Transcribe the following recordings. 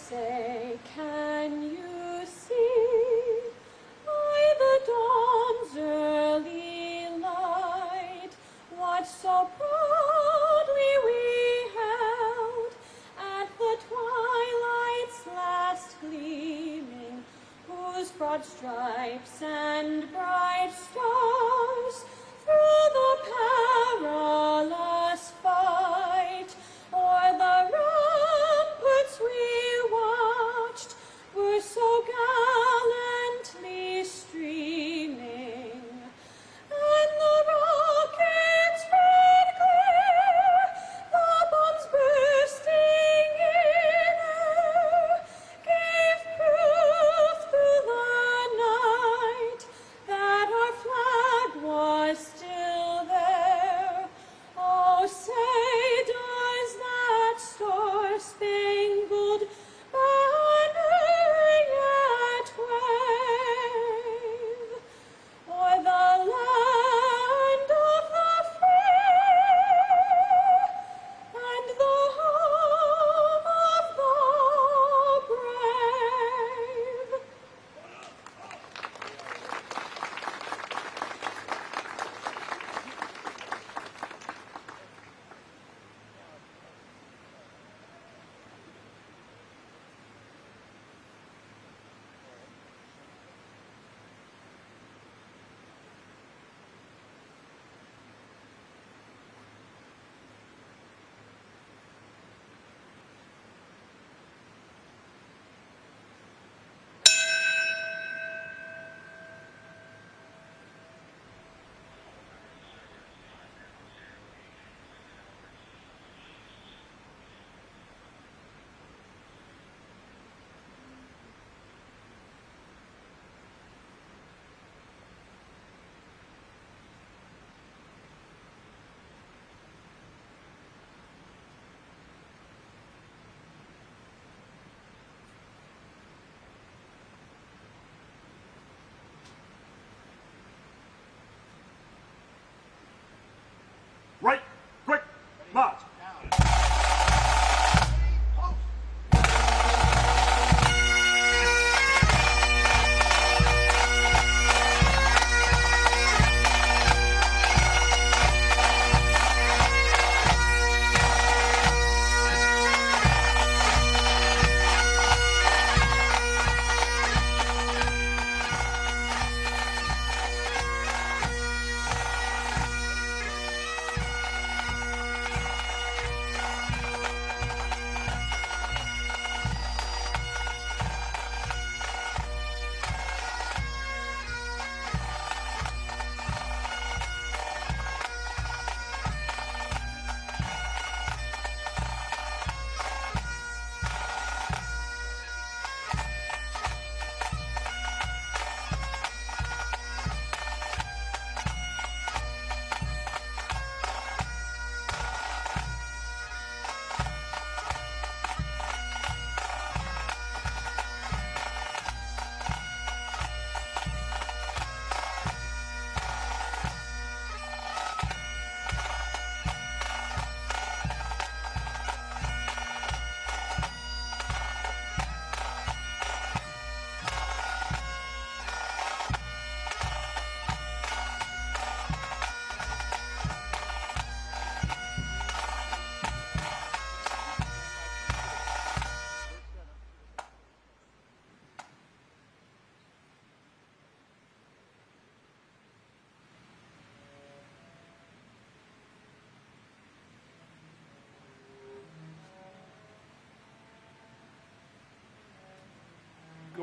Say, can you see by the dawn's early light what so proudly we held at the twilight's last gleaming, whose broad stripes and bright stars through the perilous fight o'er the ramparts we watched were so gallantly streaming, and the rockets red glare, the bombs bursting in air, gave proof through the night that our flag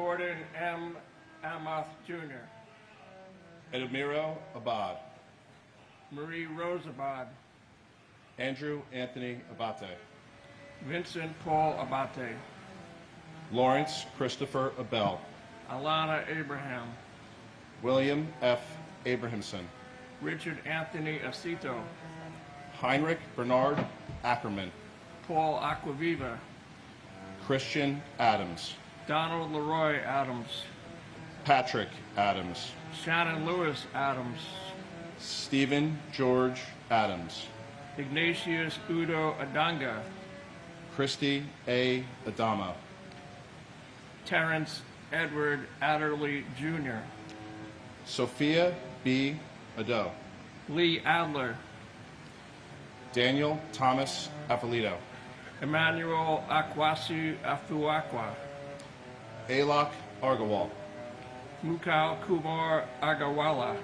Gordon M. Amoth Jr., Edmiro Abad, Marie Rose Abad, Andrew Anthony Abate, Vincent Paul Abate, Lawrence Christopher Abel, Alana Abraham, William F. Abrahamson, Richard Anthony Acito, Heinrich Bernard Ackerman, Paul Aquaviva, Christian Adams, Donald Leroy Adams, Patrick Adams, Shannon Lewis Adams, Stephen George Adams, Ignatius Udo Adanga, Christy A. Adama, Terrence Edward Adderley Jr., Sophia B. Ado, Lee Adler, Daniel Thomas Apolito, Emmanuel Akwasi Afuakwa, Alok Argawal, Mukau Kumar Agawala,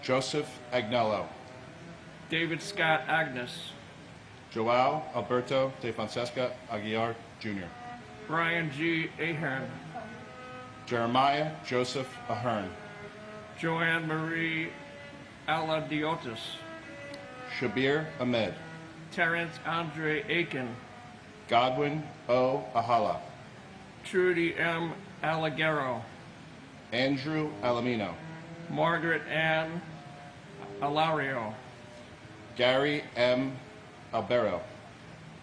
Joseph Agnello, David Scott Agnes, Joao Alberto de Fonseca Aguiar, Jr., Brian G. Ahern, Jeremiah Joseph Ahern, Joanne Marie Aladiotis, Shabir Ahmed, Terrence Andre Aiken, Godwin O. Ahala, Trudy M. Alagero, Andrew Alamino, Margaret Ann Alario, Gary M. Albero,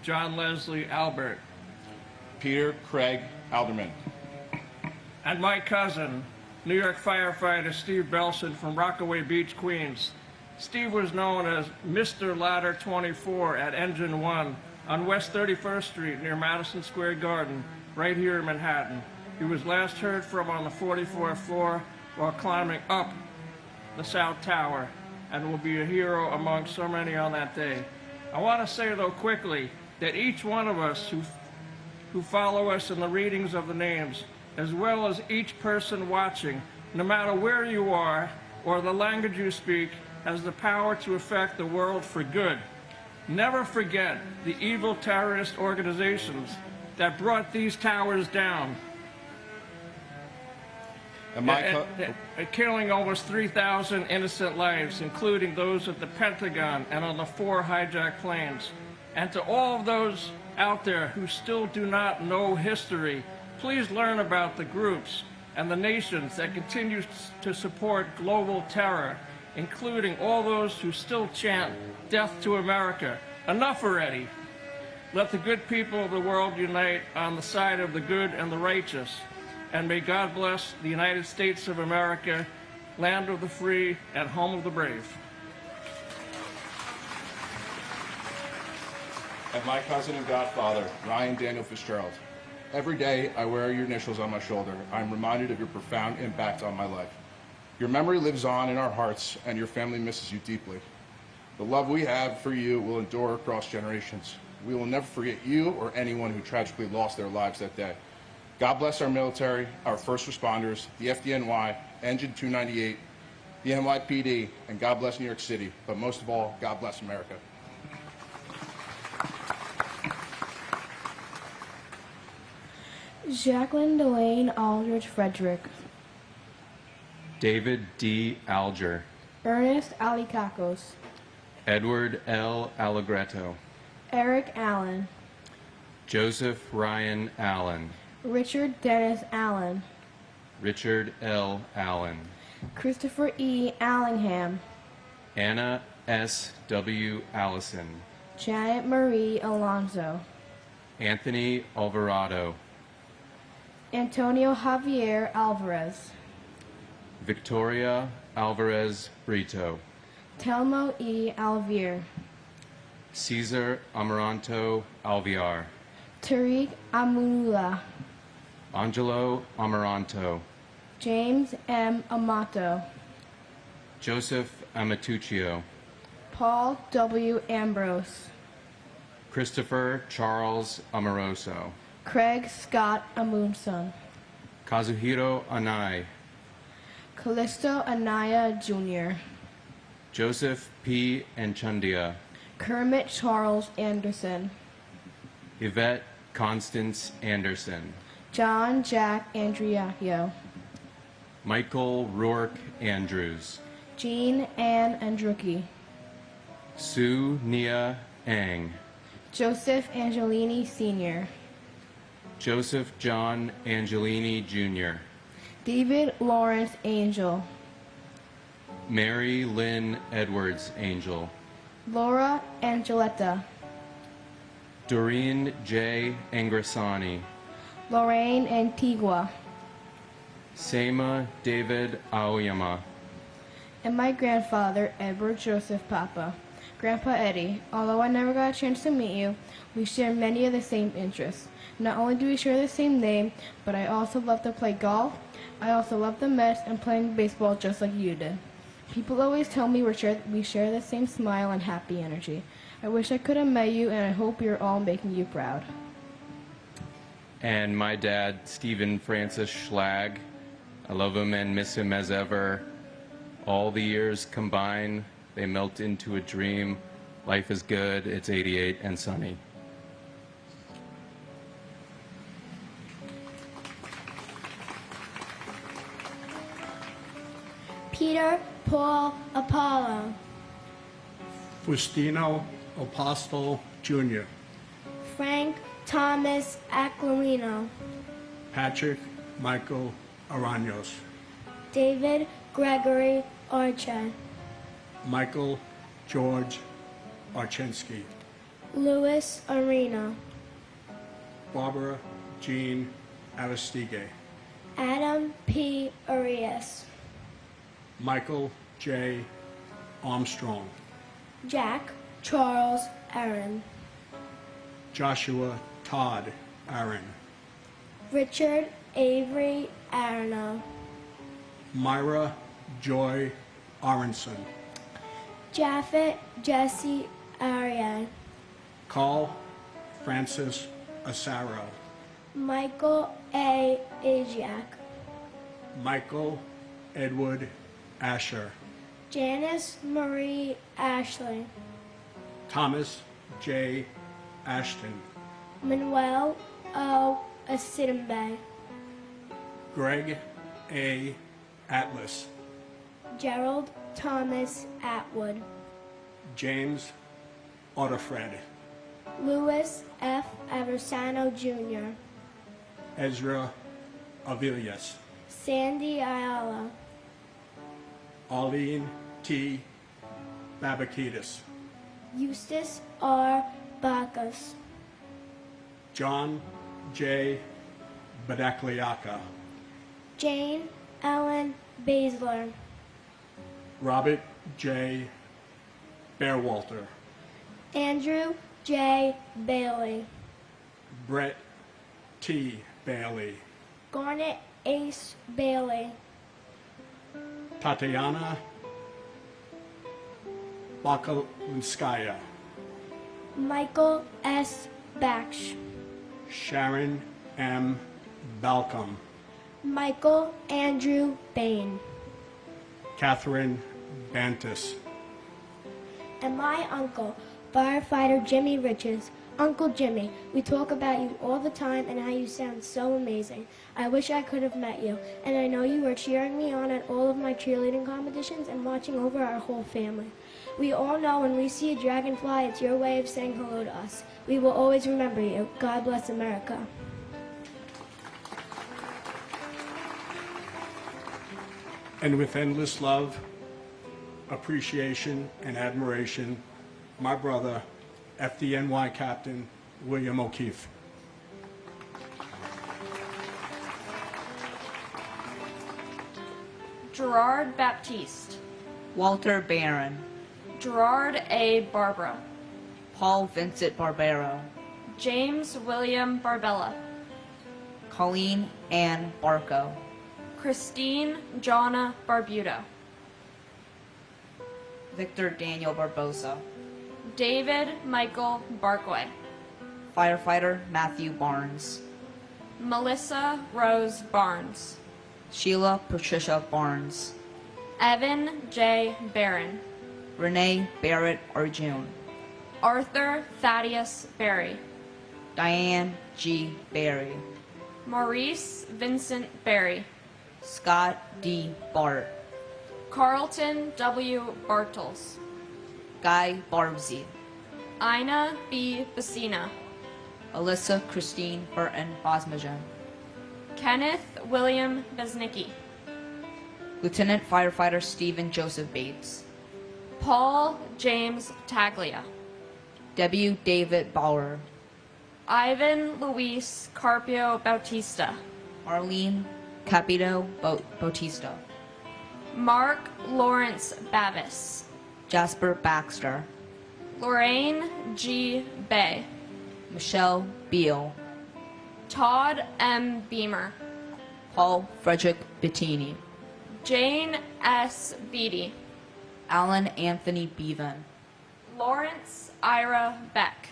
John Leslie Albert, Peter Craig Alderman, and my cousin, New York firefighter Steve Belson from Rockaway Beach, Queens. Steve was known as Mr. Ladder 24 at Engine 1 on West 31st Street near Madison Square Garden, right here in Manhattan. He was last heard from on the 44th floor while climbing up the South Tower, and will be a hero among so many on that day. I want to say, though, quickly, that each one of us who follow us in the readings of the names, as well as each person watching, no matter where you are or the language you speak, has the power to affect the world for good. Never forget the evil terrorist organizations that brought these towers down, killing almost 3,000 innocent lives, including those at the Pentagon and on the 4 hijacked planes. And to all of those out there who still do not know history, please learn about the groups and the nations that continue to support global terror, including all those who still chant death to America. Enough already. Let the good people of the world unite on the side of the good and the righteous. And may God bless the United States of America, land of the free and home of the brave. And my cousin and godfather, Ryan Daniel Fitzgerald. Every day I wear your initials on my shoulder. I'm reminded of your profound impact on my life. Your memory lives on in our hearts, and your family misses you deeply. The love we have for you will endure across generations. We will never forget you or anyone who tragically lost their lives that day. God bless our military, our first responders, the FDNY, Engine 298, the NYPD, and God bless New York City. But most of all, God bless America. Jacqueline Delane Aldridge Frederick, David D. Alger, Ernest Alicacos, Edward L. Allegretto, Eric Allen, Joseph Ryan Allen, Richard Dennis Allen, Richard L. Allen, Christopher E. Allingham, Anna S. W. Allison, Janet Marie Alonso, Anthony Alvarado, Antonio Javier Alvarez, Victoria Alvarez Brito, Telmo E. Alvier, Cesar Amaranto Alviar, Tariq Amunula, Angelo Amaranto, James M. Amato, Joseph Amatuccio, Paul W. Ambrose, Christopher Charles Amoroso, Craig Scott Amundson, Kazuhiro Anai, Callisto Anaya Jr., Joseph P. Enchundia, Kermit Charles Anderson, Yvette Constance Anderson, John Jack Andriacchio, Michael Rourke Andrews, Jean Ann Andrucki, Sue Nia Ang, Joseph Angelini Sr., Joseph John Angelini Jr., David Lawrence Angel, Mary Lynn Edwards Angel, Laura Angeletta, Doreen J. Angrasani, Lorraine Antigua, Seima David Aoyama, and my grandfather, Edward Joseph Papa. Grandpa Eddie, although I never got a chance to meet you, we share many of the same interests. Not only do we share the same name, but I also love to play golf. I also love the Mets and playing baseball just like you did. People always tell me we share the same smile and happy energy. I wish I could have met you, and I hope you're all making you proud. and my dad, Stephen Francis Schlag. I love him and miss him as ever. All the years combine, they melt into a dream. Life is good, it's 88 and sunny. Peter Paul Apollo, Faustino Apostle Jr., Frank Thomas Aquilino, Patrick Michael Araños, David Gregory Archer, Michael George Archensky, Louis Arena, Barbara Jean Aristide, Adam P. Arias, Michael J. Armstrong, Jack Charles Aaron, Joshua Todd Aaron, Richard Avery Arno, Myra Joy Aronson, Japhet Jesse Ariad, Carl Francis Asaro, Michael A. Ajiak, Michael Edward Asher, Janice Marie Ashley, Thomas J. Ashton, Manuel O. Asidimbe, Greg A. Atlas, Gerald Thomas Atwood, James Otterfred, Louis F. Aversano Jr., Ezra Avilias, Sandy Ayala, Arlene T. Babakitis, Eustace R. Bacchus, John J. Badakliaka, Jane Ellen Basler, Robert J. Bearwalter, Andrew J. Bailey, Brett T. Bailey, Garnet Ace Bailey, Tatiana Bakalinskaya, Michael S. Baksh, Sharon M. Balcom, Michael Andrew Bain, Catherine Bantis, and my uncle, firefighter Jimmy Riches. Uncle Jimmy, we talk about you all the time and how you sound so amazing. I wish I could have met you, and I know you were cheering me on at all of my cheerleading competitions and watching over our whole family. We all know when we see a dragonfly, it's your way of saying hello to us. We will always remember you. God bless America. And with endless love, appreciation, and admiration, my brother, FDNY Captain William O'Keefe. Gerard Baptiste, Walter Barron, Gerard A. Barbara, Paul Vincent Barbero, James William Barbella, Colleen Ann Barco, Christine Jonna Barbuto, Victor Daniel Barbosa, David Michael Barkway, Firefighter Matthew Barnes, Melissa Rose Barnes, Sheila Patricia Barnes, Evan J. Barron, Renee Barrett Arjun, Arthur Thaddeus Berry, Diane G. Berry, Maurice Vincent Berry, Scott D. Bart, Carlton W. Bartels, Guy Barbsey, Ina B. Bassina, Alyssa Christine Burton Bosmajan, Kenneth William Besnicki, Lieutenant Firefighter Stephen Joseph Bates, Paul James Taglia, W. David Bauer, Ivan Luis Carpio Bautista, Arlene Capito Bautista, Mark Lawrence Bavis, Jasper Baxter, Lorraine G. Bay, Michelle Beal, Todd M. Beamer, Paul Frederick Bettini, Jane S. Beatty, Alan Anthony Bevan, Lawrence Ira Beck,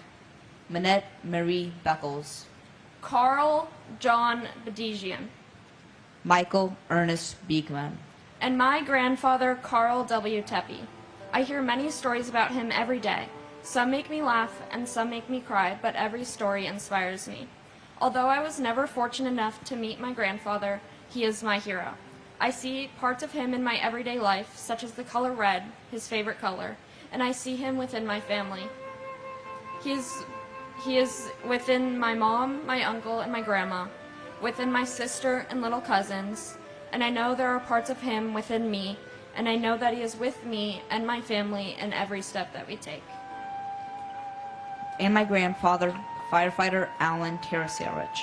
Minette Marie Beckles, Carl John Bedigian, Michael Ernest Beekman, and my grandfather Carl W. Tepe. I hear many stories about him every day. Some make me laugh and some make me cry, but every story inspires me. Although I was never fortunate enough to meet my grandfather, he is my hero. I see parts of him in my everyday life, such as the color red, his favorite color, and I see him within my family. He is within my mom, my uncle, and my grandma, within my sister and little cousins, and I know there are parts of him within me, and I know that he is with me and my family in every step that we take. and my grandfather, Firefighter Alan Tarasarich.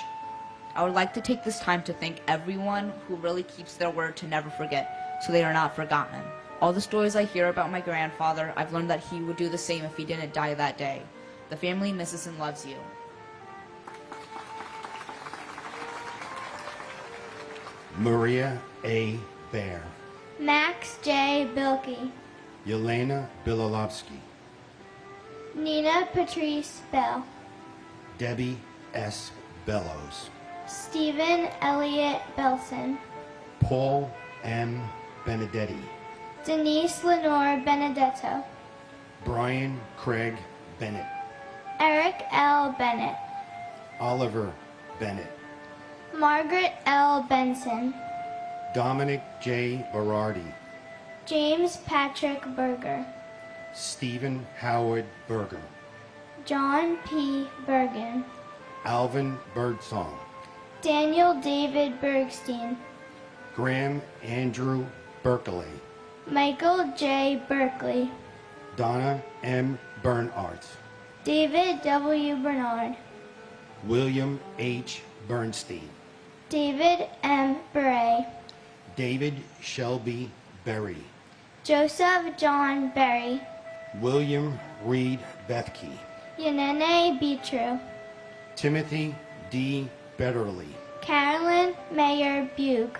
I would like to take this time to thank everyone who really keeps their word to never forget, so they are not forgotten. All the stories I hear about my grandfather, I've learned that he would do the same if he didn't die that day. The family misses and loves you. Maria A. Bear, Max J. Bilkey, Yelena Bilalovsky, Nina Patrice Bell, Debbie S. Bellows, Stephen Elliott Belson, Paul M. Benedetti, Denise Lenore Benedetto, Brian Craig Bennett, Eric L. Bennett, Oliver Bennett, Margaret L. Benson, Dominic J. Berardi, James Patrick Berger, Stephen Howard Berger, John P. Bergen, Alvin Birdsong, Daniel David Bergstein, Graham Andrew Berkeley, Michael J. Berkeley, Donna M. Bernhardt, David W. Bernard, William H. Bernstein, David M. Beret, David Shelby Berry, Joseph John Berry, William Reed Bethke, Yanene Beatru, Timothy D. Betterly, Carolyn Mayer Bug,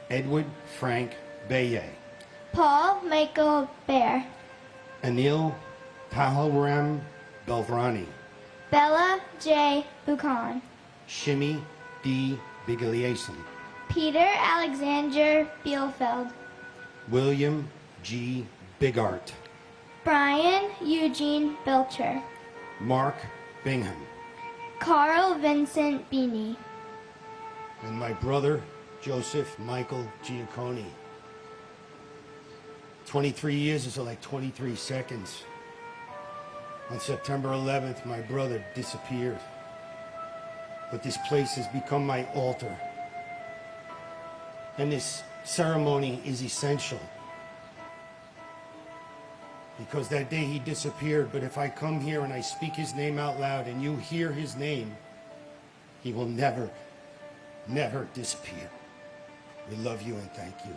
Edward Frank Baye, Paul Michael Bear, Anil Pahalram Belvrani, Bella J. Buchan, Shimmy D. Bigaliason, Peter Alexander Bielfeld, William G. Bigart, Brian Eugene Belcher, Mark Bingham, Carl Vincent Beanie, and my brother Joseph Michael Giacconi. 23 years is like 23 seconds. On September 11th, my brother disappeared. But this place has become my altar. And this ceremony is essential. Because that day he disappeared, but if I come here and I speak his name out loud and you hear his name, he will never, never disappear. We love you and thank you.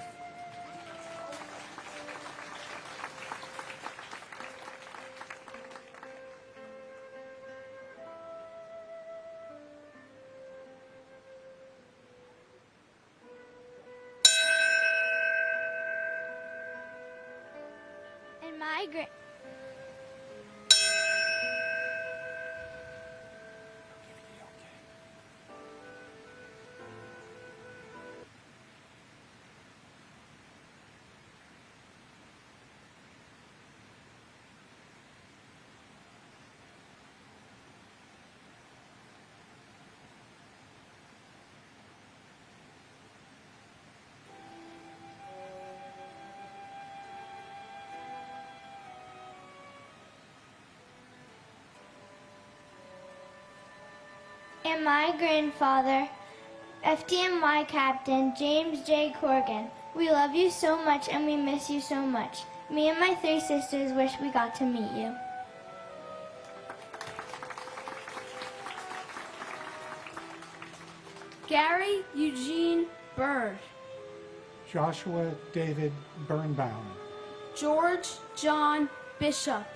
and my great. And my grandfather, FDNY Captain James J. Corrigan. We love you so much and we miss you so much. Me and my 3 sisters wish we got to meet you. Gary Eugene Bird. Joshua David Birnbaum. George John Bishop.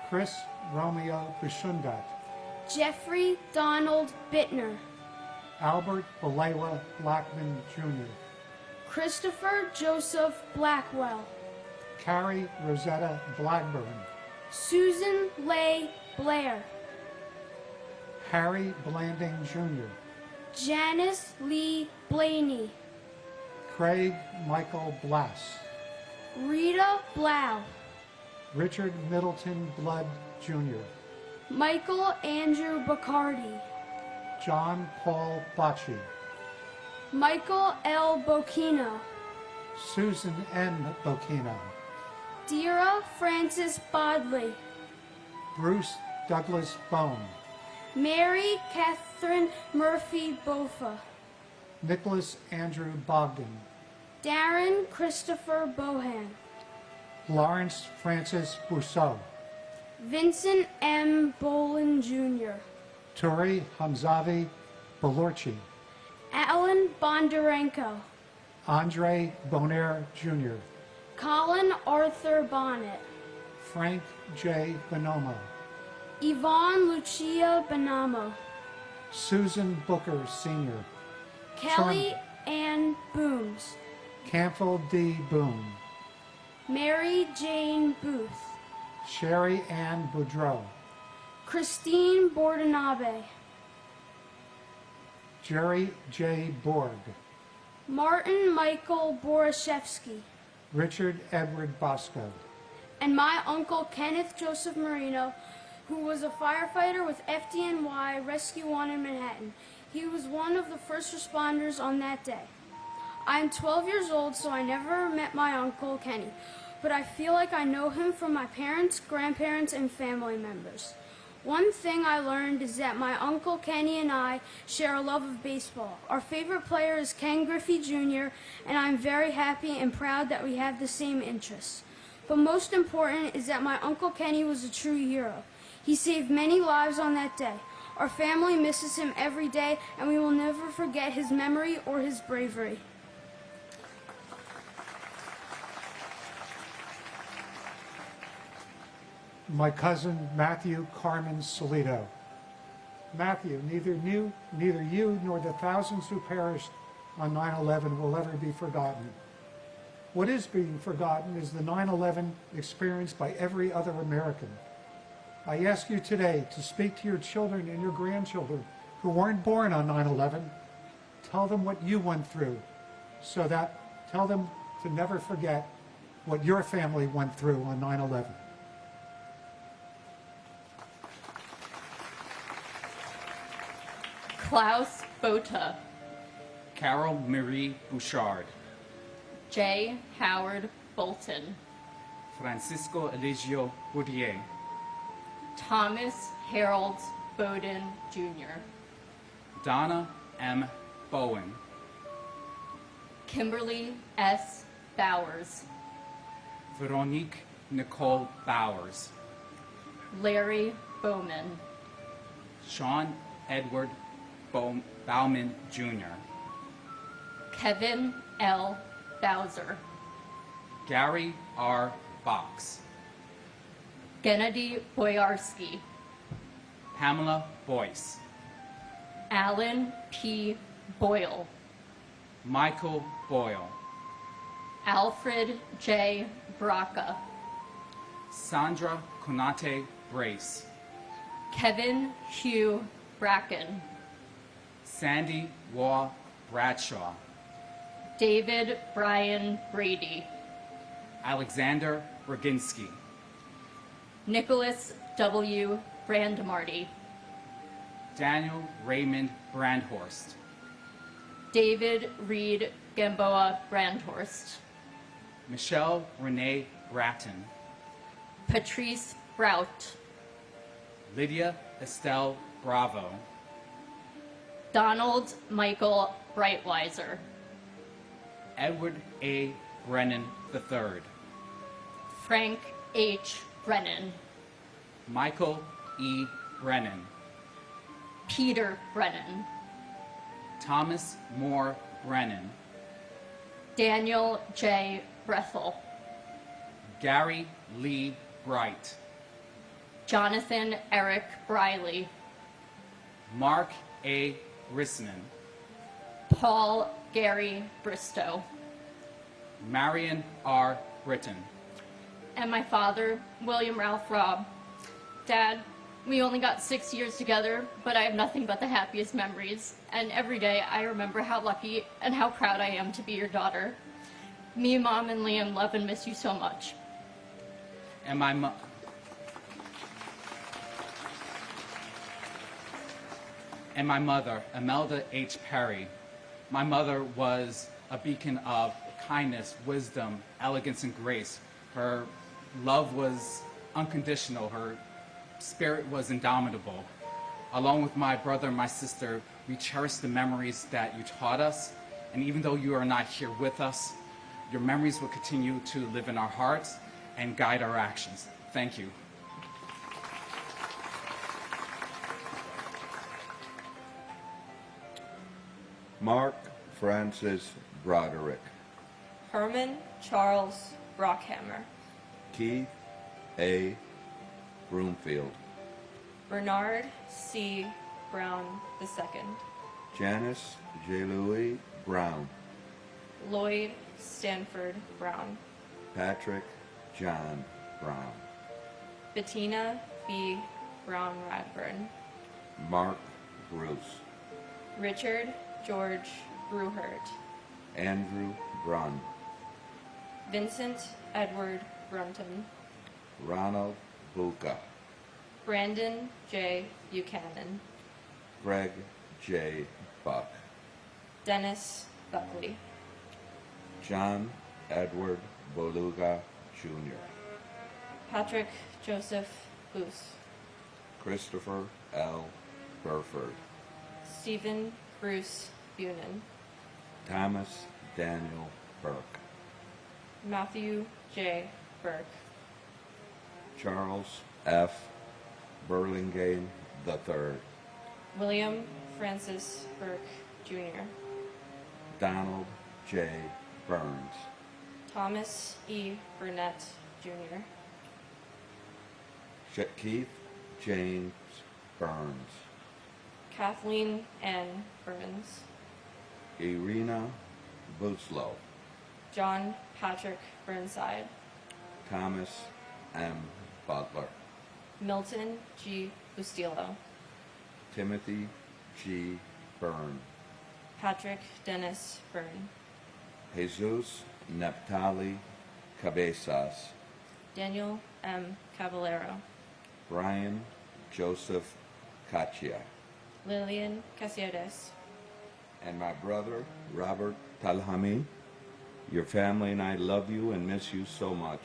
Chris Romeo Bishundat. Jeffrey Donald Bittner. Albert Balewa Blackman Jr. Christopher Joseph Blackwell. Carrie Rosetta Blackburn. Susan Leigh Blair. Harry Blanding Jr. Janice Lee Blaney. Craig Michael Blass. Rita Blau. Richard Middleton Blood Jr. Michael Andrew Bacardi. John Paul Bocci. Michael L. Bocchino. Susan N. Bocchino. Dira Francis Bodley. Bruce Douglas Bone. Mary Catherine Murphy Bofa. Nicholas Andrew Bogdan. Darren Christopher Bohan. Lawrence Francis Bousseau. Vincent M. Bolin Jr. Turi Hamzavi Balorchi. Alan Bondarenko. Andre Bonaire Jr. Colin Arthur Bonnet. Frank J. Bonomo. Yvonne Lucia Bonamo. Susan Booker Sr. Kelly Ann Booms. Campbell D. Boone. Mary Jane Booth. Sherry Ann Boudreau. Christine Bordanabe. Jerry J. Borg. Martin Michael Borashevsky. Richard Edward Bosco. And my uncle Kenneth Joseph Marino, who was a firefighter with FDNY Rescue 1 in Manhattan. He was one of the first responders on that day. I am 12 years old, so I never met my uncle Kenny, but I feel like I know him from my parents, grandparents, and family members. One thing I learned is that my Uncle Kenny and I share a love of baseball. Our favorite player is Ken Griffey Jr., and I'm very happy and proud that we have the same interests. But most important is that my Uncle Kenny was a true hero. He saved many lives on that day. Our family misses him every day, and we will never forget his memory or his bravery. My cousin Matthew Carmen Solito. Matthew, neither you nor the thousands who perished on 9/11 will ever be forgotten. What is being forgotten is the 9/11 experienced by every other American. I ask you today to speak to your children and your grandchildren who weren't born on 9/11. Tell them what you went through, tell them to never forget what your family went through on 9/11. Klaus Botha. Carol Marie Bouchard. J. Howard Bolton. Francisco Eligio Boudier. Thomas Harold Bowden Jr. Donna M. Bowen. Kimberly S. Bowers. Veronique Nicole Bowers. Larry Bowman. Sean Edward Bauman Jr. Kevin L. Bowser. Gary R. Box. Gennady Boyarsky. Pamela Boyce. Alan P. Boyle. Michael Boyle. Alfred J. Braca. Sandra Konate Brace. Kevin Hugh Bracken. Sandy Waugh Bradshaw. David Brian Brady. Alexander Roginski. Nicholas W. Brandmarty. Daniel Raymond Brandhorst. David Reed Gamboa Brandhorst. Michelle Renee Bratton. Patrice Brout. Lydia Estelle Bravo. Donald Michael Breitweiser. Edward A. Brennan III. Frank H. Brennan. Michael E. Brennan. Peter Brennan. Thomas Moore Brennan. Daniel J. Brethel. Gary Lee Bright. Jonathan Eric Briley. Mark A. Risman. Paul Gary Bristow. Marion R. Britton. And my father, William Ralph Robb. Dad, we only got 6 years together, but I have nothing but the happiest memories. And every day I remember how lucky and how proud I am to be your daughter. Me, Mom, and Liam love and miss you so much. And my mother, Imelda H. Perry. My mother was a beacon of kindness, wisdom, elegance, and grace. Her love was unconditional. Her spirit was indomitable. Along with my brother and my sister, we cherish the memories that you taught us. And even though you are not here with us, your memories will continue to live in our hearts and guide our actions. Thank you. Mark Francis Broderick. Herman Charles Brockhammer. Keith A. Broomfield. Bernard C. Brown II. Janice J. Louis Brown. Lloyd Stanford Brown. Patrick John Brown. Bettina B. Brown Radburn. Mark Bruce. Richard George Bruhert. Andrew Brunn. Vincent Edward Brunton. Ronald Buca. Brandon J. Buchanan. Greg J. Buck. Dennis Buckley. John Edward Beluga Jr. Patrick Joseph Booth. Christopher L. Burford. Stephen Bruce Bunin. Thomas Daniel Burke. Matthew J. Burke. Charles F. Burlingame III. William Francis Burke, Jr. Donald J. Burns. Thomas E. Burnett, Jr. Keith James Burns. Kathleen N. Burns. Irina Buslow. John Patrick Burnside. Thomas M. Butler. Milton G. Bustillo. Timothy G. Byrne. Patrick Dennis Byrne. Jesus Neptali Cabezas. Daniel M. Caballero. Brian Joseph Cachia. Lillian Casillas. And my brother, Robert Talhami. Your family and I love you and miss you so much.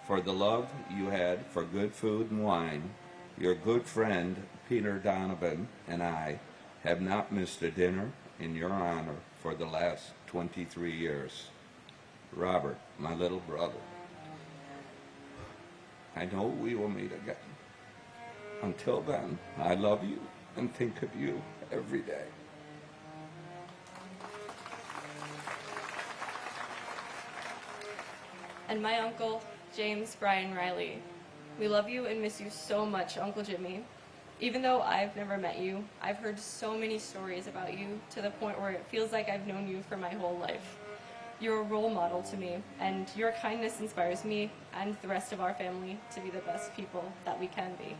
For the love you had for good food and wine, your good friend, Peter Donovan, and I have not missed a dinner in your honor for the last 23 years. Robert, my little brother, I know we will meet again. Until then, I love you and think of you every day. And my uncle, James Brian Riley. We love you and miss you so much, Uncle Jimmy. Even though I've never met you, I've heard so many stories about you to the point where it feels like I've known you for my whole life. You're a role model to me, and your kindness inspires me and the rest of our family to be the best people that we can be.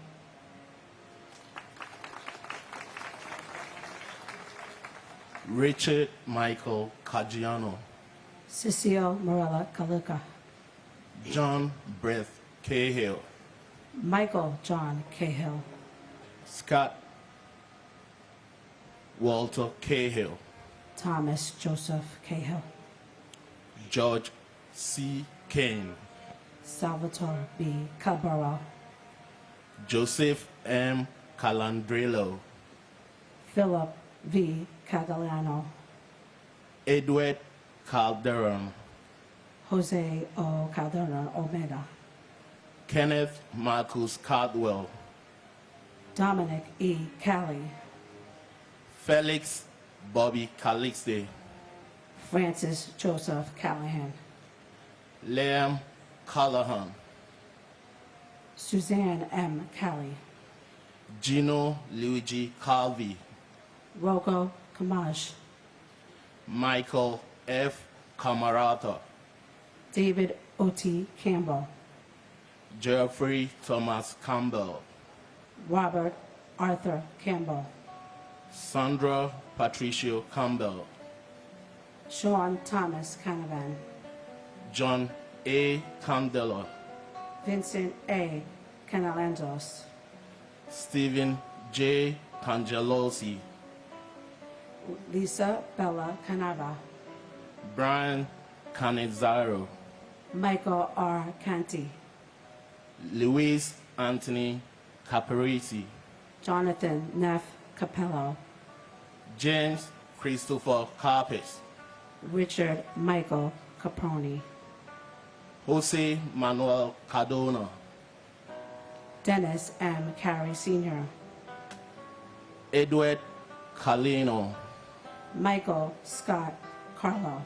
Richard Michael Caggiano. Cecile Morella Kaluka. John Brett Cahill. Michael John Cahill. Scott Walter Cahill. Thomas Joseph Cahill. George C. Kane. Salvatore B. Cabral. Joseph M. Calandrello. Philip V. Catalano, Edward Calderon, Jose O. Calderon Omega, Kenneth Marcus Caldwell, Dominic E. Cali, Felix Bobby Calixte, Francis Joseph Callahan, Liam Callahan, Suzanne M. Cali, Gino Luigi Calvi, Rocco Kamaj, Michael F. Camarata, David O.T. Campbell, Jeffrey Thomas Campbell, Robert Arthur Campbell, Sandra Patricio Campbell, Sean Thomas Canavan, John A. Candela, Vincent A. Canalanzos, Stephen J. Cangelosi, Lisa Bella Canava, Brian Canizaro, Michael R. Canty, Luis Anthony Caparisi, Jonathan Neff Capello, James Christopher Carpes, Richard Michael Caproni, Jose Manuel Cardona, Dennis M. Carey Sr., Edward Calino, Michael Scott Carlo,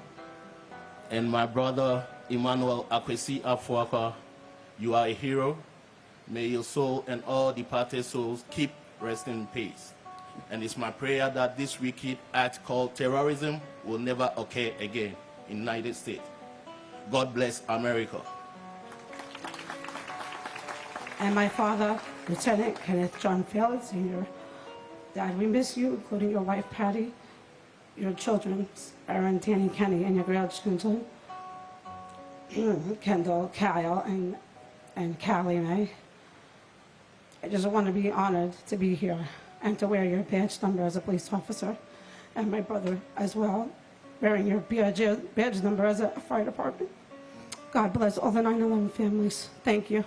and my brother Emmanuel Akwesi Afuaka. You are a hero. May your soul and all departed souls keep resting in peace. And it's my prayer that this wicked act called terrorism will never occur again in the United States. God bless America. and my father, Lieutenant Kenneth John Field Sr. Dad, we miss you, including your wife, Patty, your children, Aaron, Danny, Kenny, and your grandchildren, Kendall, Kyle, and Callie Mae. I just want to be honored to be here and to wear your badge number as a police officer, and my brother as well, wearing your badge number as a fire department. God bless all the 9/11 families. Thank you.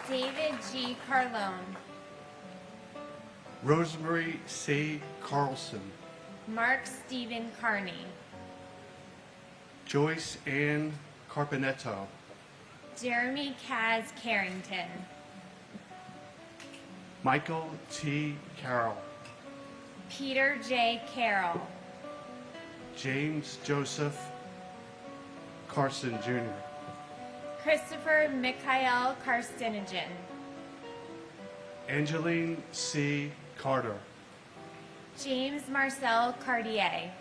David G. Carlone, Rosemary C. Carlson, Mark Stephen Carney, Joyce Ann Carpenetto, Jeremy Kaz Carrington, Michael T. Carroll, Peter J. Carroll, James Joseph Carson Jr., Christopher Mikhail Karstinogen, Angeline C. Carter, James Marcel Cartier,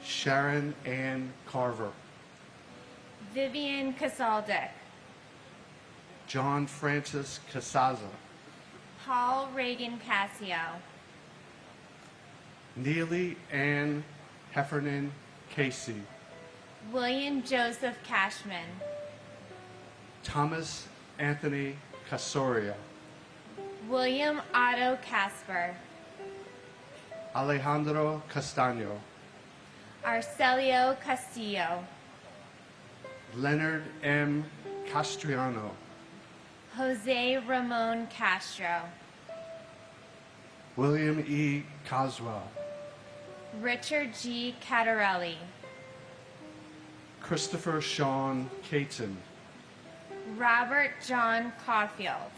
Sharon Ann Carver, Vivian Casaldick, John Francis Casaza, Paul Reagan Cassio, Neely Ann Heffernan Casey, William Joseph Cashman, Thomas Anthony Casoria, William Otto Casper, Alejandro Castaño, Arcelio Castillo, Leonard M. Castriano, Jose Ramon Castro, William E. Coswell, Richard G. Catarelli, Christopher Sean Caton, Robert John Caulfield,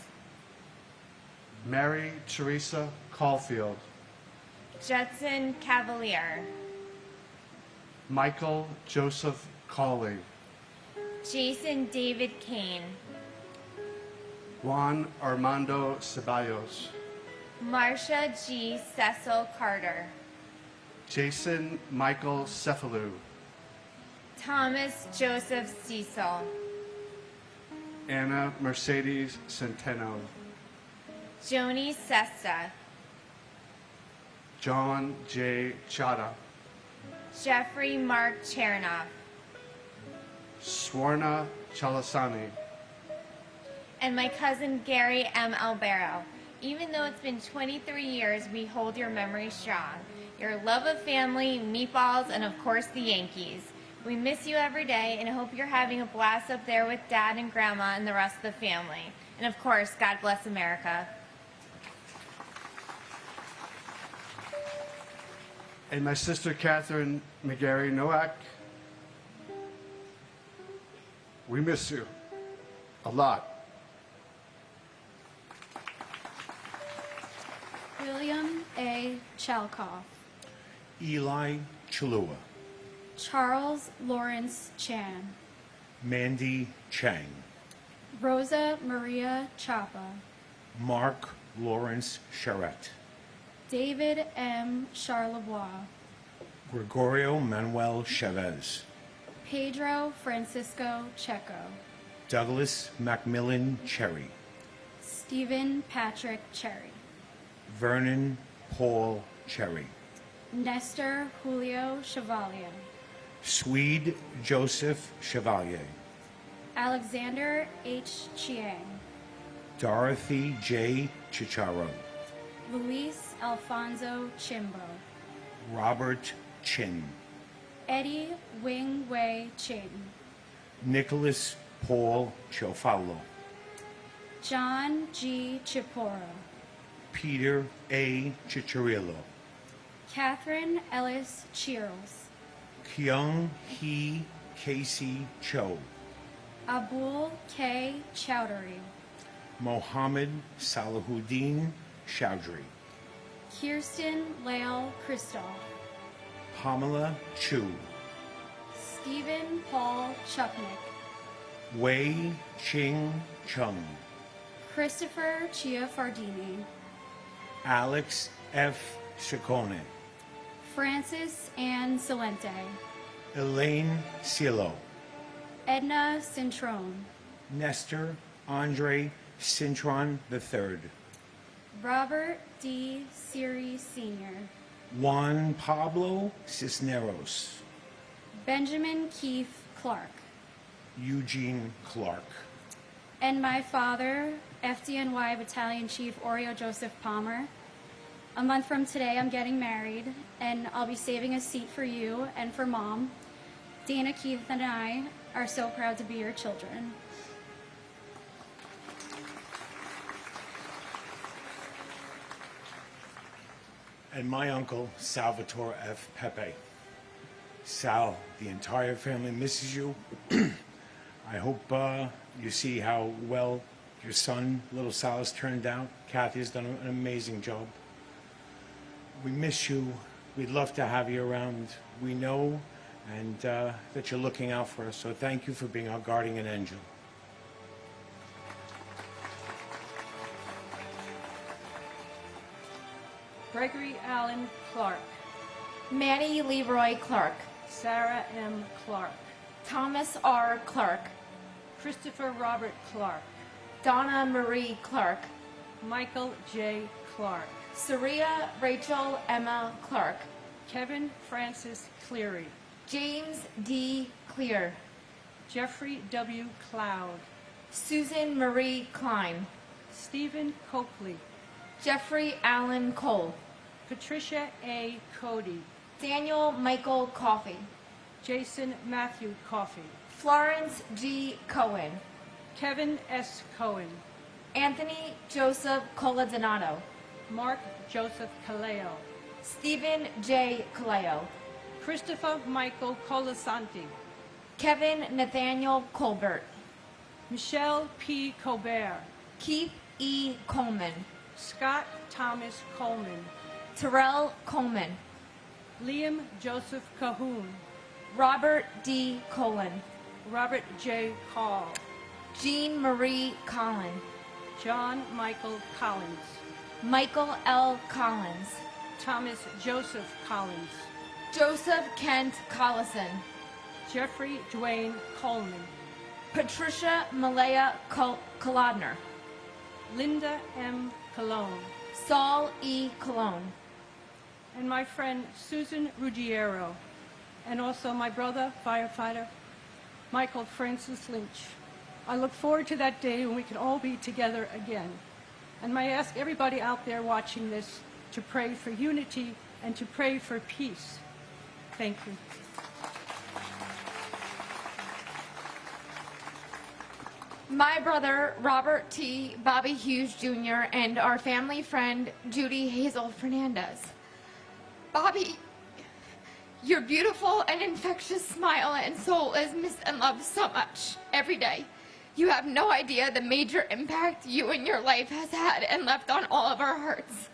Mary Teresa Caulfield, Judson Cavalier, Michael Joseph Cawley, Jason David Kane, Juan Armando Ceballos, Marcia G. Cecil Carter, Jason Michael Cephalou, Thomas Joseph Cecil, Anna Mercedes Centeno, Joni Sesta, John J. Chada, Jeffrey Mark Chernoff, Swarna Chalasani, and my cousin Gary M. Albero. Even though it's been 23 years, we hold your memory strong. Your love of family, meatballs, and of course the Yankees. We miss you every day and hope you're having a blast up there with Dad and Grandma and the rest of the family. And of course, God bless America. And my sister Catherine McGarry Nowak, we miss you a lot. William A. Chalkoff. Eli Chalua. Charles Lawrence Chan. Mandy Chang. Rosa Maria Chapa. Mark Lawrence Charette. David M. Charlebois. Gregorio Manuel Chavez. Pedro Francisco Checo. Douglas Macmillan Cherry. Stephen Patrick Cherry. Vernon Paul Cherry. Nestor Julio Chevalier. Swede Joseph Chevalier. Alexander H. Chiang. Dorothy J. Chicharo. Luis Alfonso Chimbo. Robert Chin. Eddie Wing Wei Chin. Nicholas Paul Chofalo. John G. Chiporo. Peter A. Chicharillo. Catherine Ellis Cheers. Kyung Hee Casey Cho. Abul K. Chowdhury. Mohammed Salahuddin Chowdhury. Kirsten Lael Christoph. Pamela Chu. Stephen Paul Chupnick. Wei Ching Chung. Christopher Chiafardini. Alex F. Ciccone. Francis Ann Salente. Elaine Cielo. Edna Cintrone. Nestor Andre Cintron III. Robert D. Siri Sr. Juan Pablo Cisneros. Benjamin Keith Clark. Eugene Clark. And my father, FDNY Battalion Chief Oreo Joseph Palmer. A month from today, I'm getting married, and I'll be saving a seat for you and for Mom. Dana, Keith, and I are so proud to be your children. And my uncle, Salvatore F. Pepe. Sal, the entire family misses you. I hope you see how well your son, little Sal, has turned out. Kathy has done an amazing job. We miss you. We'd love to have you around. We know and that you're looking out for us, so thank you for being our guardian angel. Gregory Allen Clark. Manny Leroy Clark. Sarah M. Clark. Thomas R. Clark. Christopher Robert Clark. Donna Marie Clark. Michael J. Clark. Saria Rachel Emma Clark. Kevin Francis Cleary. James D. Clear. Jeffrey W. Cloud. Susan Marie Klein. Stephen Copley. Jeffrey Allen Cole. Patricia A. Cody. Daniel Michael Coffey. Jason Matthew Coffey. Florence G. Cohen. Kevin S. Cohen. Anthony Joseph Coladonato. Mark Joseph Caleo. Stephen J. Caleo. Christopher Michael Colasanti. Kevin Nathaniel Colbert. Michelle P. Colbert. Keith E. Coleman. Scott Thomas Coleman. Terrell Coleman. Liam Joseph Cahoon. Robert D. Colon. Robert J. Call. Jean Marie Collin. John Michael Collins. Michael L. Collins. Thomas Joseph Collins. Joseph Kent Collison. Jeffrey Dwayne Coleman. Patricia Malaya Kolodner. Linda M. Cologne. Saul E. Cologne. And my friend Susan Ruggiero. And also my brother, firefighter, Michael Francis Lynch. I look forward to that day when we can all be together again. And may I ask everybody out there watching this to pray for unity and to pray for peace. Thank you. My brother, Robert T. Bobby Hughes Jr., and our family friend, Judy Hazel Fernandez. Bobby, your beautiful and infectious smile and soul is missed and loved so much every day. You have no idea the major impact you and your life has had and left on all of our hearts.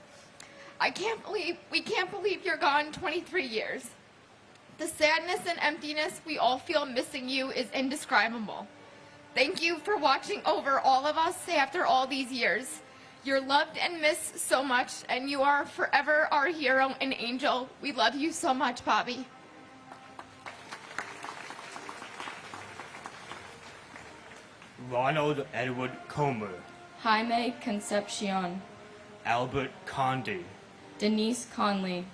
We can't believe you're gone 23 years. The sadness and emptiness we all feel missing you is indescribable. Thank you for watching over all of us after all these years. You're loved and missed so much, and you are forever our hero and angel. We love you so much, Bobby. Ronald Edward Comer, Jaime Concepcion, Albert Conde, Denise Conley,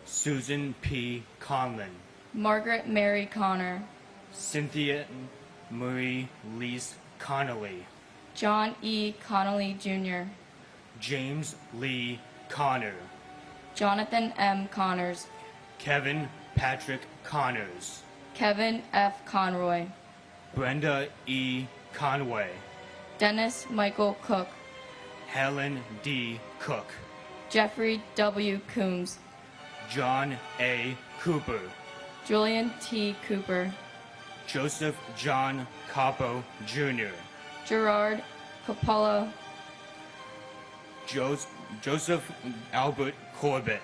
Susan P. Conlon, Margaret Mary Connor, Cynthia Marie Lease Connolly, John E. Connolly Jr., James Lee Connor, Jonathan M. Connors, Kevin Patrick Connors, Kevin F. Conroy, Brenda E. Conway, Dennis Michael Cook, Helen D. Cook, Jeffrey W. Coombs, John A. Cooper, Julian T. Cooper, Joseph John Capo Jr., Gerard Coppola, Joseph Albert Corbett,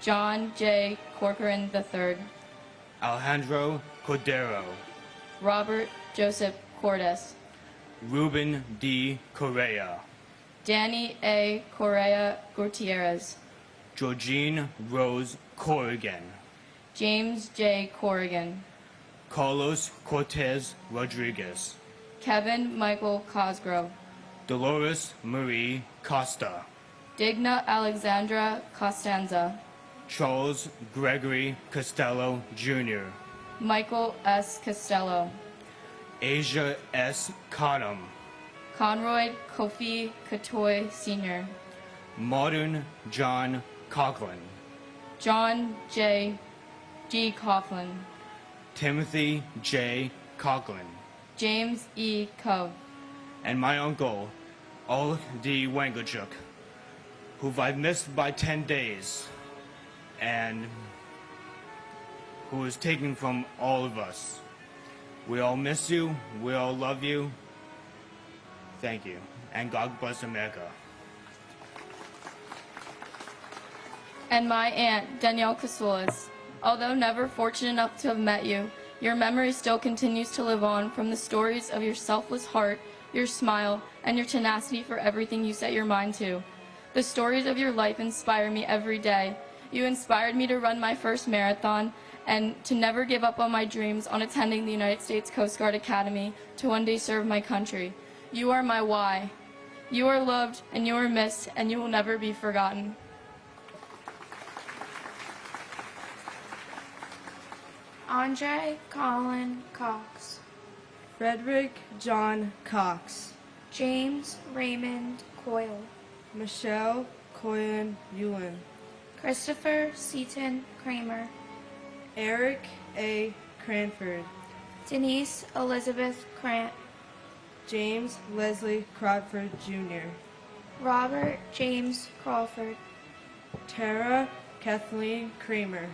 John J. Corcoran III, Alejandro Cordero, Robert Joseph Cordes, Ruben D. Correa, Danny A. Correa Gutierrez, Georgine Rose Corrigan, James J. Corrigan, Carlos Cortez Rodriguez, Kevin Michael Cosgrove, Dolores Marie Costa, Digna Alexandra Costanza, Charles Gregory Costello Jr., Michael S. Costello, Asia S. Cottom, Conroy Kofi Katoy Sr., Modern John Coughlin, John J. G. Coughlin, Timothy J. Coughlin, James E. Cove, and my uncle, Ol D. Wangachuk, who I've missed by 10 days, and who was taken from all of us. We all miss you, we all love you. Thank you, and God bless America. and my aunt, Danielle Casulas. Although never fortunate enough to have met you, your memory still continues to live on from the stories of your selfless heart, your smile, and your tenacity for everything you set your mind to. The stories of your life inspire me every day. You inspired me to run my first marathon and to never give up on my dreams on attending the United States Coast Guard Academy to one day serve my country. You are my why. You are loved and you are missed, and you will never be forgotten. Andre Colin Cox, Frederick John Cox, James Raymond Coyle, Michelle Coyen Ewan, Christopher Seaton Kramer, Eric A. Cranford, Denise Elizabeth Krant, James Leslie Crawford Jr., Robert James Crawford, Tara Kathleen Kramer,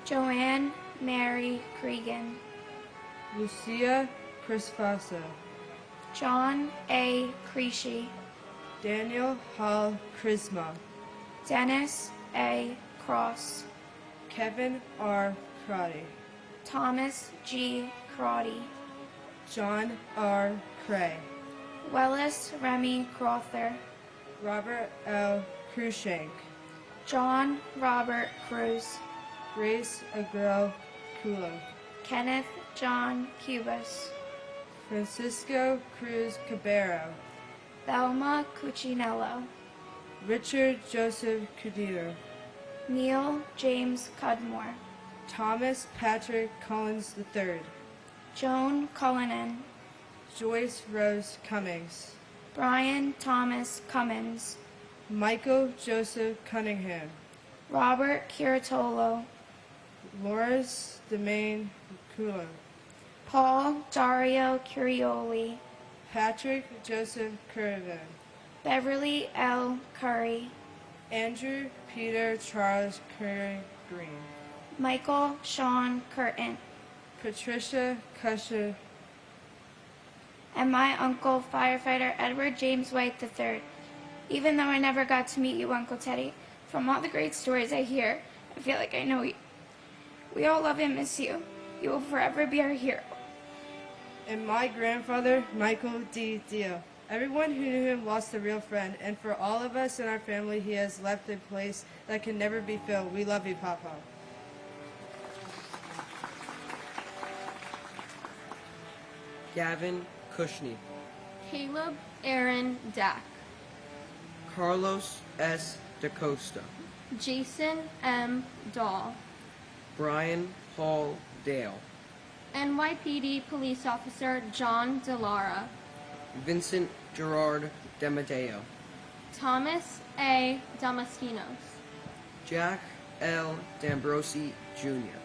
Joanne Mary Cregan, Lucia Crisfasa, John A. Creasy, Daniel Hall Crisma, Dennis A. Cross, Kevin R. Crotty, Thomas G. Crotty, John R. Cray, Wellis Remy Crowther, Robert L. Cruikshank, John Robert Cruz, Grace Agrell Kulo, Kenneth John Cubas, Francisco Cruz Cabero, Thelma Cuccinello, Richard Joseph Cudero, Neil James Cudmore, Thomas Patrick Collins III, Joan Cullinan, Joyce Rose Cummings, Brian Thomas Cummins, Michael Joseph Cunningham, Robert Curatolo, Lawrence Demain Culo, Paul Dario Curioli, Patrick Joseph Curran, Beverly L. Curry, Andrew Peter Charles Curry Green, Michael Sean Curtin, Patricia Cusher, and my uncle, firefighter Edward James White III. Even though I never got to meet you, Uncle Teddy, from all the great stories I hear, I feel like I know you. We all love and miss you. You will forever be our hero. and my grandfather, Michael D. Dio. Everyone who knew him lost a real friend, and for all of us in our family, he has left a place that can never be filled. We love you, Papa. Gavin Kushney, Caleb Aaron Dack, Carlos S. DaCosta, Jason M. Dahl, Brian Paul Dale, NYPD Police Officer John DeLara, Vincent Gerard Demadeo, Thomas A. Damaskinos, Jack L. D'Ambrosi Jr.,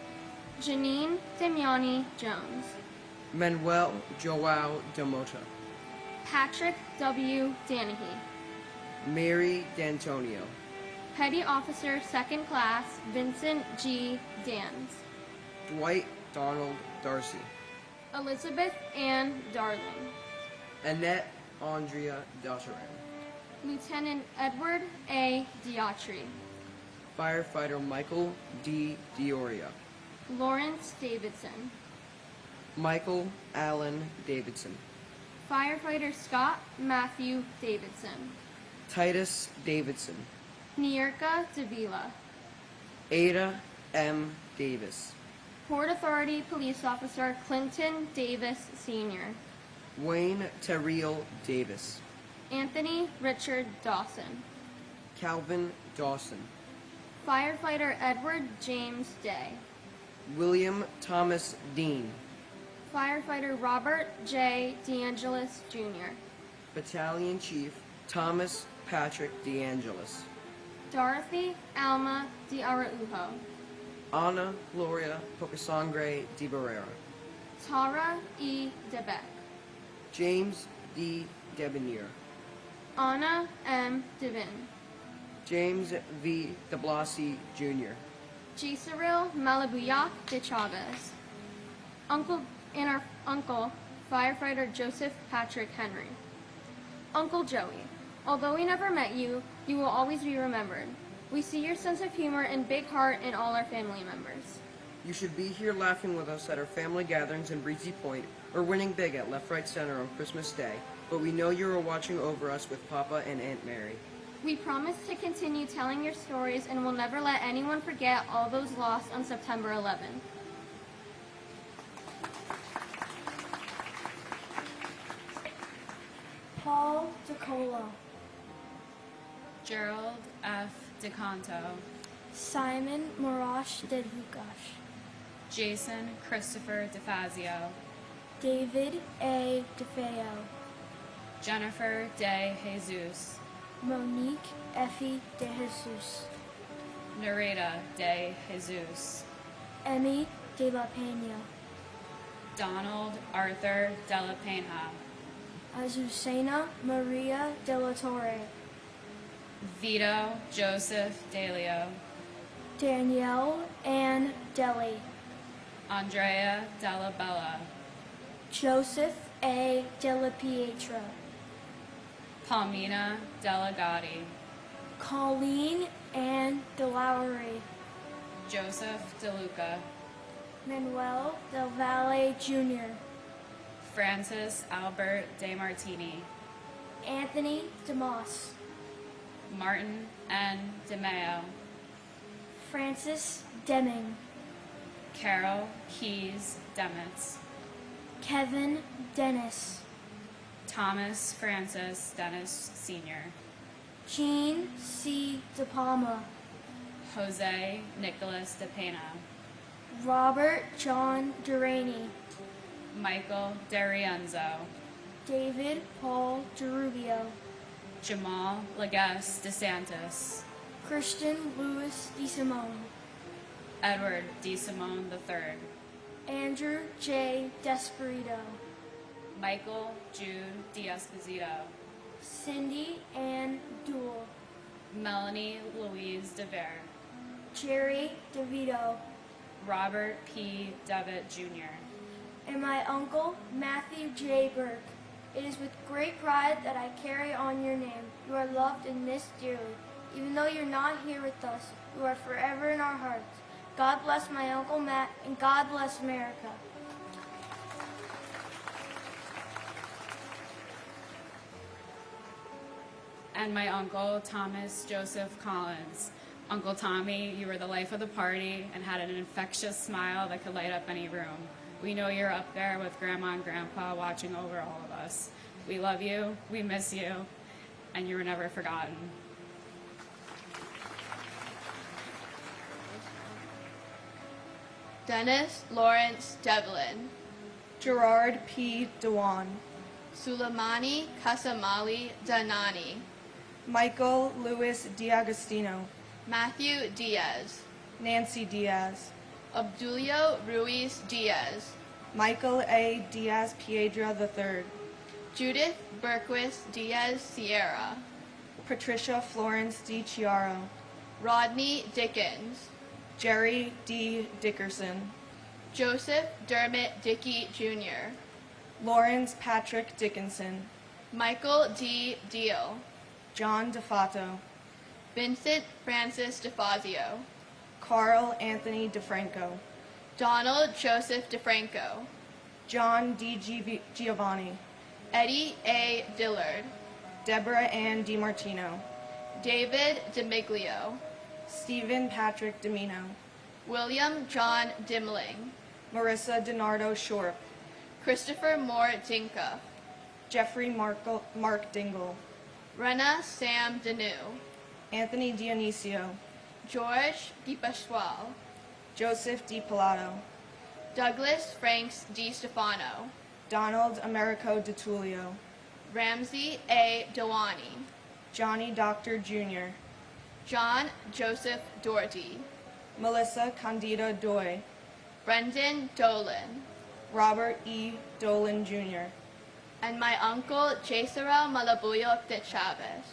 Janine Damiani Jones, Manuel Joao Demota, Patrick W. Danahy, Mary D'Antonio, Petty Officer 2nd Class Vincent G. Dans, Dwight Donald Darcy, Elizabeth Ann Darling, Annette Andrea Dotteran, Lieutenant Edward A. Diatri, Firefighter Michael D. Dioria, Lawrence Davidson, Michael Allen Davidson, Firefighter Scott Matthew Davidson, Titus Davidson, Nierka Davila, Ada M. Davis, Port Authority Police Officer Clinton Davis Sr., Wayne Terriel Davis, Anthony Richard Dawson, Calvin Dawson, Firefighter Edward James Day, William Thomas Dean, Firefighter Robert J. DeAngelis Jr., Battalion Chief Thomas Patrick DeAngelis, Dorothy Alma de Araujo, Ana Gloria Pocasangre de Barrera, Tara E. DeBeck, James D. Debonair, Anna M. Devin, James V. de Blasi Jr., Gisaril Malabuyak de Chavez, Uncle Firefighter Joseph Patrick Henry, Uncle Joey. Although we never met you, you will always be remembered. We see your sense of humor and big heart in all our family members. You should be here laughing with us at our family gatherings in Breezy Point or winning big at Left Right Center on Christmas Day, but we know you are watching over us with Papa and Aunt Mary. We promise to continue telling your stories and will never let anyone forget all those lost on September 11th. Paul DeColo, Gerald F. DeCanto, Simon Marash Dedvukash, Jason Christopher DeFazio, David A. DeFeo, Jennifer De Jesus, Monique Effie De Jesus, Nareda De Jesus, Emmy De La Pena, Donald Arthur De La Pena, Azucena Maria De La Torre, Vito Joseph Delio, Danielle Ann Deli, Andrea Della Bella, Joseph A. Della Pietro, Palmina Delegati, Colleen Ann DeLowry, Joseph DeLuca, Manuel Del Valle Jr., Francis Albert De Martini, Anthony DeMoss, Martin N. DeMeo, Francis Deming, Carol Keys Demitz, Kevin Dennis, Thomas Francis Dennis Sr., Jean C. De Palma, Jose Nicholas De Pena, Robert John Duraney, Michael DeRienzo, David Paul DeRubio, Jamal Legas DeSantis, Christian Louis DeSimone, Edward DeSimone III, Andrew J. Desperito, Michael Jude D'Esposito, Cindy Ann Duell, Melanie Louise DeVere, Jerry DeVito, Robert P. Devitt Jr., and my uncle, Matthew J. Burke. It is with great pride that I carry on your name. You are loved and missed dearly. Even though you're not here with us, you are forever in our hearts. God bless my Uncle Matt, and God bless America. and my uncle, Thomas Joseph Collins. Uncle Tommy, you were the life of the party and had an infectious smile that could light up any room. We know you're up there with Grandma and Grandpa watching over all of us. We love you, we miss you, and you were never forgotten. Dennis Lawrence Devlin, Gerard P. Dewan, Suleimani Kasamali Danani, Michael Louis D'Agostino, Matthew Diaz, Nancy Diaz, Obdulio Ruiz Diaz, Michael A. Diaz Piedra III, Judith Berquist Diaz Sierra, Patricia Florence D. Chiaro, Rodney Dickens, Jerry D. Dickerson, Joseph Dermot Dickey Jr., Lawrence Patrick Dickinson, Michael D. Deal, John DeFato, Vincent Francis DeFazio, Carl Anthony DeFranco, Donald Joseph DeFranco, John D. Giovanni, Eddie A. Dillard, Deborah Ann DiMartino, David DeMiglio, Stephen Patrick Domino, William John Dimling, Marissa DiNardo Shorp, Christopher Moore Dinka, Jeffrey Mark Dingle, Rena Sam Danu, Anthony Dionisio, George DiPasquale, Joseph Di Pilato, Douglas Franks Di Stefano, Donald Americo DiTullio, Ramsey A. Dewani, Johnny Doctor Jr., John Joseph Doherty, Melissa Candida Doy, Brendan Dolan, Robert E. Dolan Jr., and my uncle Jesera Malabuyok de Chavez.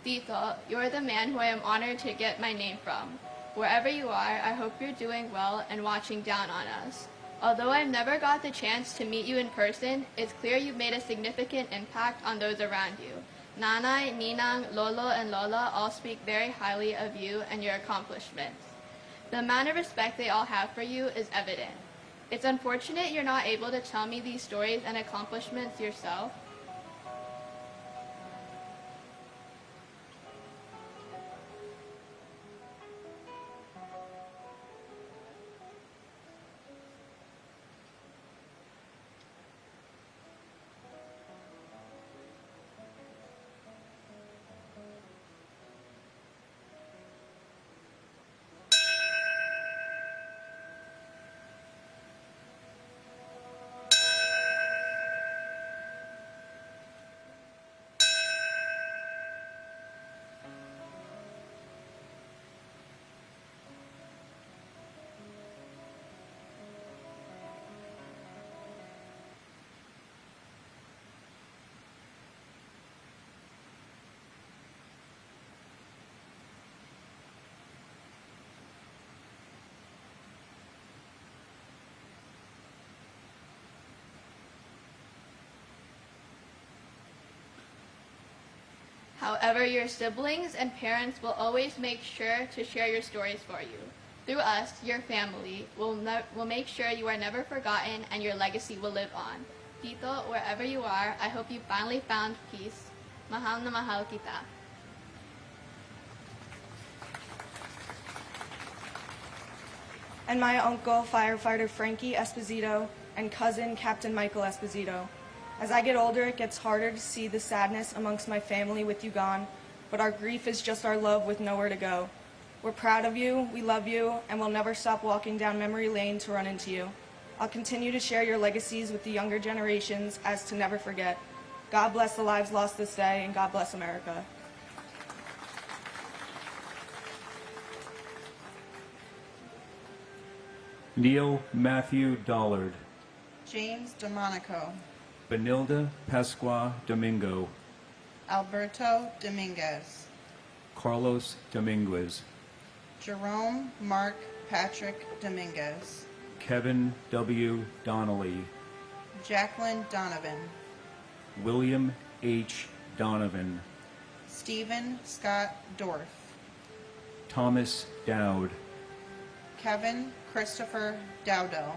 Tito, you're the man who I am honored to get my name from. Wherever you are, I hope you're doing well and watching down on us. Although I've never got the chance to meet you in person, it's clear you've made a significant impact on those around you. Nanay, Ninang, Lolo, and Lola all speak very highly of you and your accomplishments. The amount of respect they all have for you is evident. It's unfortunate you're not able to tell me these stories and accomplishments yourself. However, your siblings and parents will always make sure to share your stories for you. Through us, your family, will make sure you are never forgotten and your legacy will live on. Tito, wherever you are, I hope you finally found peace. Mahal na mahal kita. and my uncle, firefighter Frankie Esposito, and cousin, Captain Michael Esposito. As I get older, it gets harder to see the sadness amongst my family with you gone, but our grief is just our love with nowhere to go. We're proud of you, we love you, and we'll never stop walking down memory lane to run into you. I'll continue to share your legacies with the younger generations as to never forget. God bless the lives lost this day, and God bless America. Neil Matthew Dollard, James DeMonico, Benilda Pascua Domingo, Alberto Dominguez, Carlos Dominguez, Jerome Mark Patrick Dominguez, Kevin W. Donnelly, Jacqueline Donovan, William H. Donovan, Stephen Scott Dorff, Thomas Dowd, Kevin Christopher Dowdo,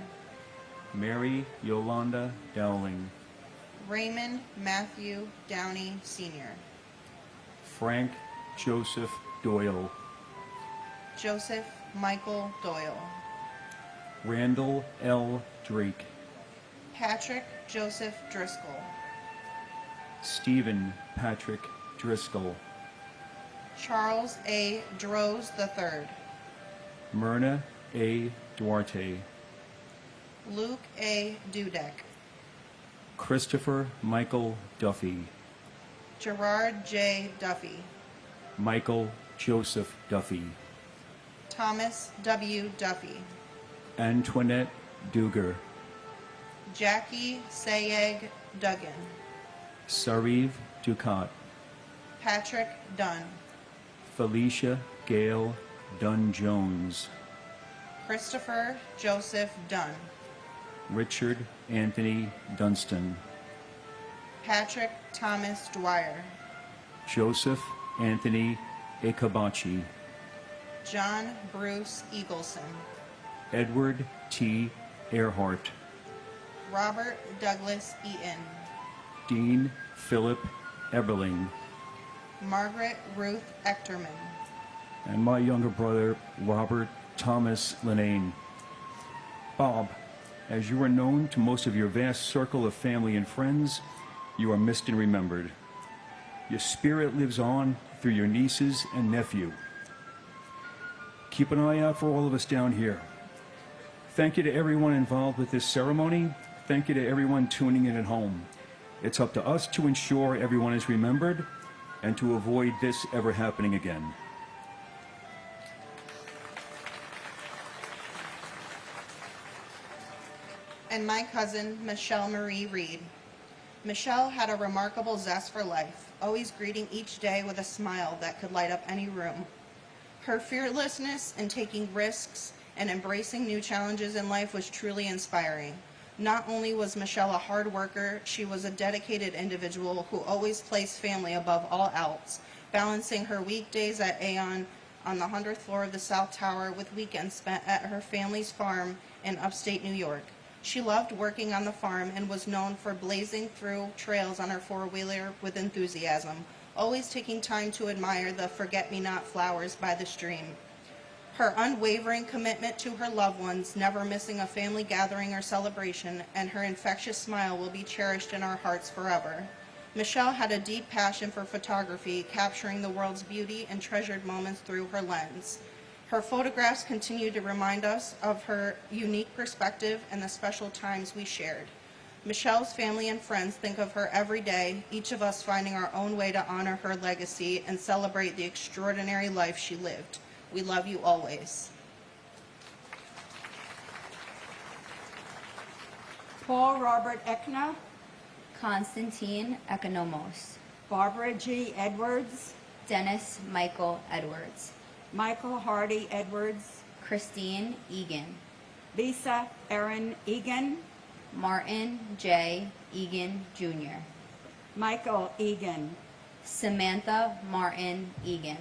Mary Yolanda Dowling, Raymond Matthew Downey Sr., Frank Joseph Doyle, Joseph Michael Doyle, Randall L. Drake, Patrick Joseph Driscoll, Stephen Patrick Driscoll, Charles A. Droz III, Myrna A. Duarte, Luke A. Dudek, Christopher Michael Duffy, Gerard J. Duffy, Michael Joseph Duffy, Thomas W. Duffy, Antoinette Duger, Jackie Sayeg Duggan, Sariv Ducat, Patrick Dunn, Felicia Gale Dunn-Jones, Christopher Joseph Dunn, Richard Anthony Dunstan, Patrick Thomas Dwyer, Joseph Anthony Ekabachi, John Bruce Eagleson, Edward T. Earhart, Robert Douglas Eaton, Dean Philip Eberling, Margaret Ruth Echterman, and my younger brother, Robert Thomas Linane. Bob, as you are known to most of your vast circle of family and friends, you are missed and remembered. Your spirit lives on through your nieces and nephew. Keep an eye out for all of us down here. Thank you to everyone involved with this ceremony. Thank you to everyone tuning in at home. It's up to us to ensure everyone is remembered and to avoid this ever happening again. and my cousin, Michelle Marie Reed. Michelle had a remarkable zest for life, always greeting each day with a smile that could light up any room. Her fearlessness in taking risks and embracing new challenges in life was truly inspiring. Not only was Michelle a hard worker, she was a dedicated individual who always placed family above all else, balancing her weekdays at Aeon on the 100th floor of the South Tower with weekends spent at her family's farm in upstate New York. She loved working on the farm and was known for blazing through trails on her four-wheeler with enthusiasm, always taking time to admire the forget-me-not flowers by the stream. Her unwavering commitment to her loved ones, never missing a family gathering or celebration, and her infectious smile will be cherished in our hearts forever. Michelle had a deep passion for photography, capturing the world's beauty and treasured moments through her lens. Her photographs continue to remind us of her unique perspective and the special times we shared. Michelle's family and friends think of her every day, each of us finding our own way to honor her legacy and celebrate the extraordinary life she lived. We love you always. Paul Robert Eckner, Constantine Economos, Barbara G. Edwards, Dennis Michael Edwards, Michael Hardy Edwards, Christine Egan, Lisa Erin Egan, Martin J. Egan Jr., Michael Egan, Samantha Martin Egan,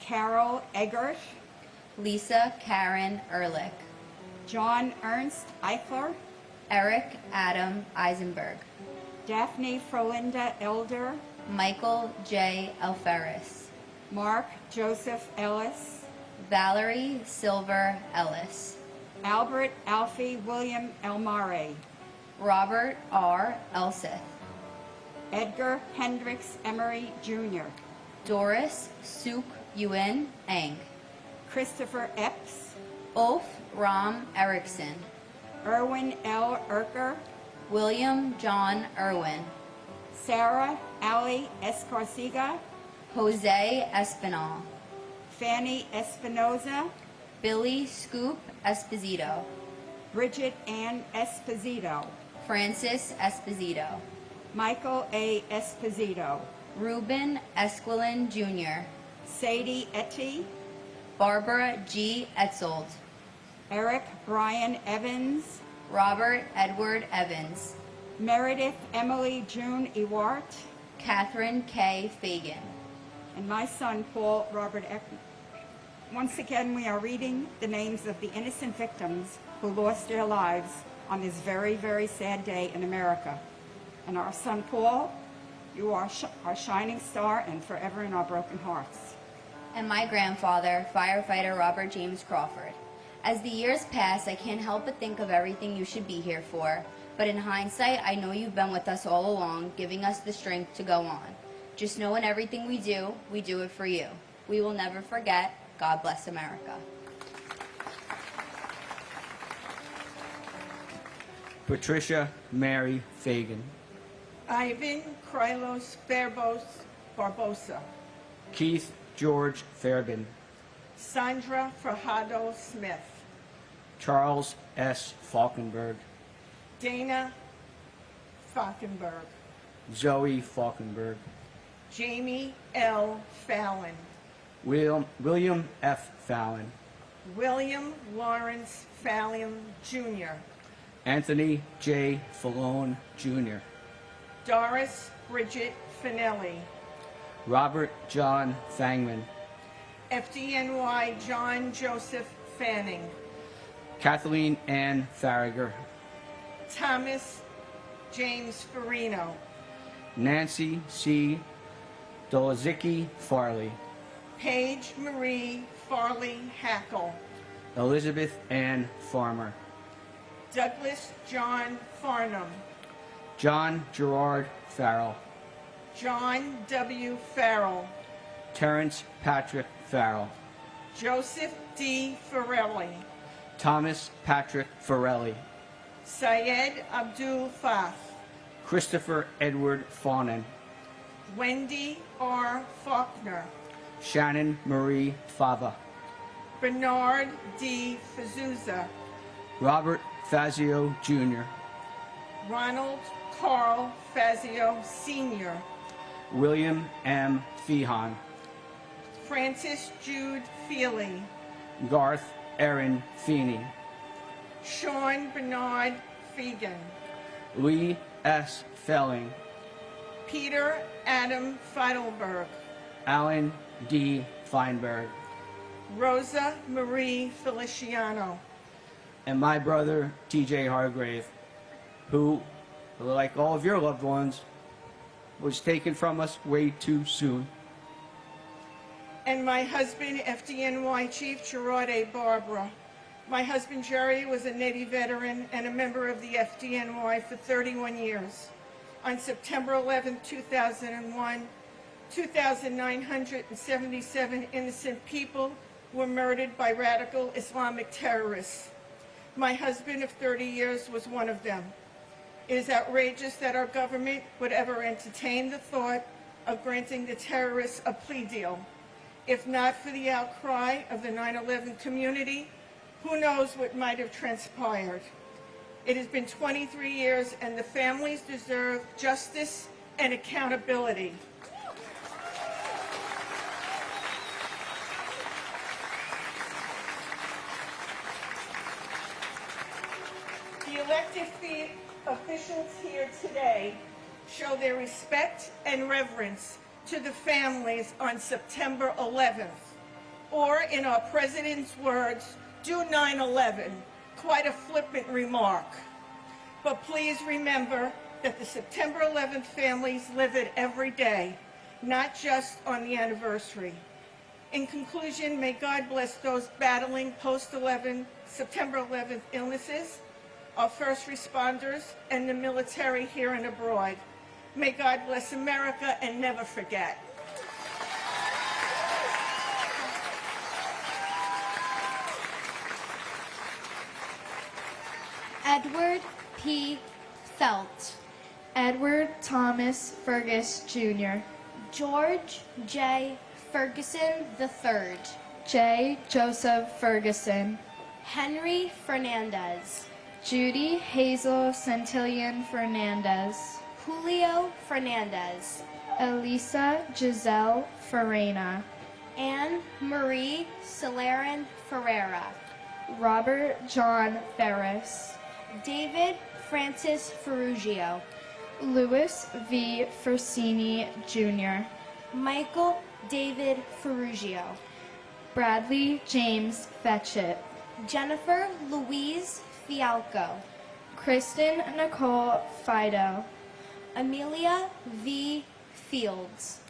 Carol Eggert, Lisa Karen Ehrlich, John Ernst Eichler, Eric Adam Eisenberg, Daphne Frolinda Elder, Michael J. Alferis, Mark Joseph Ellis, Valerie Silver Ellis, Albert Alfie William Elmare, Robert R. Elseth, Edgar Hendricks Emery Jr., Doris Suk Yuen Eng, Christopher Epps, Ulf Ram Erickson, Erwin L. Erker, William John Irwin, Sarah Ali Escarcega, Jose Espinal, Fanny Espinoza, Billy Scoop Esposito, Bridget Ann Esposito, Francis Esposito. Michael A. Esposito. Ruben Esquilin Jr. Sadie Etty. Barbara G. Etzold. Eric Brian Evans. Robert Edward Evans. Meredith Emily June Ewart. Catherine K. Fagan. And my son, Paul Robert Eckman. Once again, we are reading the names of the innocent victims who lost their lives on this very, very sad day in America. And our son, Paul, you are our shining star and forever in our broken hearts. And my grandfather, firefighter Robert James Crawford. As the years pass, I can't help but think of everything you should be here for. But in hindsight, I know you've been with us all along, giving us the strength to go on. Just know in everything we do it for you. We will never forget. God bless America. Patricia Mary Fagan. Ivan Krylos Barbosa. Keith George Fairban. Sandra Fajardo Smith. Charles S. Falkenberg. Dana Falkenberg. Zoe Falkenberg. Jamie L. Fallon. William F. Fallon. William Lawrence Fallon, Jr. Anthony J. Fallone, Jr. Doris Bridget Finelli. Robert John Fangman. FDNY John Joseph Fanning. Kathleen Ann Farragher. Thomas James Farino. Nancy C. Dolazicki Farley. Paige Marie Farley Hackle. Elizabeth Ann Farmer. Douglas John Farnham. John Gerard Farrell. John W. Farrell. Terrence Patrick Farrell. Joseph D. Farrelly. Thomas Patrick Farrelly. Syed Abdul Fath. Christopher Edward Fawnin. Wendy R. Faulkner. Shannon Marie Fava. Bernard D. Fazuza. Robert Fazio Jr. Ronald Carl Fazio Sr. William M. Feehan. Francis Jude Feely. Garth Aaron Feeney. Sean Bernard Fegan. Lee S. Felling. Peter Adam Feidelberg. Alan D. Feinberg. Rosa Marie Feliciano. And my brother, T.J. Hargrave, who, like all of your loved ones, was taken from us way too soon. And my husband, FDNY Chief Gerard A. Barbara. My husband, Jerry, was a Navy veteran and a member of the FDNY for 31 years. On September 11, 2001, 2,977 innocent people were murdered by radical Islamic terrorists. My husband of 30 years was one of them. It is outrageous that our government would ever entertain the thought of granting the terrorists a plea deal. If not for the outcry of the 9/11 community, who knows what might have transpired. It has been 23 years and the families deserve justice and accountability. The elected officials here today show their respect and reverence to the families on September 11th. Or, in our president's words, do 9/11, quite a flippant remark. But please remember that the September 11th families live it every day, not just on the anniversary. In conclusion, may God bless those battling September 11th illnesses, our first responders, and the military here and abroad. May God bless America and never forget. Edward P. Felt. Edward Thomas Fergus, Jr. George J. Ferguson III. J. Joseph Ferguson. Henry Fernandez. Judy Hazel Santillan Fernandez, Julio Fernandez, Elisa Giselle Farena, Anne Marie Celerin Ferreira, Robert John Ferris, David Francis Ferrugio, Louis V. Fersini Jr., Michael David Ferrugio, Bradley James Fetchit, Jennifer Louise Fialco, Kristen Nicole Fido, Amelia V. Fields,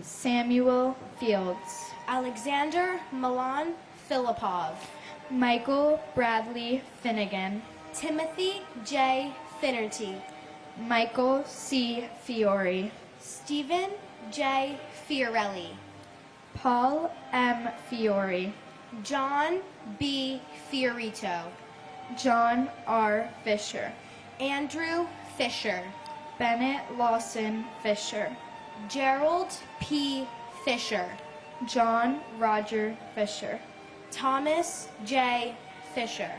Samuel Fields, Alexander Milan Filipov, Michael Bradley Finnegan, Timothy J. Finnerty, Michael C. Fiore, Stephen J. Fiorelli, Paul M. Fiore, John B. Fiorito, John R. Fisher, Andrew Fisher, Bennett Lawson Fisher, Gerald P. Fisher, John Roger Fisher, Thomas J. Fisher,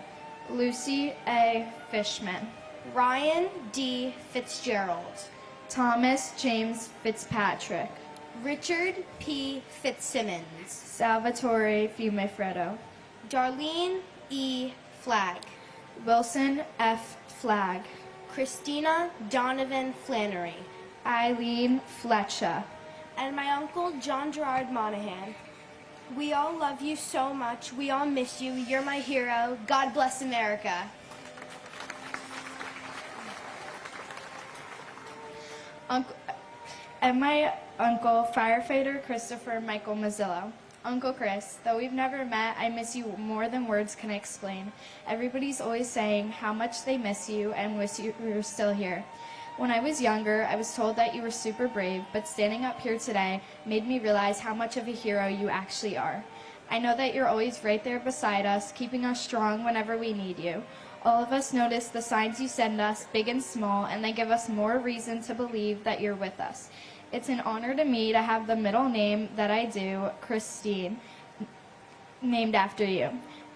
Lucy A. Fishman, Ryan D. Fitzgerald, Thomas James Fitzpatrick, Richard P. Fitzsimmons, Salvatore Fiumefreddo, Darlene E. Flagg, Wilson F. Flagg, Christina Donovan Flannery, Eileen Fletcher, and my uncle John Gerard Monahan. We all love you so much. We all miss you. You're my hero. God bless America. And my uncle, firefighter Christopher Michael Mazzillo. Uncle Chris, though we've never met, I miss you more than words can explain. Everybody's always saying how much they miss you and wish you were still here. When I was younger, I was told that you were super brave, but standing up here today made me realize how much of a hero you actually are. I know that you're always right there beside us, keeping us strong whenever we need you. All of us notice the signs you send us, big and small, and they give us more reason to believe that you're with us. It's an honor to me to have the middle name that I do, Christine, named after you.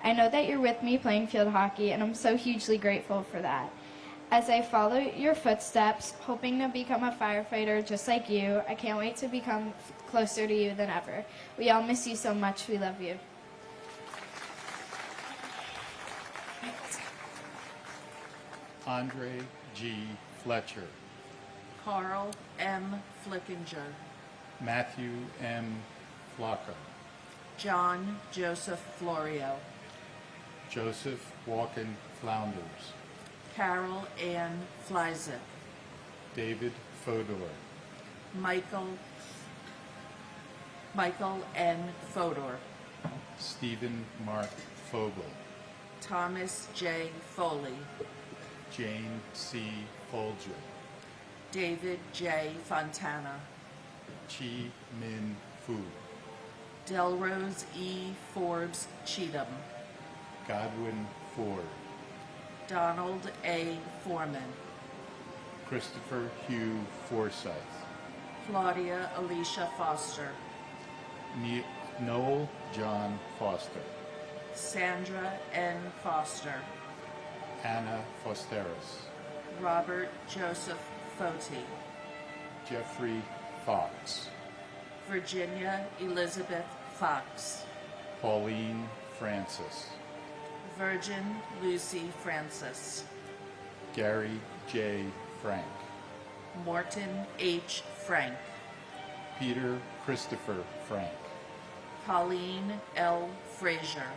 I know that you're with me playing field hockey, and I'm so hugely grateful for that. As I follow your footsteps, hoping to become a firefighter just like you, I can't wait to become closer to you than ever. We all miss you so much. We love you. Andre G. Fletcher, Carl M. Flickinger, Matthew M. Flocka, John Joseph Florio, Joseph Walken Flounders, Carol Ann Flyzik, David Fodor, Michael N. Fodor, Stephen Mark Fogel, Thomas J. Foley, Jane C. Folger, David J. Fontana, Chi Min Fu, Delrose E. Forbes Cheatham, Godwin Ford, Donald A. Foreman, Christopher Hugh Forsyth, Claudia Alicia Foster, Noel John Foster, Sandra N. Foster, Anna Fosteris, Robert Joseph Foti, Jeffrey Fox, Virginia Elizabeth Fox, Pauline Francis, Virgin Lucy Francis, Gary J. Frank, Morton H. Frank, Peter Christopher Frank, Colleen L. Frazier,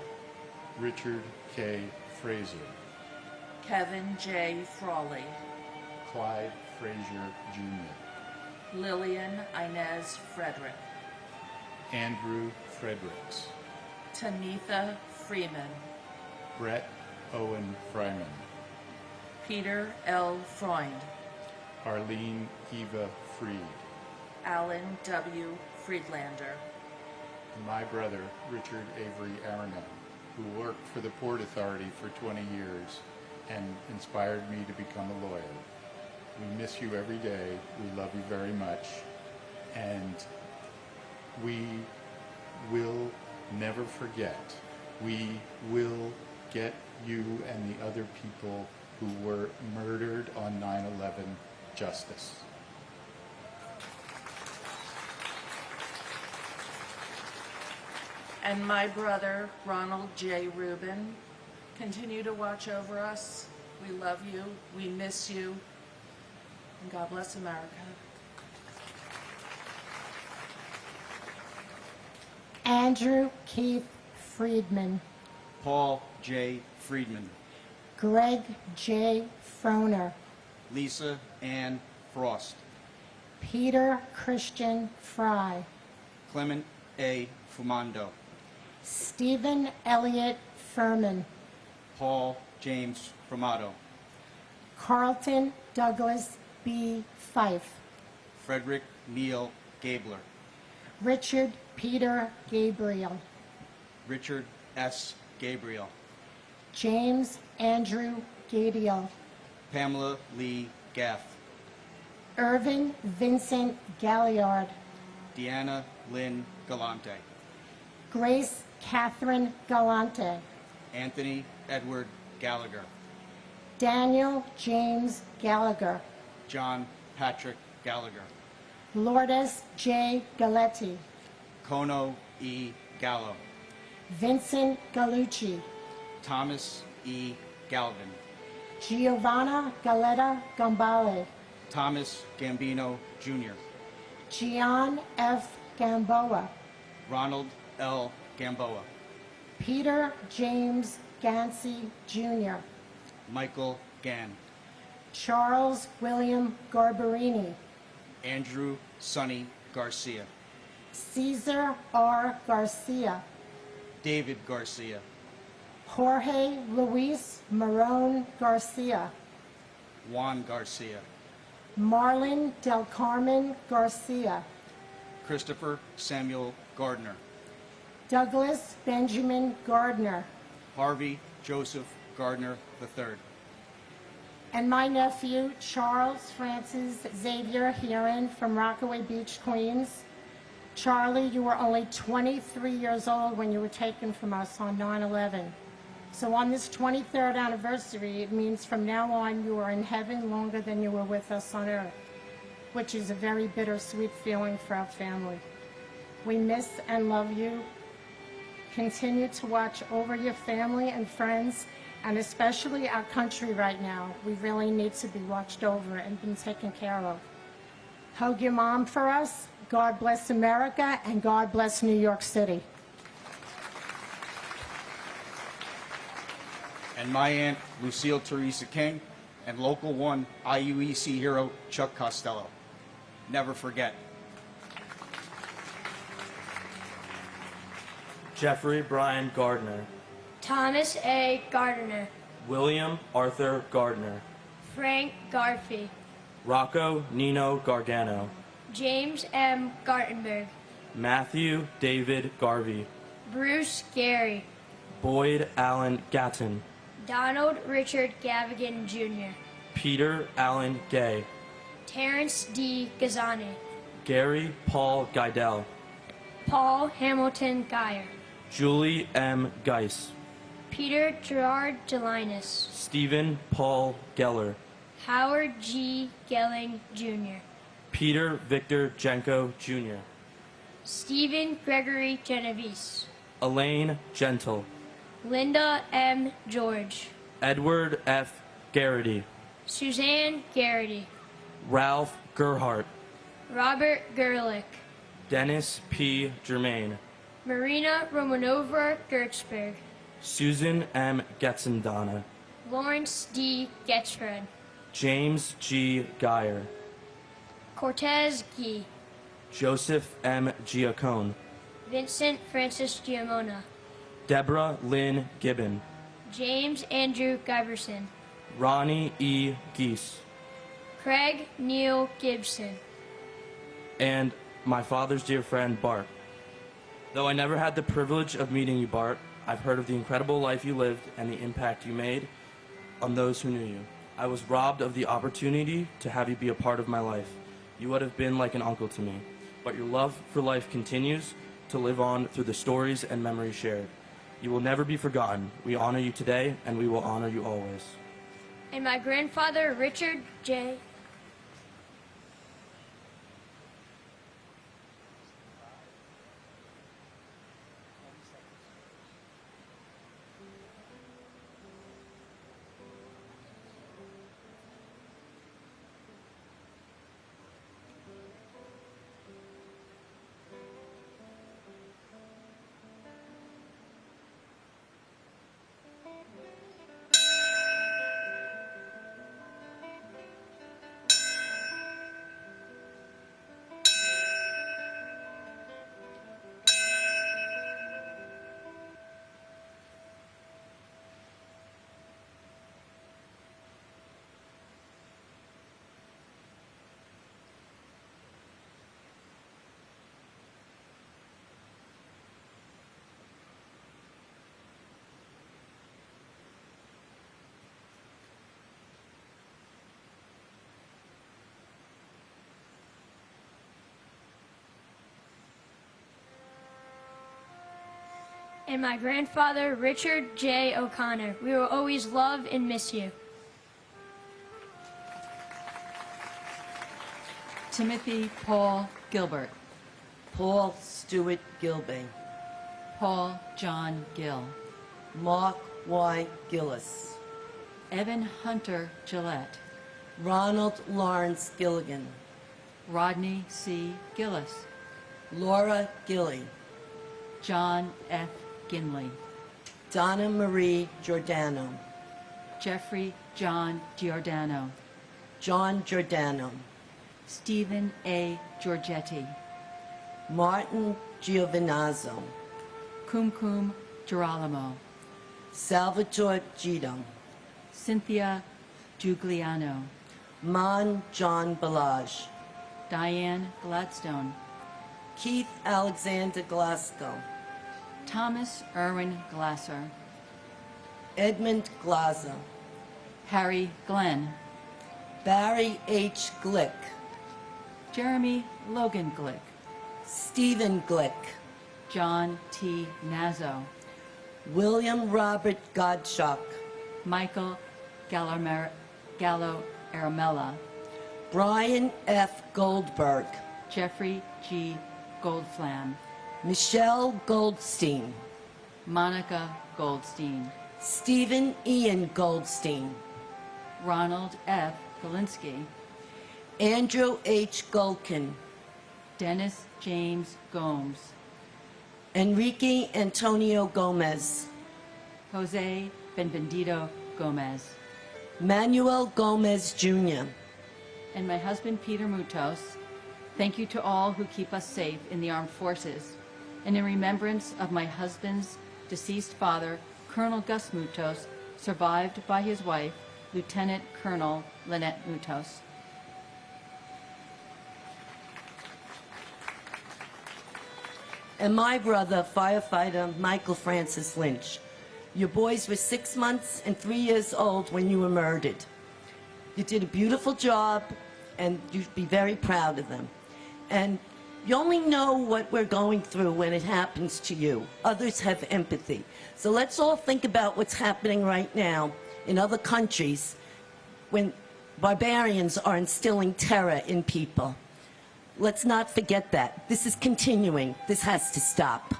Richard K. Fraser, Kevin J. Frawley, Clyde Frazier Jr., Lillian Inez Frederick, Andrew Fredericks, Tanitha Freeman, Brett Owen Fryman, Peter L. Freund, Arlene Eva Freed, Alan W. Friedlander, and my brother Richard Avery Aranon, who worked for the Port Authority for 20 years and inspired me to become a lawyer. We miss you every day. We love you very much. And we will never forget. We will get you and the other people who were murdered on 9/11 justice. And my brother, Ronald J. Rubin, continue to watch over us. We love you, we miss you, and God bless America. Andrew Keith Friedman, Paul J. Friedman, Greg J. Froner, Lisa Ann Frost, Peter Christian Fry, Clement A. Fumando, Stephen Elliott Furman, Paul James Framato, Carlton Douglas B. Fife, Frederick Neal Gabler, Richard Peter Gabriel, Richard S. Gabriel, James Andrew Gadiel, Pamela Lee Gaff, Irvin Vincent Galliard, Deanna Lynn Galante, Grace Catherine Galante, Anthony Edward Gallagher, Daniel James Gallagher, John Patrick Gallagher, Lourdes J. Galetti, Kono E. Gallo, Vincent Gallucci, Thomas E. Galvin, Giovanna Galetta Gambale, Thomas Gambino Jr., Gian F. Gamboa, Ronald L. Gamboa, Peter James Gansey Jr., Michael Gann, Charles William Garbarini, Andrew Sonny Garcia, Cesar R. Garcia, David Garcia, Jorge Luis Marone Garcia, Juan Garcia, Marlon Del Carmen Garcia, Christopher Samuel Gardner, Douglas Benjamin Gardner, Harvey Joseph Gardner III, and my nephew, Charles Francis Xavier Heron from Rockaway Beach, Queens. Charlie, you were only 23 years old when you were taken from us on 9/11. So on this 23rd anniversary, it means from now on you are in heaven longer than you were with us on earth, which is a very bittersweet feeling for our family. We miss and love you. Continue to watch over your family and friends, and especially our country right now. We really need to be watched over and been taken care of. Hug your mom for us. God bless America, and God bless New York City. and my aunt Lucille Teresa King, and Local 1 IUEC hero Chuck Costello. Never forget. Jeffrey Brian Gardner, Thomas A. Gardner, William Arthur Gardner, Frank Garfey, Rocco Nino Gargano, James M. Gartenberg, Matthew David Garvey, Bruce Gary, Boyd Allen Gatton, Donald Richard Gavigan Jr., Peter Allen Gay, Terrence D. Gazani, Gary Paul Geidel, Paul Hamilton Geyer, Julie M. Geis, Peter Gerard Delinus, Stephen Paul Geller, Howard G. Gelling Jr., Peter Victor Jenko Jr., Stephen Gregory Genovese, Elaine Gentle, Linda M. George, Edward F. Garrity, Suzanne Garrity, Ralph Gerhart, Robert Gerlich, Dennis P. Germain, Marina Romanova Gertzberg, Susan M. Getzendana, Lawrence D. Getchfred, James G. Geyer, Cortez Gee, Joseph M. Giacone, Vincent Francis Giamona, Deborah Lynn Gibbon, James Andrew Giverson, Ronnie E. Geese, Craig Neil Gibson, and my father's dear friend, Bart. Though I never had the privilege of meeting you, Bart, I've heard of the incredible life you lived and the impact you made on those who knew you. I was robbed of the opportunity to have you be a part of my life. You would have been like an uncle to me, but your love for life continues to live on through the stories and memories shared. You will never be forgotten. We honor you today, and we will honor you always. And my grandfather, Richard J. And my grandfather, Richard J. O'Connor. We will always love and miss you. Timothy Paul Gilbert. Paul Stewart Gilbey. Paul John Gill. Mark Y. Gillis. Evan Hunter Gillette. Ronald Lawrence Gilligan. Rodney C. Gillis. Laura Gilley. John F. Ginley. Donna Marie Giordano. Jeffrey John Giordano. John Giordano. Stephen A. Giorgetti. Martin Giovinazzo. Kumkum Girolamo. Salvatore Gito. Cynthia Giugliano. Mon John Balaj. Diane Gladstone. Keith Alexander Glasgow. Thomas Irwin Glasser. Edmund Glaser. Harry Glenn. Barry H. Glick. Jeremy Logan Glick. Stephen Glick. John T. Nazzo. William Robert Gottschalk. Michael Gallo Aramella. Brian F. Goldberg. Jeffrey G. Goldflam. Michelle Goldstein. Monica Goldstein. Stephen Ian Goldstein. Ronald F. Galinsky. Andrew H. Gulkin. Dennis James Gomes. Enrique Antonio Gomez. Jose Benvenido Gomez. Manuel Gomez Jr. And my husband, Peter Mutos. Thank you to all who keep us safe in the armed forces. And in remembrance of my husband's deceased father, Colonel Gus Mutos, survived by his wife, Lieutenant Colonel Lynette Mutos. And my brother, firefighter Michael Francis Lynch. Your boys were 6 months and 3 years old when you were murdered. You did a beautiful job, and you'd be very proud of them. And you only know what we're going through when it happens to you. Others have empathy. So let's all think about what's happening right now in other countries when barbarians are instilling terror in people. Let's not forget that. This is continuing. This has to stop.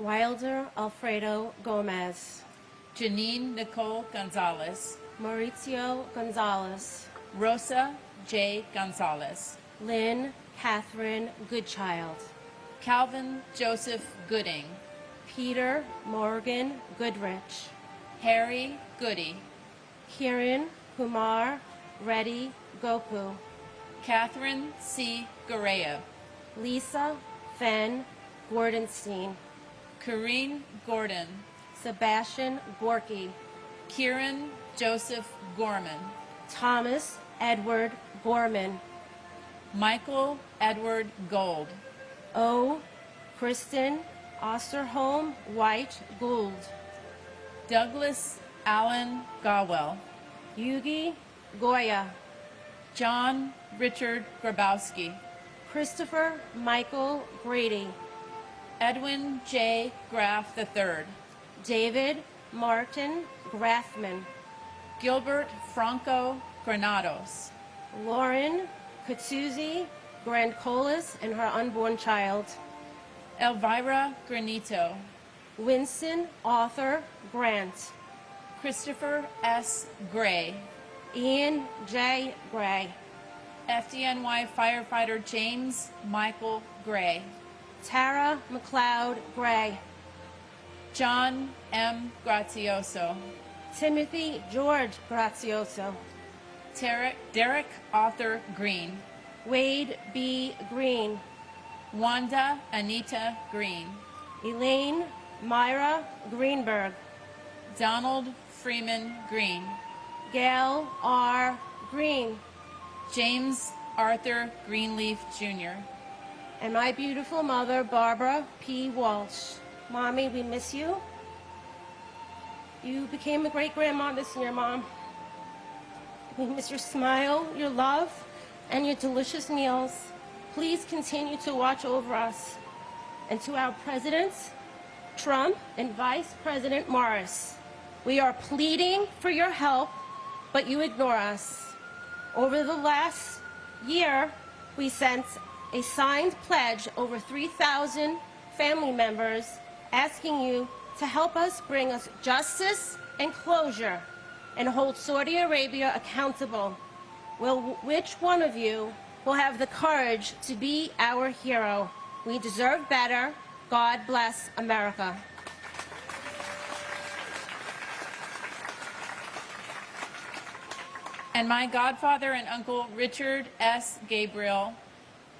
Wilder Alfredo Gomez, Janine Nicole Gonzalez, Mauricio Gonzalez, Rosa J. Gonzalez, Lynn Catherine Goodchild, Calvin Joseph Gooding, Peter Morgan Goodrich, Harry Goody, Kiran Kumar Reddy Gopu, Catherine C. Garayev, Lisa Fenn Gordenstein, Corrine Gordon, Sebastian Gorky, Kieran Joseph Gorman, Thomas Edward Gorman, Michael Edward Gold, O. Kristen Osterholm White Gould, Douglas Allen Gawel, Yugi Goya, John Richard Grabowski, Christopher Michael Grady, Edwin J. Graff III, David Martin Graffman, Gilbert Franco Granados, Lauren Katsuzi Grandcolas and her unborn child, Elvira Granito, Winston Arthur Grant, Christopher S. Gray, Ian J. Gray, FDNY firefighter James Michael Gray, Tara McLeod Gray, John M. Grazioso, Timothy George Grazioso, Derek Arthur Green, Wade B. Green, Wanda Anita Green, Elaine Myra Greenberg, Donald Freeman Green, Gail R. Green, James Arthur Greenleaf Jr., and my beautiful mother, Barbara P. Walsh. Mommy, we miss you. You became a great grandma this year, Mom. We miss your smile, your love, and your delicious meals. Please continue to watch over us. And to our presidents, Trump and Vice President Morris, we are pleading for your help, but you ignore us. Over the last year, we sent a signed pledge over 3,000 family members asking you to help us bring us justice and closure and hold Saudi Arabia accountable. Which one of you will have the courage to be our hero? We deserve better. God bless America. And my godfather and uncle, Richard S. Gabriel,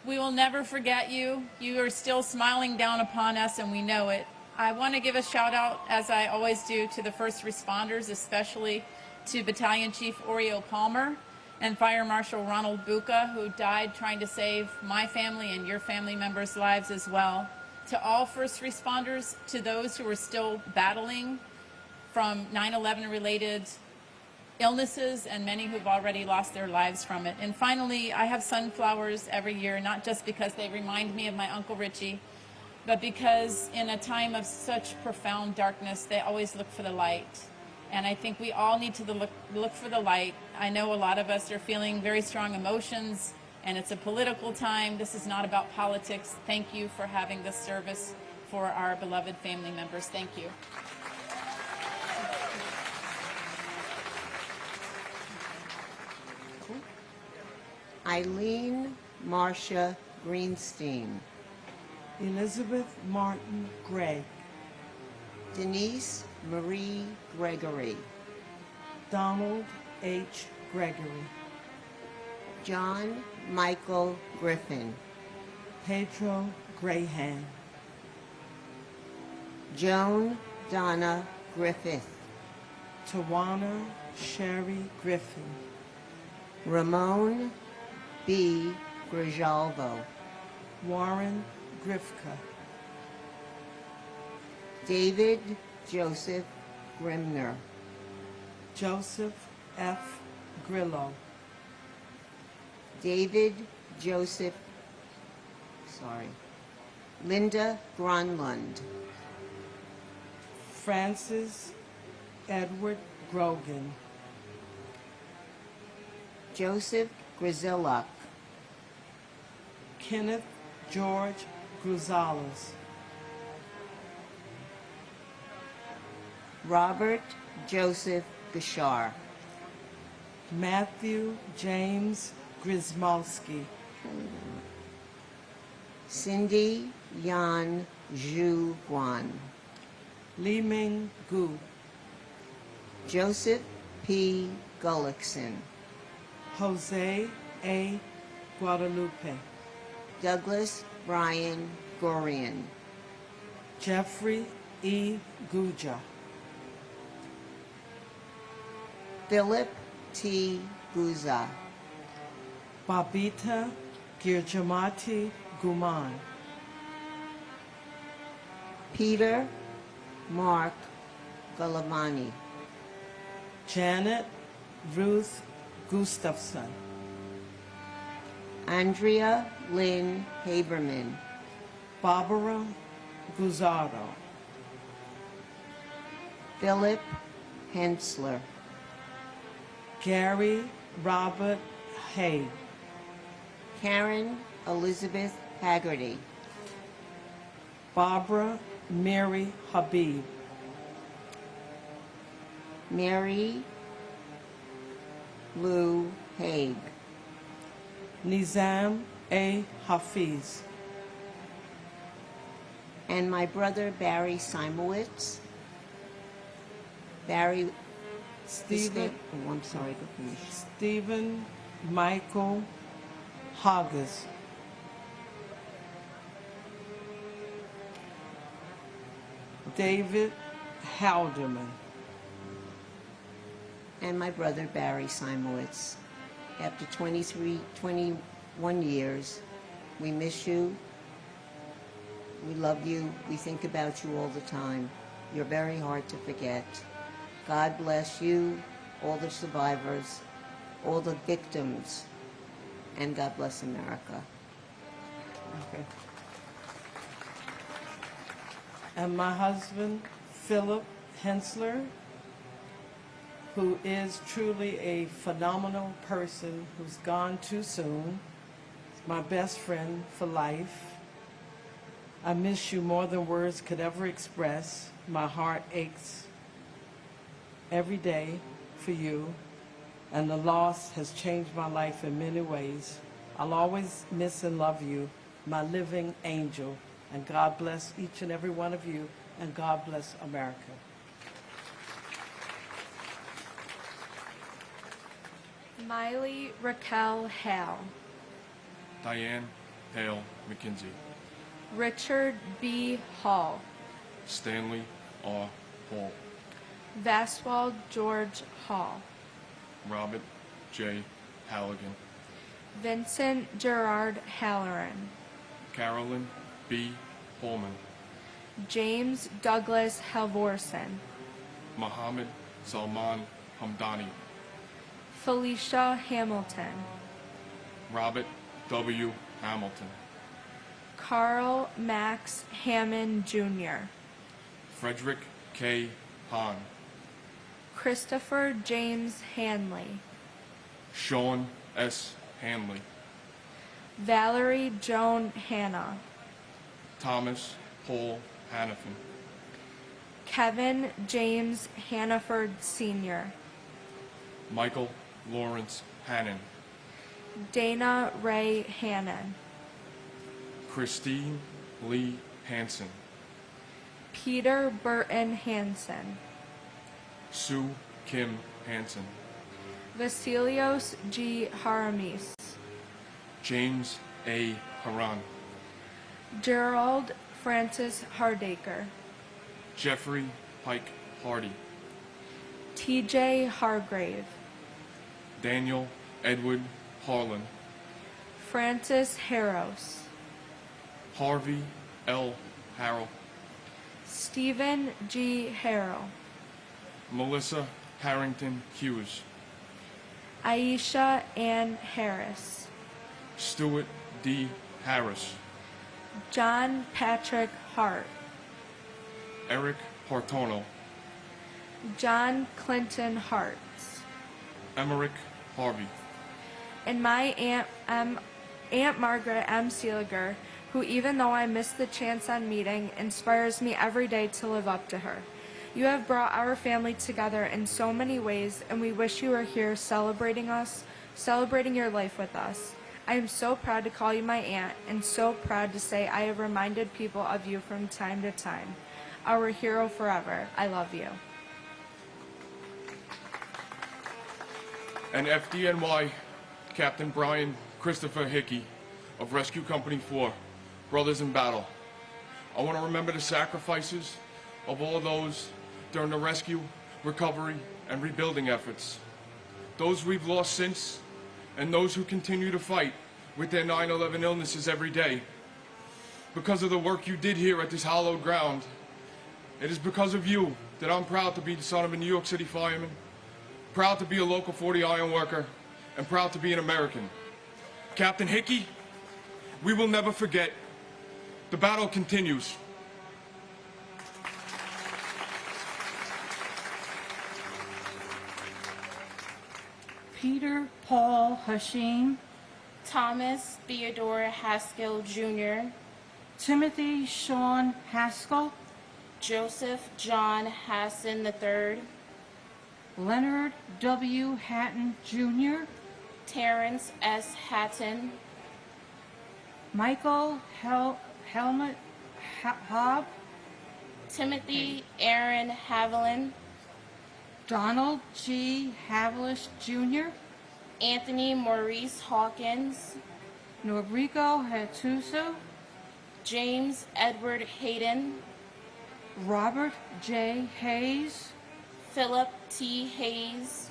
we will never forget you. You are still smiling down upon us, and we know it. I want to give a shout out, as I always do, to the first responders, especially to Battalion Chief Oreo Palmer and Fire Marshal Ronald Buca, who died trying to save my family and your family members' lives as well. To all first responders, to those who are still battling from 9/11 related illnesses, and many who've already lost their lives from it. And finally, I have sunflowers every year, not just because they remind me of my Uncle Richie, but because in a time of such profound darkness, they always look for the light. And I think we all need to look for the light. I know a lot of us are feeling very strong emotions, and it's a political time. This is not about politics. Thank you for having this service for our beloved family members. Thank you. Eileen Marcia Greenstein, Elizabeth Martin Gregg, Denise Marie Gregory, Donald H. Gregory, John Michael Griffin, Pedro Graham, Joan Donna Griffith, Tawana Sherry Griffin, Ramon B. Grijalvo, Warren Grifka, David Joseph Grimner, Joseph F. Grillo, Linda Gronlund, Francis Edward Grogan, Joseph Grizilluk, Kenneth George Gonzalez, Robert Joseph Gashar. Matthew James Grismalski. Cindy Yan Zhu Guan. Li Ming Gu. Joseph P. Gullickson. Jose A. Guadalupe. Douglas Brian Gorian. Jeffrey E. Guja. Philip T. Guza. Babita Girjamati Guman. Peter Mark Galavani. Janet Ruth Gustafson. Andrea Lynn Haberman. Barbara Guzardo. Philip Hensler. Gary Robert Hay. Karen Elizabeth Haggerty. Barbara Mary Habib. Mary Lou Haig. Nizam A. Hafiz. And my brother Barry Simowitz. Barry Stephen. Oh, I'm sorry, go finish. Stephen Michael Hoggis. David Halderman. And my brother Barry Simowitz. After 21 years, we miss you. We love you. We think about you all the time. You're very hard to forget. God bless you, all the survivors, all the victims, and God bless America. Okay. And my husband, Philip Hensler, who is truly a phenomenal person who's gone too soon. He's my best friend for life. I miss you more than words could ever express. My heart aches every day for you, and the loss has changed my life in many ways. I'll always miss and love you, my living angel, and God bless each and every one of you, and God bless America. Miley Raquel Hale. Diane Hale McKenzie. Richard B. Hall. Stanley R. Hall. Vaswald George Hall. Robert J. Halligan. Vincent Gerard Halloran. Carolyn B. Holman. James Douglas Halvorsen. Mohammed Salman Hamdani. Felicia Hamilton. Robert W. Hamilton. Carl Max Hammond Jr. Frederick K. Hahn. Christopher James Hanley. Sean S. Hanley. Valerie Joan Hanna. Thomas Paul Hannafin. Kevin James Hannaford Sr. Michael Lawrence Hannon. Dana Ray Hannon. Christine Lee Hansen. Peter Burton Hansen. Sue Kim Hansen. Vasilios G. Haramis. James A. Haran. Gerald Francis Hardacre. Jeffrey Pike Hardy. T.J. Hargrave. Daniel Edward Harlan. Francis Harros. Harvey L. Harrell. Stephen G. Harrell. Melissa Harrington Hughes. Aisha Ann Harris. Stuart D. Harris. John Patrick Hart. Eric Hartono. John Clinton Hartz. Emmerich Harvey. And my Aunt Margaret M. Seeliger, who, even though I missed the chance on meeting, inspires me every day to live up to her. You have brought our family together in so many ways, and we wish you were here celebrating us, celebrating your life with us. I am so proud to call you my aunt, and so proud to say I have reminded people of you from time to time. Our hero forever. I love you. And FDNY Captain Brian Christopher Hickey of Rescue Company 4, Brothers in Battle. I want to remember the sacrifices of all those during the rescue, recovery, and rebuilding efforts. Those we've lost since, and those who continue to fight with their 9/11 illnesses every day. Because of the work you did here at this hallowed ground, it is because of you that I'm proud to be the son of a New York City fireman, proud to be a local 40 iron worker, and proud to be an American. Captain Hickey, we will never forget. The battle continues. Peter Paul Hashim, Thomas Theodore Haskell Jr., Timothy Sean Haskell, Joseph John Hassan III, Leonard W. Hatton Jr., Terrence S. Hatton, Michael Helmut Hobb, Timothy Aaron Haviland, Donald G. Havilish Jr., Anthony Maurice Hawkins, Norrico Hatuso, James Edward Hayden, Robert J. Hayes, Philip T. Hayes,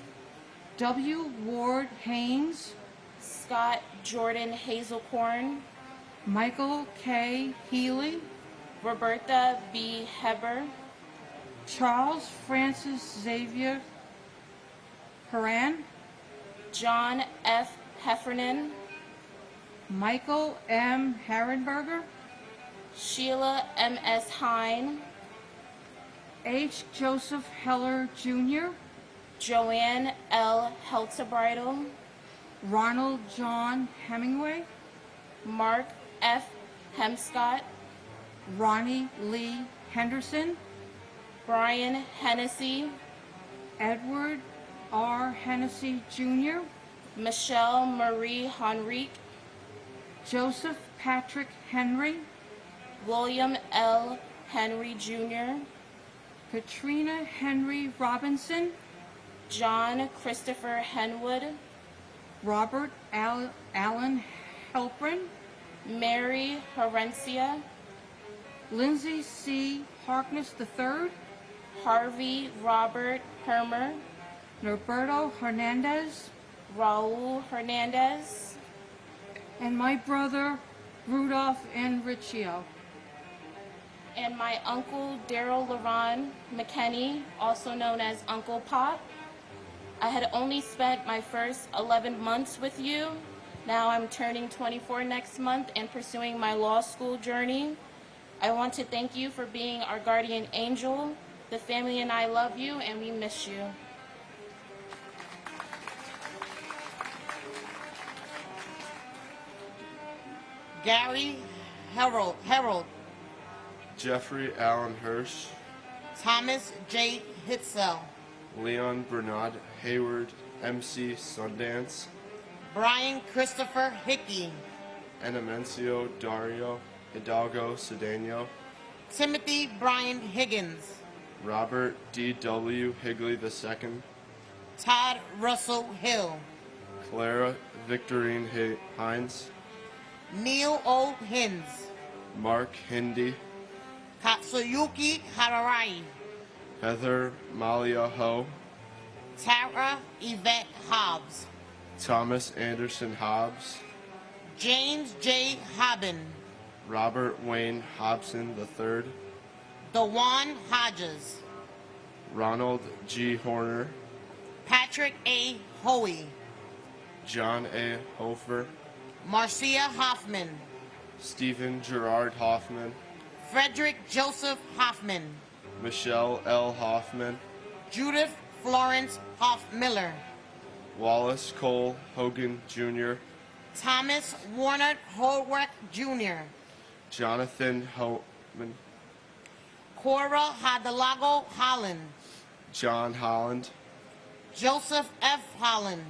W. Ward Haynes, Scott Jordan Hazelcorn, Michael K. Healy, Roberta B. Heber, Charles Francis Xavier Haran, John F. Heffernan, Michael M. Herrenberger, Sheila M.S. Hine, H. Joseph Heller Jr., Joanne L. Heltebridle, Ronald John Hemingway, Mark F. Hemscott, Ronnie Lee Henderson, Brian Hennessy, Edward R. Hennessy Jr., Michelle Marie Henrique, Joseph Patrick Henry, William L. Henry Jr., Katrina Henry Robinson, John Christopher Henwood, Robert Allen Helprin, Mary Herencia, Lindsay C. Harkness III, Harvey Robert Hermer, Norberto Hernandez, Raul Hernandez, and my brother Rudolph N. Riccio. And my uncle Daryl LaRon McKenney, also known as Uncle Pop. I had only spent my first 11 months with you. Now I'm turning 24 next month and pursuing my law school journey. I want to thank you for being our guardian angel. The family and I love you, and we miss you. Gary Harold, Jeffrey Allen Hirsch, Thomas J. Hitzel, Leon Bernard Hayward, MC Sundance, Brian Christopher Hickey, Enemencio Dario Hidalgo Cedeno, Timothy Brian Higgins, Robert D.W. Higley II, Todd Russell Hill, Clara Victorine Hines, Neil O. Hins, Mark Hindi, Katsuyuki Hararai, Heather Malia Ho, Tara Yvette Hobbs, Thomas Anderson Hobbs, James J. Hobbin, Robert Wayne Hobson III, Dewan Hodges, Ronald G. Horner, Patrick A. Hoey, John A. Hofer, Marcia Hoffman, Stephen Gerard Hoffman, Frederick Joseph Hoffman, Michelle L. Hoffman, Judith Florence Hoff-Miller, Wallace Cole Hogan Jr., Thomas Warner Holwick Jr., Jonathan Homan, Cora Hadalago Holland, John Holland, Joseph F. Holland,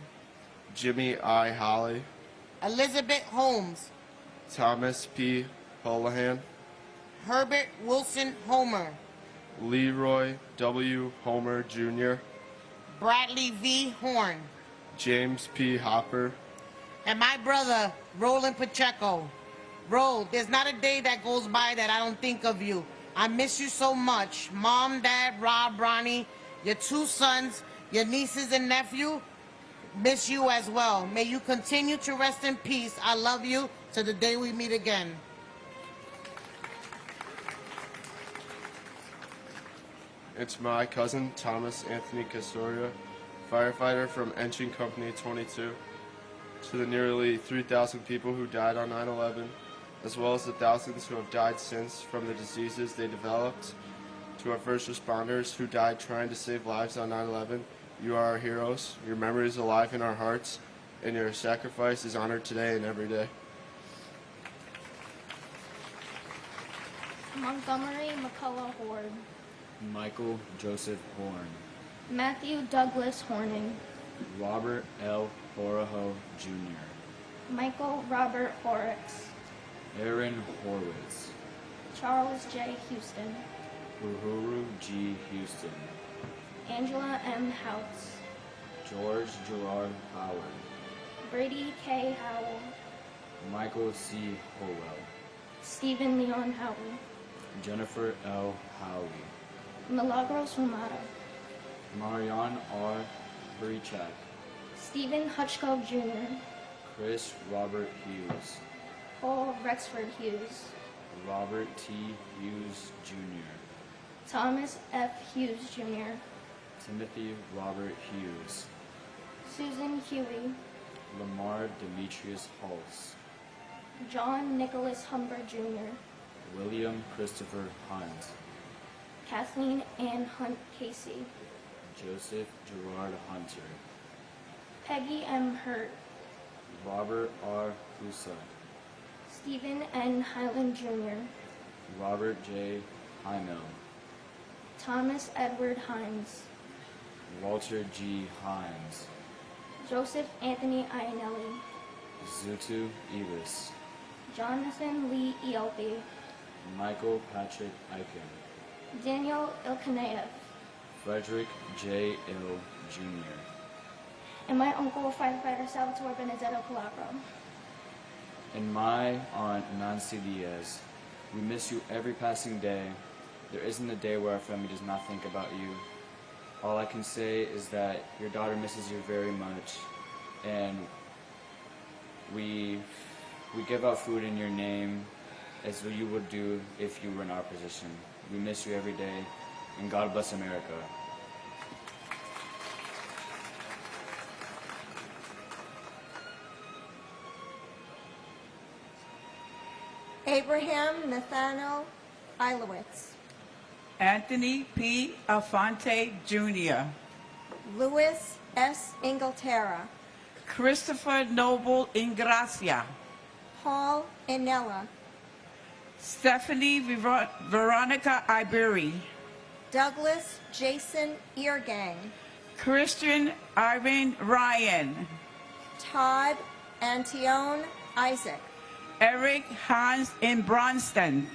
Jimmy I. Holly, Elizabeth Holmes, Thomas P. Holohan, Herbert Wilson Homer, Leroy W. Homer Jr., Bradley V. Horn, James P. Hopper, and my brother, Roland Pacheco. Ro, there's not a day that goes by that I don't think of you. I miss you so much. Mom, Dad, Rob, Ronnie, your 2 sons, your nieces and nephew, miss you as well. May you continue to rest in peace. I love you to the day we meet again. it's my cousin Thomas Anthony Casoria, firefighter from Engine Company 22, to the nearly 3,000 people who died on 9/11, as well as the thousands who have died since from the diseases they developed, to our first responders who died trying to save lives on 9/11, you are our heroes. Your memory is alive in our hearts, and your sacrifice is honored today and every day. Montgomery McCullough Horde, Michael Joseph Horn, Matthew Douglas Horning, Robert L. Horaho Jr., Michael Robert Horrocks, Aaron Horwitz, Charles J. Houston, Uhuru G. Houston, Angela M. Houts, George Gerard Howard, Brady K. Howell, Michael C. Howell, Stephen Leon Howell, Jennifer L. Howley, Milagros Humada, Marianne R. Hurichak, Stephen Hutchcove Jr., Chris Robert Hughes, Paul Rexford Hughes, Robert T. Hughes Jr., Thomas F. Hughes Jr., Timothy Robert Hughes, Susan Huey, Lamar Demetrius Hulse, John Nicholas Humber Jr., William Christopher Hunt, Kathleen Ann Hunt Casey, Joseph Gerard Hunter, Peggy M. Hurt, Robert R. Husa, Stephen N. Highland Jr., Robert J. Heino, Thomas Edward Hines, Walter G. Hines, Joseph Anthony Iannelli, Zutu Elis, Jonathan Lee Ealby, Michael Patrick Eichen, Daniel Ilkaneyev, Frederick J. Ill Jr., and my uncle, firefighter Salvatore Benedetto Calabro. and my aunt Nancy Diaz. We miss you every passing day. There isn't a day where our family does not think about you. All I can say is that your daughter misses you very much, and we give out food in your name as you would do if you were in our position. We miss you every day, and God bless America. Abraham Nathaniel Ilowitz, Anthony P. Alfonte Jr., Louis S. Inglaterra, Christopher Noble Ingracia, Paul Inella, Stephanie Veronica Ibery, Douglas Jason Eargang, Christian Irene Ryan, Todd Antione Isaac, Eric Hans in Bronston,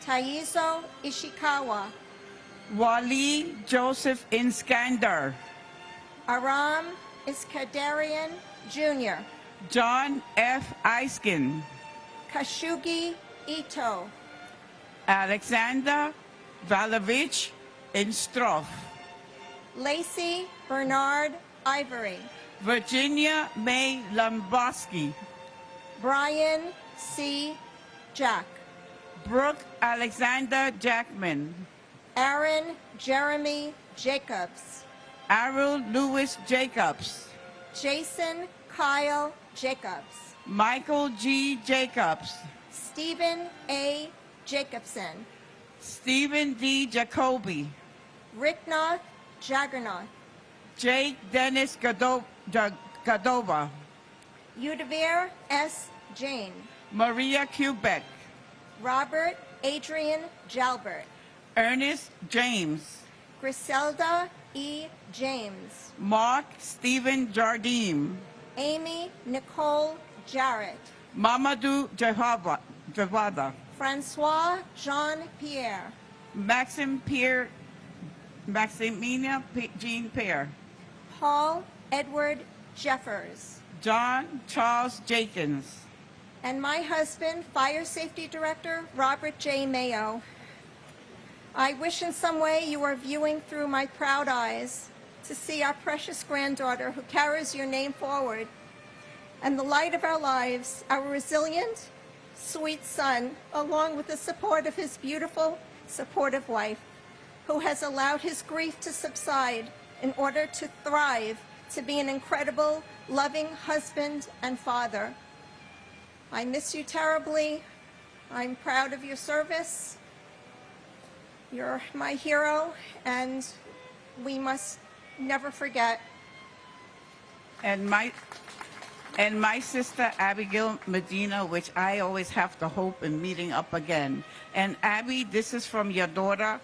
Taizo Ishikawa, Wally Joseph Inskander, Aram Iskandarian Jr., John F. Eiskin, Kashugi Ito, Alexander Valovich Instroff, Lacey Bernard Ivory, Virginia May Lomboski, Brian C. Jack, Brooke Alexander Jackman, Aaron Jeremy Jacobs, Arul Lewis Jacobs, Jason Kyle Jacobs, Michael G. Jacobs, Stephen A. Jacobson, Stephen D. Jacoby, Ricknoth Jaggernoth, Jake Dennis Gadova, Udavir S. Jane, Maria Quebec, Robert Adrian Jalbert, Ernest James, Griselda E. James, Mark Stephen Jardim, Amy Nicole Jarrett, Mamadou Javada, Francois Jean Pierre, Maximina Jean Pierre, Paul Edward Jeffers, John Charles Jenkins, and my husband, Fire Safety Director Robert J. Mayo. I wish in some way you are viewing through my proud eyes to see our precious granddaughter who carries your name forward, and the light of our lives, our resilient, sweet son, along with the support of his beautiful, supportive wife, who has allowed his grief to subside in order to thrive, to be an incredible, loving husband and father. I miss you terribly. I'm proud of your service. You're my hero, and we must never forget. and my sister Abigail Medina, which I always have the hope in meeting up again. And Abby, this is from your daughter,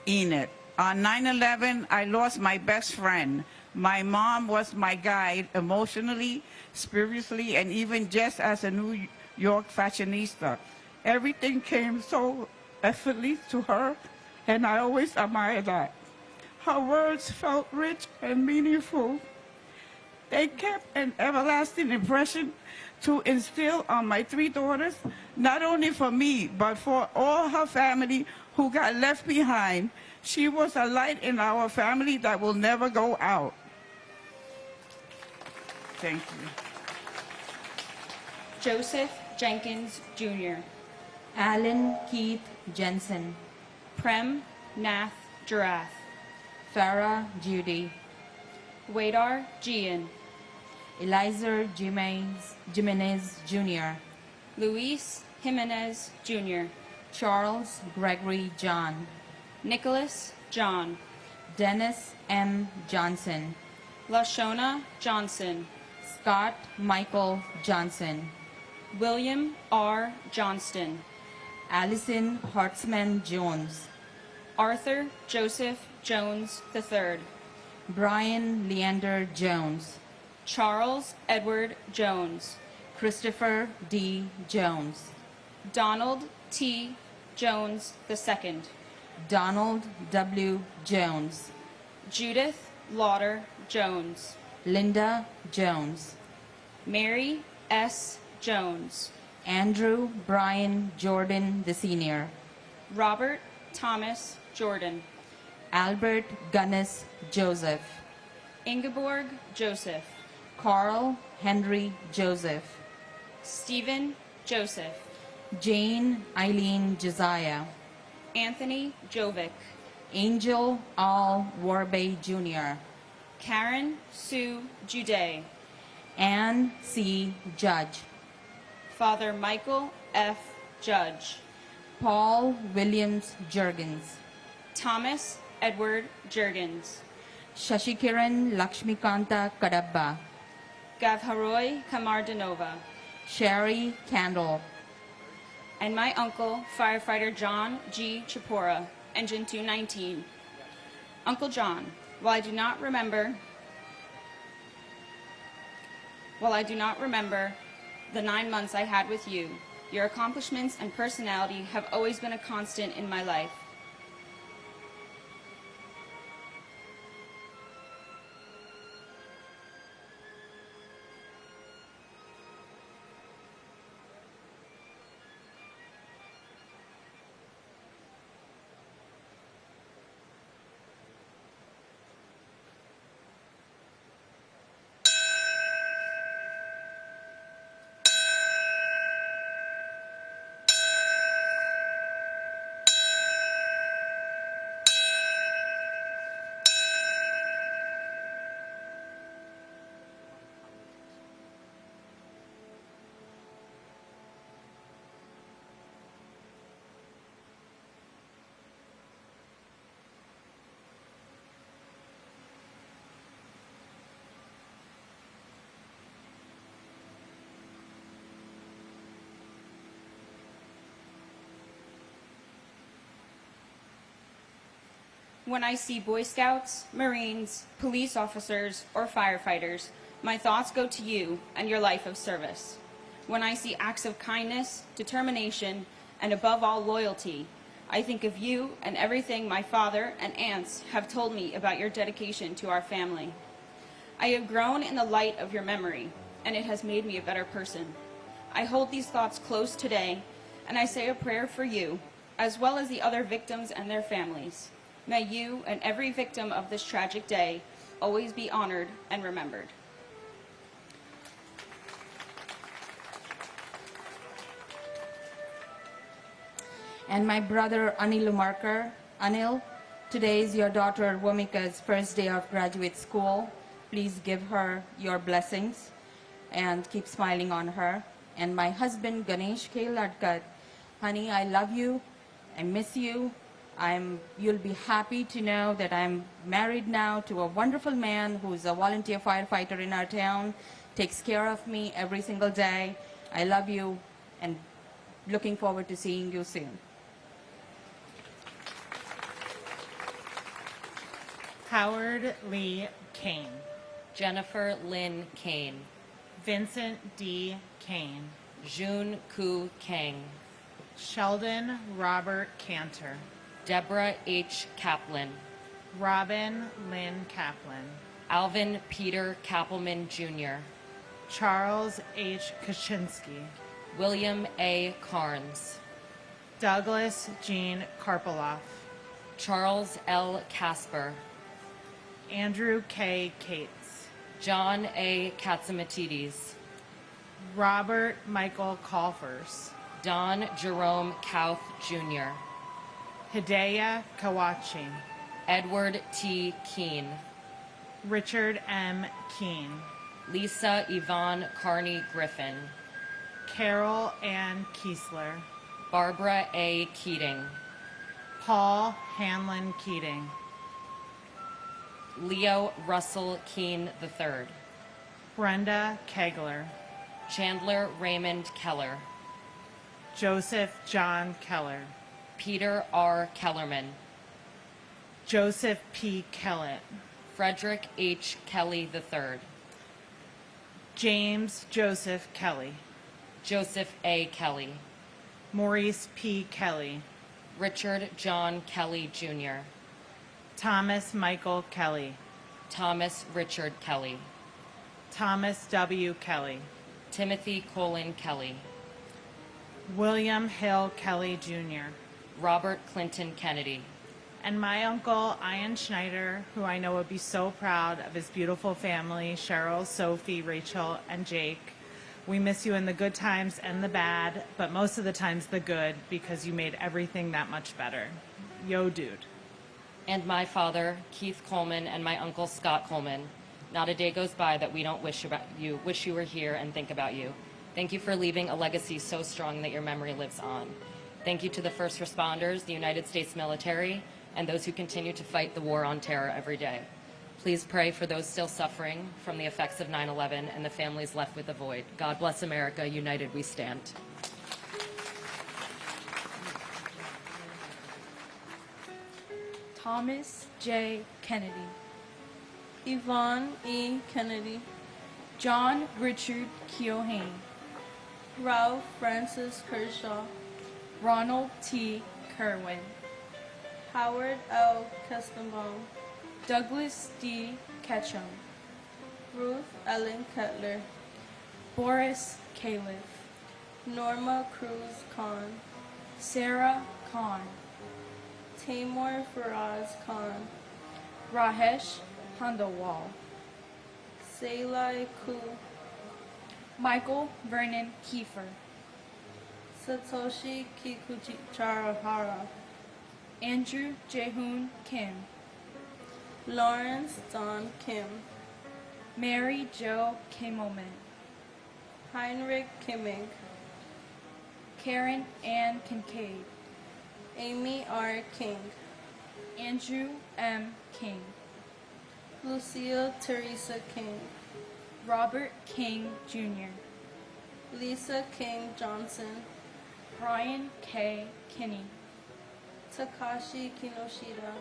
Enid. On 9/11, I lost my best friend. My mom was my guide emotionally, spiritually, and even just as a New York fashionista. Everything came so effortlessly to her, and I always admired that. Her words felt rich and meaningful. They kept an everlasting impression to instill on my three daughters, not only for me, but for all her family who got left behind. She was a light in our family that will never go out. Thank you. Joseph Jenkins, Jr. Alan Keith Jensen. Prem Nath Girath. Farah Judy. Wadar Gian. Eliza Jimenez Jr. Luis Jimenez Jr. Charles Gregory John. Nicholas John. Dennis M. Johnson. Lashona Johnson. Scott Michael Johnson. William R. Johnston. Allison Hartzman Jones. Arthur Joseph Jones III. Brian Leander Jones. Charles Edward Jones. Christopher D. Jones. Donald T. Jones II. Donald W. Jones. Judith Lauder Jones. Linda Jones. Mary S. Jones. Andrew Brian Jordan the Sr. Robert Thomas Jordan. Albert Gunnis Joseph. Ingeborg Joseph. Carl Henry Joseph. Stephen Joseph. Jane Eileen Josiah. Anthony Jovic. Angel Al Warbay Jr. Karen Sue Juday. Ann C. Judge. Father Michael F. Judge. Paul Williams Jurgens. Thomas Edward Jurgens. Shashikiran Lakshmikanta Kadabba. Gavharoy Kamardanova. Sherry Candle. And my uncle, firefighter John G. Chapora, Engine 219. Uncle John, while I do not remember the 9 months I had with you, your accomplishments and personality have always been a constant in my life. When I see Boy Scouts, Marines, police officers, or firefighters, my thoughts go to you and your life of service. When I see acts of kindness, determination, and above all loyalty, I think of you and everything my father and aunts have told me about your dedication to our family. I have grown in the light of your memory, and it has made me a better person. I hold these thoughts close today, and I say a prayer for you, as well as the other victims and their families. May you and every victim of this tragic day always be honored and remembered. And my brother Anil Umarkar. Anil, today is your daughter Vomika's first day of graduate school. Please give her your blessings and keep smiling on her. And my husband Ganesh K. Ladkat. Honey, I love you. I miss you. You'll be happy to know that I'm married now to a wonderful man who's a volunteer firefighter in our town, takes care of me every single day. I love you and looking forward to seeing you soon. Howard Lee Kane. Jennifer Lynn Kane. Vincent D. Kane. Jun Ku Kang. Sheldon Robert Cantor. Deborah H. Kaplan. Robin Lynn Kaplan. Alvin Peter Kappelman Jr. Charles H. Kaczynski. William A. Carnes. Douglas Jean Karpoloff. Charles L. Casper. Andrew K. Cates. John A. Katsamatides. Robert Michael Colfers. Don Jerome Kauth Jr. Hidayah Kawachi. Edward T. Keene. Richard M. Keene. Lisa Yvonne Carney Griffin. Carol Ann Kiesler. Barbara A. Keating. Paul Hanlon Keating. Leo Russell Keene III. Brenda Kegler. Chandler Raymond Keller. Joseph John Keller. Peter R. Kellerman. Joseph P. Kellett. Frederick H. Kelly III. James Joseph Kelly. Joseph A. Kelly. Maurice P. Kelly. Richard John Kelly Jr. Thomas Michael Kelly. Thomas Richard Kelly. Thomas W. Kelly. Timothy Colin Kelly. William Hill Kelly Jr. Robert Clinton Kennedy. And my uncle, Ian Schneider, who I know would be so proud of his beautiful family, Cheryl, Sophie, Rachel, and Jake. We miss you in the good times and the bad, but most of the times the good, because you made everything that much better. Yo, dude. And my father, Keith Coleman, and my uncle, Scott Coleman. Not a day goes by that we don't wish you were here and think about you. Thank you for leaving a legacy so strong that your memory lives on. Thank you to the first responders, the United States military, and those who continue to fight the war on terror every day. Please pray for those still suffering from the effects of 9/11 and the families left with the void. God bless America. United we stand. Thomas J. Kennedy. Yvonne E. Kennedy. John Richard Keohane. Ralph Francis Kershaw. Ronald T. Kerwin. Howard L. Kestenbaum. Douglas D. Ketchum. Ruth Ellen Cutler. Boris Califf. Norma Cruz Khan. Sarah Khan. Tamor Faraz Khan. Rahesh Handawal. Salai Ku. Michael Vernon Kiefer. Satoshi Kikuchihara. Andrew Jaehoon Kim. Lawrence Don Kim. Mary Jo Kimmelman. Heinrich Kimming. Karen Ann Kincaid. Amy R. King. Andrew M. King. Lucille Teresa King. Robert King Jr. Lisa King Johnson. Brian K. Kinney. Takashi Kinoshita.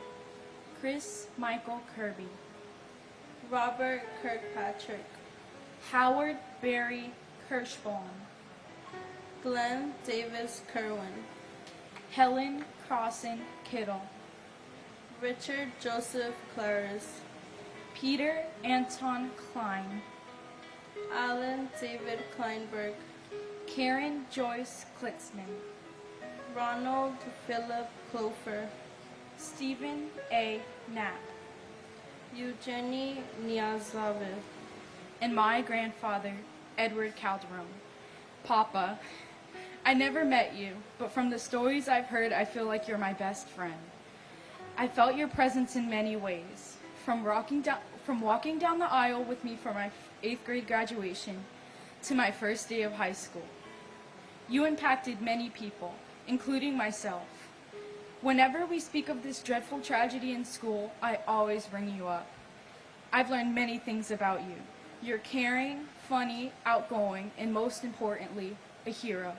Chris Michael Kirby, Robert Kirkpatrick, Howard Barry Kirschbaum, Glenn Davis Kerwin, Helen Crossan Kittle, Richard Joseph Claris, Peter Anton Klein, Alan David Kleinberg, Karen Joyce Klitzman, Ronald Philip Clofer, Stephen A. Knapp, Eugenie Niazavov, and my grandfather, Edward Calderon. Papa, I never met you, but from the stories I've heard, I feel like you're my best friend. I felt your presence in many ways, from walking down the aisle with me for my 8th grade graduation to my first day of high school. You impacted many people, including myself. Whenever we speak of this dreadful tragedy in school, I always bring you up. I've learned many things about you. You're caring, funny, outgoing, and most importantly, a hero.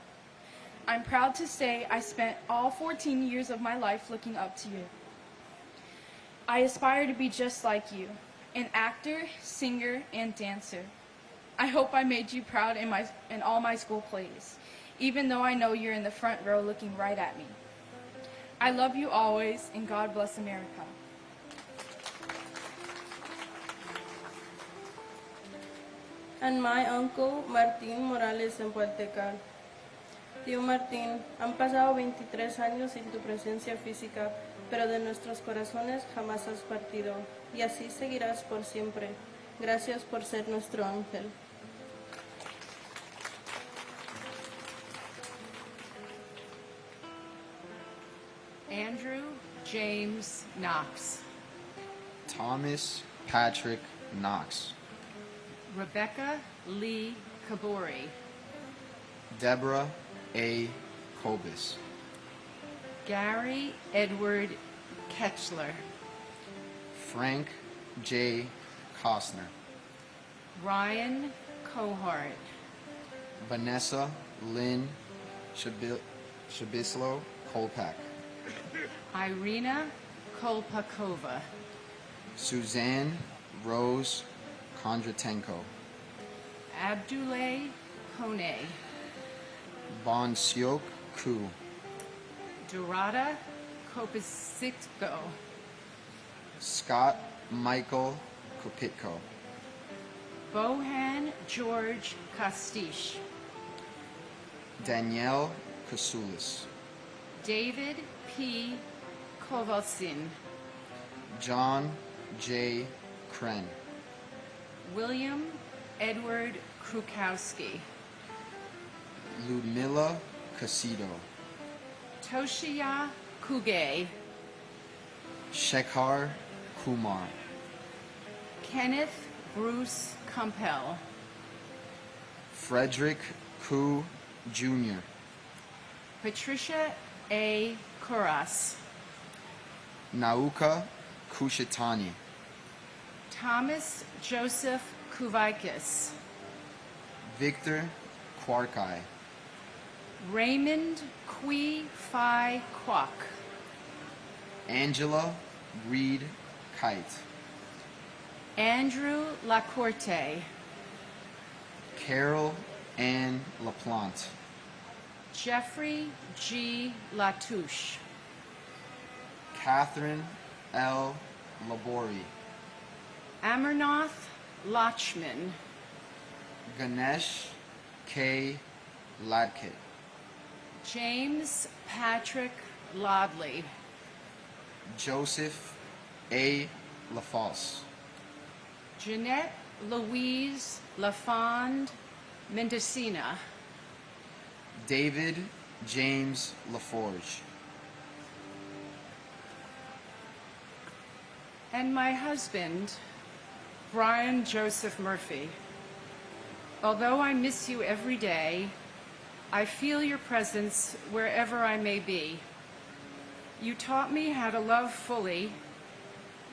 I'm proud to say I spent all 14 years of my life looking up to you. I aspire to be just like you, an actor, singer, and dancer. I hope I made you proud in all my school plays, even though I know you're in the front row looking right at me. I love you always, and God bless America. And my uncle, Martín Morales en Puertecal. Tío Martín, han pasado 23 años sin tu presencia física, pero de nuestros corazones jamás has partido, y así seguirás por siempre. Gracias por ser nuestro ángel. Andrew James Knox. Thomas Patrick Knox. Rebecca Lee Kabori. Deborah A. Kobus. Gary Edward Ketchler. Frank J. Costner. Ryan Cohart. Vanessa Lynn Shabislo Kolpak. Irina Kolpakova. Suzanne Rose Kondratenko. Abdullah Kone. Bonsiok Ku. Dorada Kopasitko. Scott Michael Kopitko. Bohan George Kostish. Danielle Kasulis. David P. Kovalsin. John J. Kren. William Edward Krukowski. Ludmila Casido. Toshiya Kuge. Shekhar Kumar. Kenneth Bruce Campbell. Frederick Ku Jr. Patricia A. Kuras. Nauka Kushitani. Thomas Joseph Kuvaikis. Victor Kwarkai. Raymond Kui Phi Kwok. Angela Reed Kite. Andrew Lacorte. Carol Ann LaPlante. Jeffrey G. Latouche. Catherine L. Labori. Amarnath Lachman. Ganesh K. Ladkit. James Patrick Lodley. Joseph A. LaFosse. Jeanette Louise LaFond Mendocina. David James LaForge. And my husband, Brian Joseph Murphy. Although I miss you every day, I feel your presence wherever I may be. You taught me how to love fully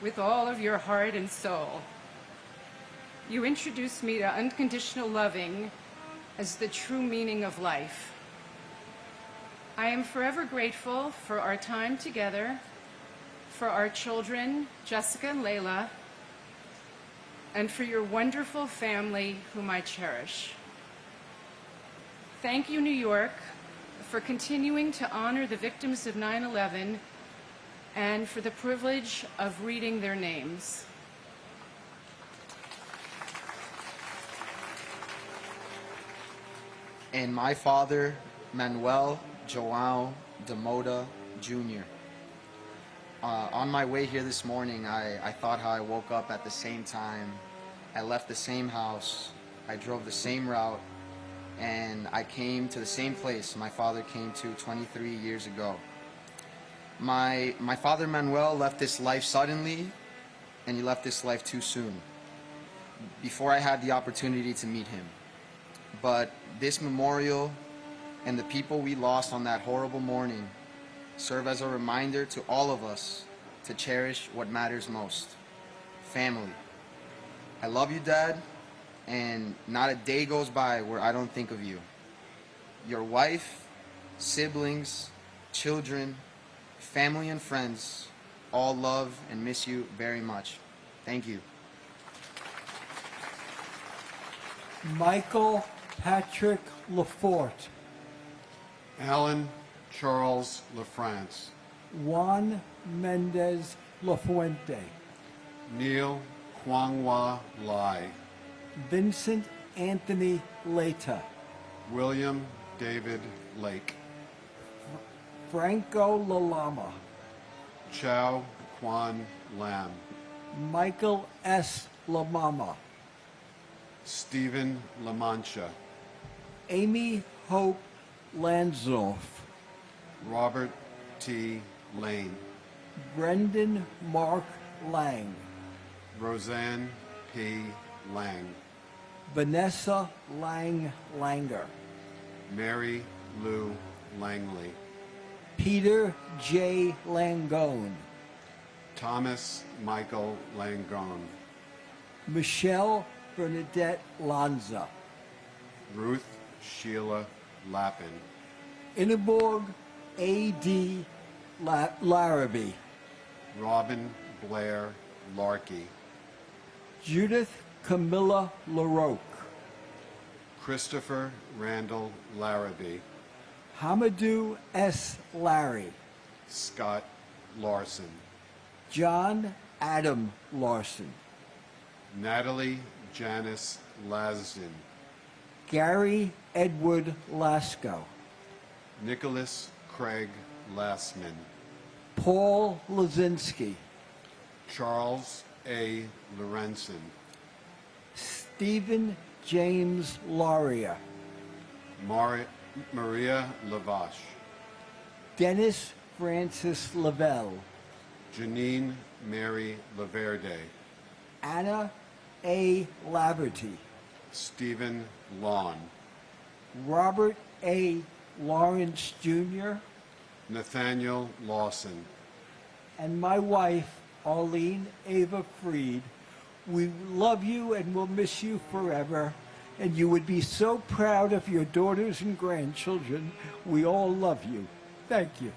with all of your heart and soul. You introduced me to unconditional loving as the true meaning of life. I am forever grateful for our time together, for our children, Jessica and Layla, and for your wonderful family whom I cherish. Thank you, New York, for continuing to honor the victims of 9/11 and for the privilege of reading their names. And my father, Manuel Joao de Moda Jr. On my way here this morning, I thought how I woke up at the same time. I left the same house. I drove the same route. And I came to the same place my father came to 23 years ago. My father, Manuel, left this life suddenly, and he left this life too soon, before I had the opportunity to meet him. But this memorial and the people we lost on that horrible morning serve as a reminder to all of us to cherish what matters most: family. I love you, Dad, and not a day goes by where I don't think of you. Your wife, siblings, children, family, and friends all love and miss you very much. Thank you. Michael Patrick Lafort. Alan Charles LaFrance. Juan Mendez Lafuente. Neil Kwangwa Lai. Vincent Anthony Leta. William David Lake. Franco Lalama. Chow Kwan Lam. Michael S. Lamama. Stephen LaMancha. Amy Hope Lanzoff. Robert T. Lane. Brendan Mark Lang. Roseanne P. Lang. Vanessa Lang Langer. Mary Lou Langley. Peter J. Langone. Thomas Michael Langone. Michelle Bernadette Lanza. Ruth Sheila Lappin. Ingeborg A.D. Larrabee. Robin Blair Larkey. Judith Camilla LaRoque. Christopher Randall Larrabee. Hamadou S. Larry. Scott Larson. John Adam Larson. Natalie Janice Lasden. Gary Edward Lasco. Nicholas Craig Lassman. Paul Lazinski. Charles A. Lorenzen. Stephen James Laria. Maria Lavash. Dennis Francis Lavelle. Janine Mary Laverde. Anna A. Laverty. Stephen Lawn. Robert A. Lawrence Jr. Nathaniel Lawson. And my wife, Arlene Ava Freed. We love you and will miss you forever. And you would be so proud of your daughters and grandchildren. We all love you. Thank you.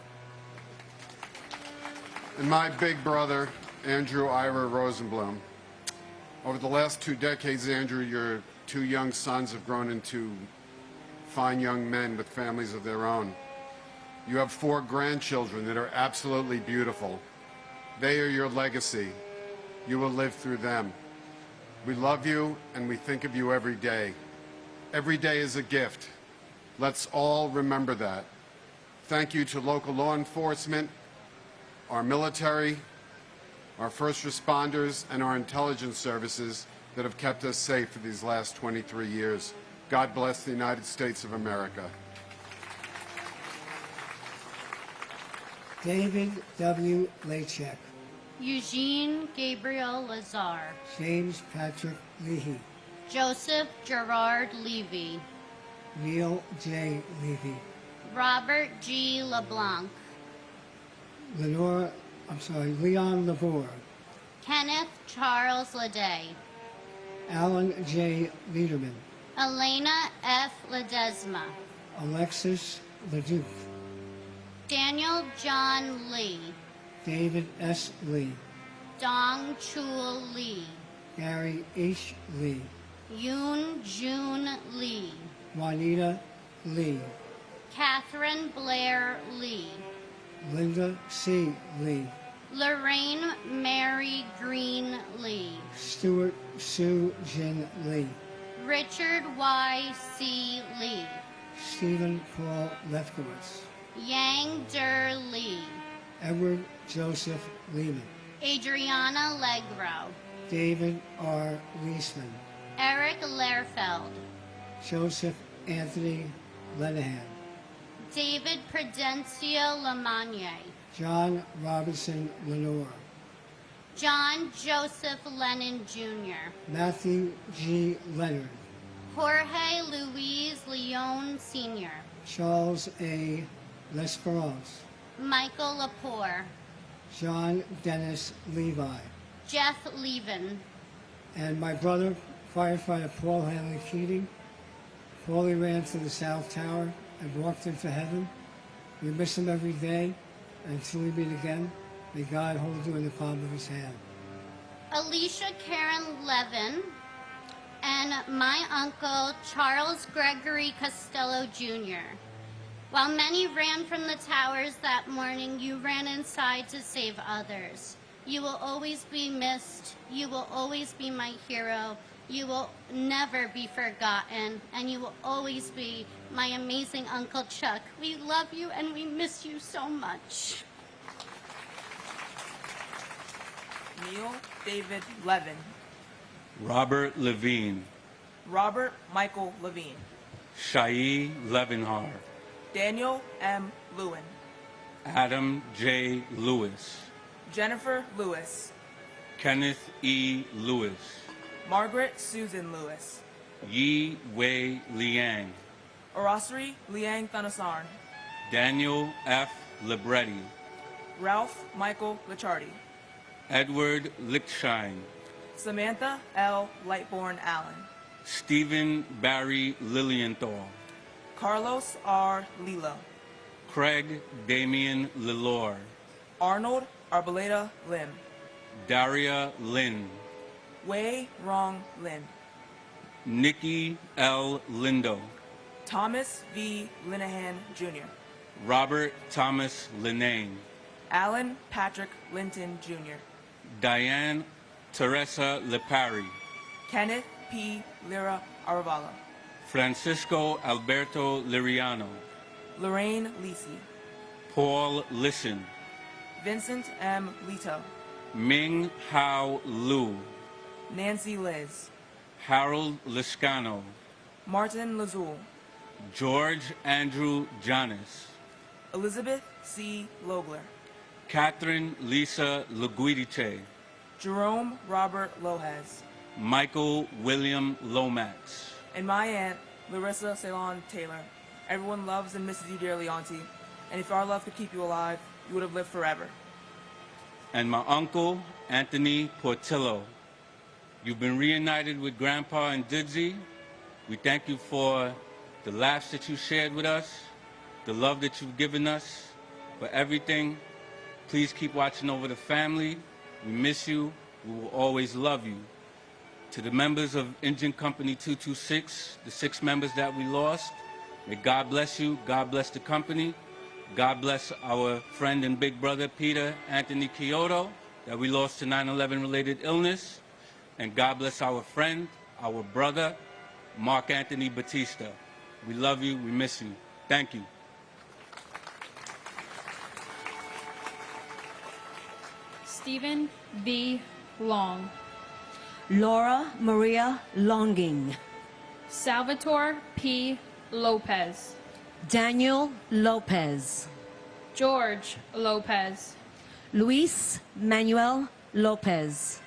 And my big brother, Andrew Ira Rosenblum. Over the last 2 decades, Andrew, your 2 young sons have grown into fine young men with families of their own. You have 4 grandchildren that are absolutely beautiful. They are your legacy. You will live through them. We love you and we think of you every day. Every day is a gift. Let's all remember that. Thank you to local law enforcement, our military, our first responders, and our intelligence services that have kept us safe for these last 23 years. God bless the United States of America. David W. Lachek. Eugene Gabriel Lazar. James Patrick Leahy. Joseph Gerard Levy. Neil J. Levy. Robert G. LeBlanc. Leon Lavore. Kenneth Charles Leday. Alan J. Liederman. Elena F. Ledesma. Alexis Leduc. Daniel John Lee. David S. Lee, Dong Chul Lee, Gary H. Lee, Yoon Jun Lee, Juanita Lee, Catherine Blair Lee, Linda C. Lee, Lorraine Mary Green Lee, Stuart Sue Jin Lee, Richard Y. C. Lee, Stephen Paul Lefkowitz, Yang Der Lee, Edward Joseph Lehman, Adriana Legro, David R. Leisman, Eric Lehrfeld, Joseph Anthony Lenahan, David Prudencio Lamagne, John Robinson Lenore, John Joseph Lennon Jr., Matthew G. Leonard, Jorge Luis Leon Sr., Charles A. Lesperance, Michael Lepore, John Dennis Levi, Jeff Levin, and my brother, firefighter Paul Hanley Keating. Paulie ran to the South Tower and walked into heaven. We miss him every day, and until we meet again, may God hold you in the palm of his hand. Alicia Karen Levin, and my uncle Charles Gregory Costello Jr. While many ran from the towers that morning, you ran inside to save others. You will always be missed. You will always be my hero. You will never be forgotten, and you will always be my amazing Uncle Chuck. We love you and we miss you so much. Neil David Levin, Robert Levine, Robert Michael Levine, Shai Levenhar, Daniel M. Lewin, Adam J. Lewis, Jennifer Lewis, Kenneth E. Lewis, Margaret Susan Lewis, Yi Wei Liang, Orasri Liang Thunasarn, Daniel F. Libretti, Ralph Michael Lichardi, Edward Lichtshine, Samantha L. Lightborn Allen, Stephen Barry Lilienthal, Carlos R. Lilo, Craig Damian Lilor, Arnold Arboleda Lim, Daria Lin, Wei Rong Lin, Nikki L. Lindo, Thomas V. Linehan Jr., Robert Thomas Linane, Alan Patrick Linton Jr., Diane Teresa Lepari, Kenneth P. Lira Arvalo, Francisco Alberto Liriano, Lorraine Lisi, Paul Listen, Vincent M. Lito, Ming Hao Lu, Nancy Liz, Harold Liscano, Martin Lazul, George Andrew Janis, Elizabeth C. Logler, Catherine Lisa Luguidice, Jerome Robert Lohez, Michael William Lomax, and my aunt, Larissa Ceylon Taylor. Everyone loves and misses you dearly, Auntie, and if our love could keep you alive, you would have lived forever. and my uncle, Anthony Portillo. You've been reunited with Grandpa and Didzy. We thank you for the laughs that you shared with us, the love that you've given us, for everything. Please keep watching over the family. We miss you. We will always love you. To the members of Engine Company 226, the 6 members that we lost, may God bless you. God bless the company. God bless our friend and big brother, Peter Anthony Kyoto, that we lost to 9/11 related illness. And God bless our friend, our brother, Mark Anthony Batista. We love you. We miss you. Thank you. Stephen B. Long, Laura Maria Longing, Salvatore P. Lopez, Daniel Lopez, George Lopez, Luis Manuel Lopez,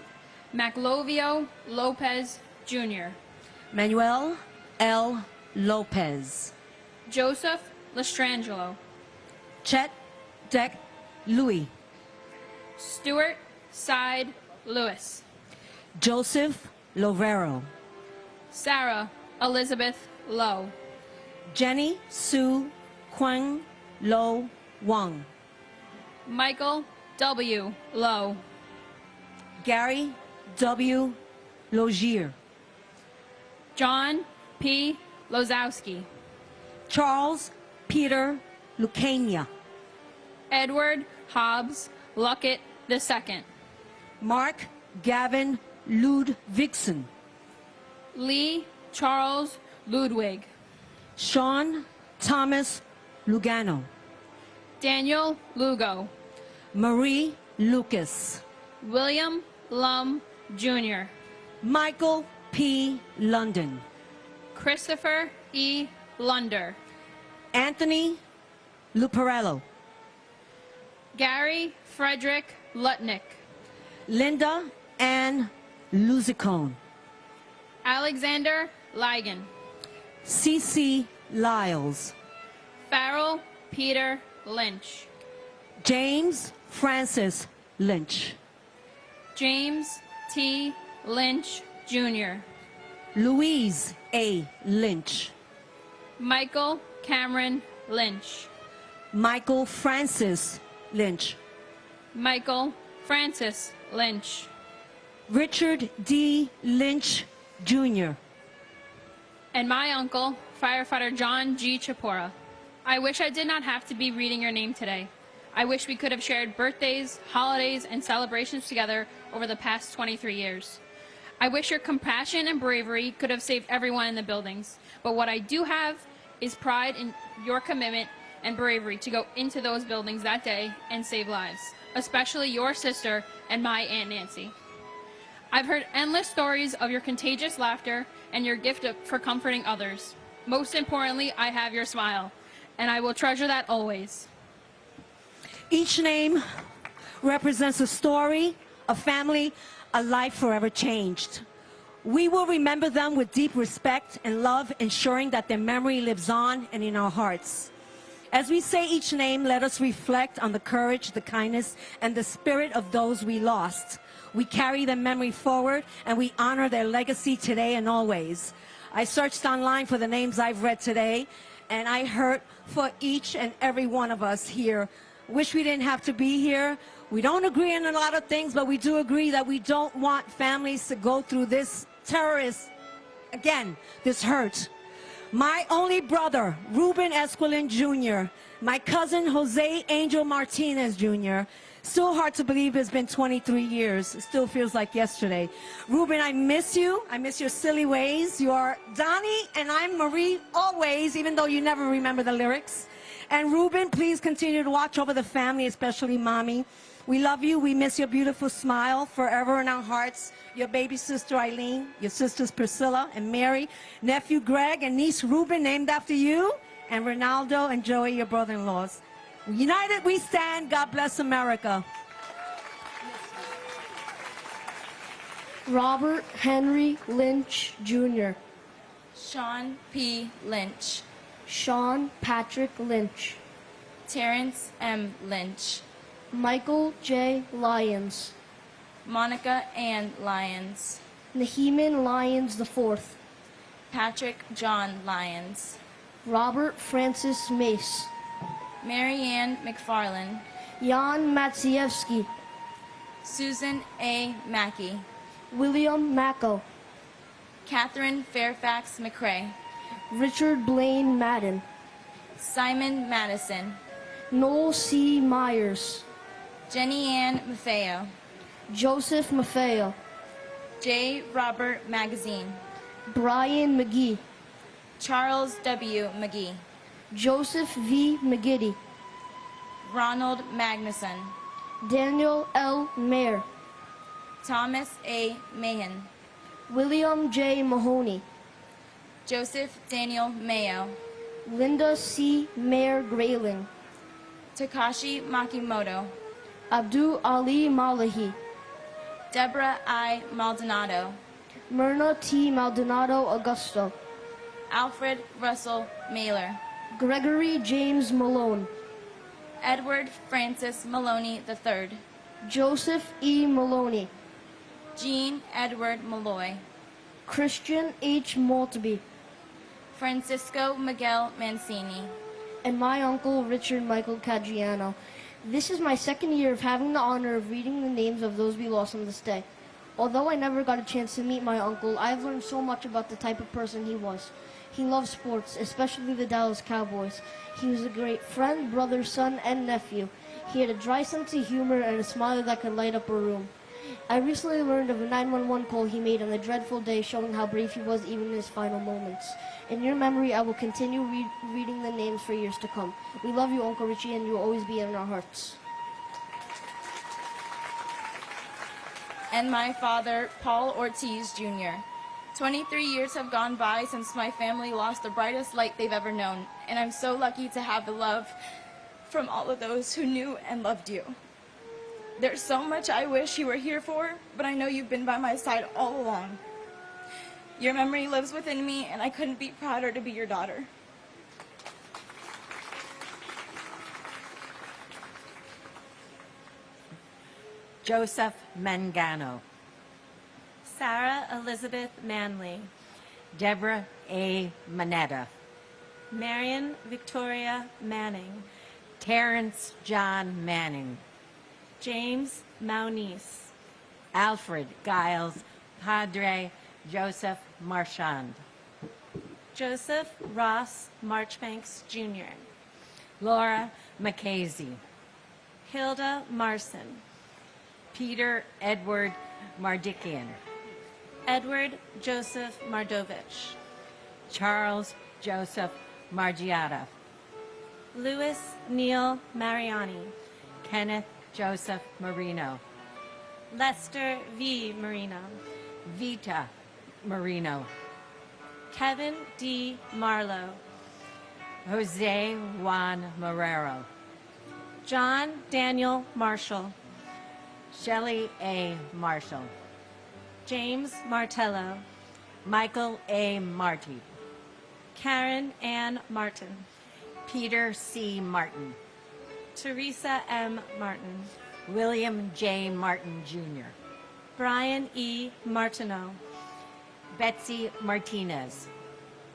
Maclovio Lopez Jr., Manuel L. Lopez, Joseph Lestrangelo, Chet Deck Louis, Stuart Side Lewis, Joseph Lovero, Sarah Elizabeth Lowe, Jenny Sue Kwang Lo Wang, Michael W. Lowe. Gary W. Logier. John P. Lozowski. Charles Peter Lucania. Edward Hobbs Luckett II. Mark Gavin Ludvigsen. Lee Charles Ludwig. Sean Thomas Lugano. Daniel Lugo. Marie Lucas. William Lum Jr. Michael P. London. Christopher E. Lunder. Anthony Luparello. Gary Frederick Lutnick. Linda Ann Luzicone. Alexander Ligon. C.C. Lyles. Farrell Peter Lynch. James Francis Lynch. James T. Lynch Jr. Louise A. Lynch. Michael Cameron Lynch. Michael Francis Lynch. Michael Francis Lynch. Richard D. Lynch Jr. And my uncle, firefighter John G. Chapora. I wish I did not have to be reading your name today. I wish we could have shared birthdays, holidays, and celebrations together over the past 23 years. I wish your compassion and bravery could have saved everyone in the buildings. But what I do have is pride in your commitment and bravery to go into those buildings that day and save lives, especially your sister and my Aunt Nancy. I've heard endless stories of your contagious laughter and your gift for comforting others. Most importantly, I have your smile, and I will treasure that always. Each name represents a story, a family, a life forever changed. We will remember them with deep respect and love, ensuring that their memory lives on and in our hearts. As we say each name, let us reflect on the courage, the kindness, and the spirit of those we lost. We carry their memory forward, and we honor their legacy today and always. I searched online for the names I've read today, and I heard for each and every one of us here. Wish we didn't have to be here. We don't agree on a lot of things, but we do agree that we don't want families to go through this terrorist, again, this hurt. My only brother, Ruben Esquilin Jr., my cousin, Jose Angel Martinez Jr., still hard to believe it's been 23 years. It still feels like yesterday. Ruben, I miss you. I miss your silly ways. You are Donnie and I'm Marie always, even though you never remember the lyrics. And Ruben, please continue to watch over the family, especially Mommy. We love you. We miss your beautiful smile forever in our hearts. Your baby sister Eileen, your sisters Priscilla and Mary, nephew Greg and niece Ruben, named after you, and Ronaldo and Joey, your brother-in-laws. United we stand. God bless America. Robert Henry Lynch Jr. Sean P. Lynch. Sean Patrick Lynch. Terrence M. Lynch. Michael J. Lyons. Monica Ann Lyons. Naheeman Lyons IV. Patrick John Lyons. Robert Francis Mace. Marianne McFarland. Jan Matsievsky. Susan A. Mackey. William Macko. Catherine Fairfax McCrae. Richard Blaine Madden. Simon Madison. Noel C. Myers. Jenny Ann Maffeo. Joseph Maffeo. J. Robert Magazine. Brian McGee. Charles W. McGee. Joseph V. McGiddy. Ronald Magnuson. Daniel L. Mayer. Thomas A. Mahan. William J. Mahoney. Joseph Daniel Mayo. Linda C. Mayer Grayling. Takashi Makimoto. Abdul Ali Malahi. Deborah I. Maldonado. Myrna T. Maldonado Augusto. Alfred Russell Mailer. Gregory James Malone. Edward Francis Maloney III. Joseph E. Maloney. Jean Edward Malloy. Christian H. Maltby. Francisco Miguel Mancini. And my uncle Richard Michael Caggiano. This is my second year of having the honor of reading the names of those we lost on this day. Although I never got a chance to meet my uncle, I have learned so much about the type of person he was. He loved sports, especially the Dallas Cowboys. He was a great friend, brother, son, and nephew. He had a dry sense of humor and a smile that could light up a room. I recently learned of a 911 call he made on the dreadful day, showing how brave he was even in his final moments. In your memory, I will continue reading the names for years to come. We love you, Uncle Richie, and you will always be in our hearts. And my father, Paul Ortiz, Jr. 23 years have gone by since my family lost the brightest light they've ever known, and I'm so lucky to have the love from all of those who knew and loved you. There's so much I wish you were here for, but I know you've been by my side all along. Your memory lives within me, and I couldn't be prouder to be your daughter. Joseph Mangano. Sarah Elizabeth Manley. Deborah A. Manetta. Marion Victoria Manning. Terrence John Manning. James Maunice. Alfred Giles Padre Joseph Marchand. Joseph Ross Marchbanks, Jr. Laura McKaysey. Hilda Marson. Peter Edward Mardikian. Edward Joseph Mardovich. Charles Joseph Margiata. Louis Neil Mariani. Kenneth Joseph Marino. Lester V. Marino. Vita Marino. Kevin D. Marlowe. Jose Juan Marrero. John Daniel Marshall. Shelley A. Marshall. James Martello. Michael A. Marty. Karen Ann Martin. Peter C. Martin. Teresa M. Martin. William J. Martin, Jr. Brian E. Martineau. Betsy Martinez.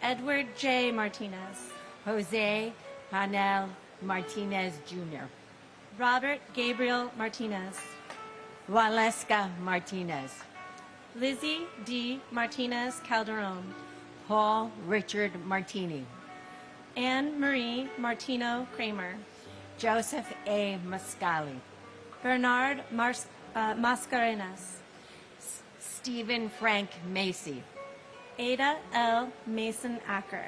Edward J. Martinez. Jose Hanel Martinez, Jr. Robert Gabriel Martinez. Waleska Martinez. Lizzie D. Martinez Calderon. Paul Richard Martini. Anne Marie Martino Kramer. Joseph A. Mascali. Bernard Mascarenas. Stephen Frank Macy. Ada L. Mason Acker.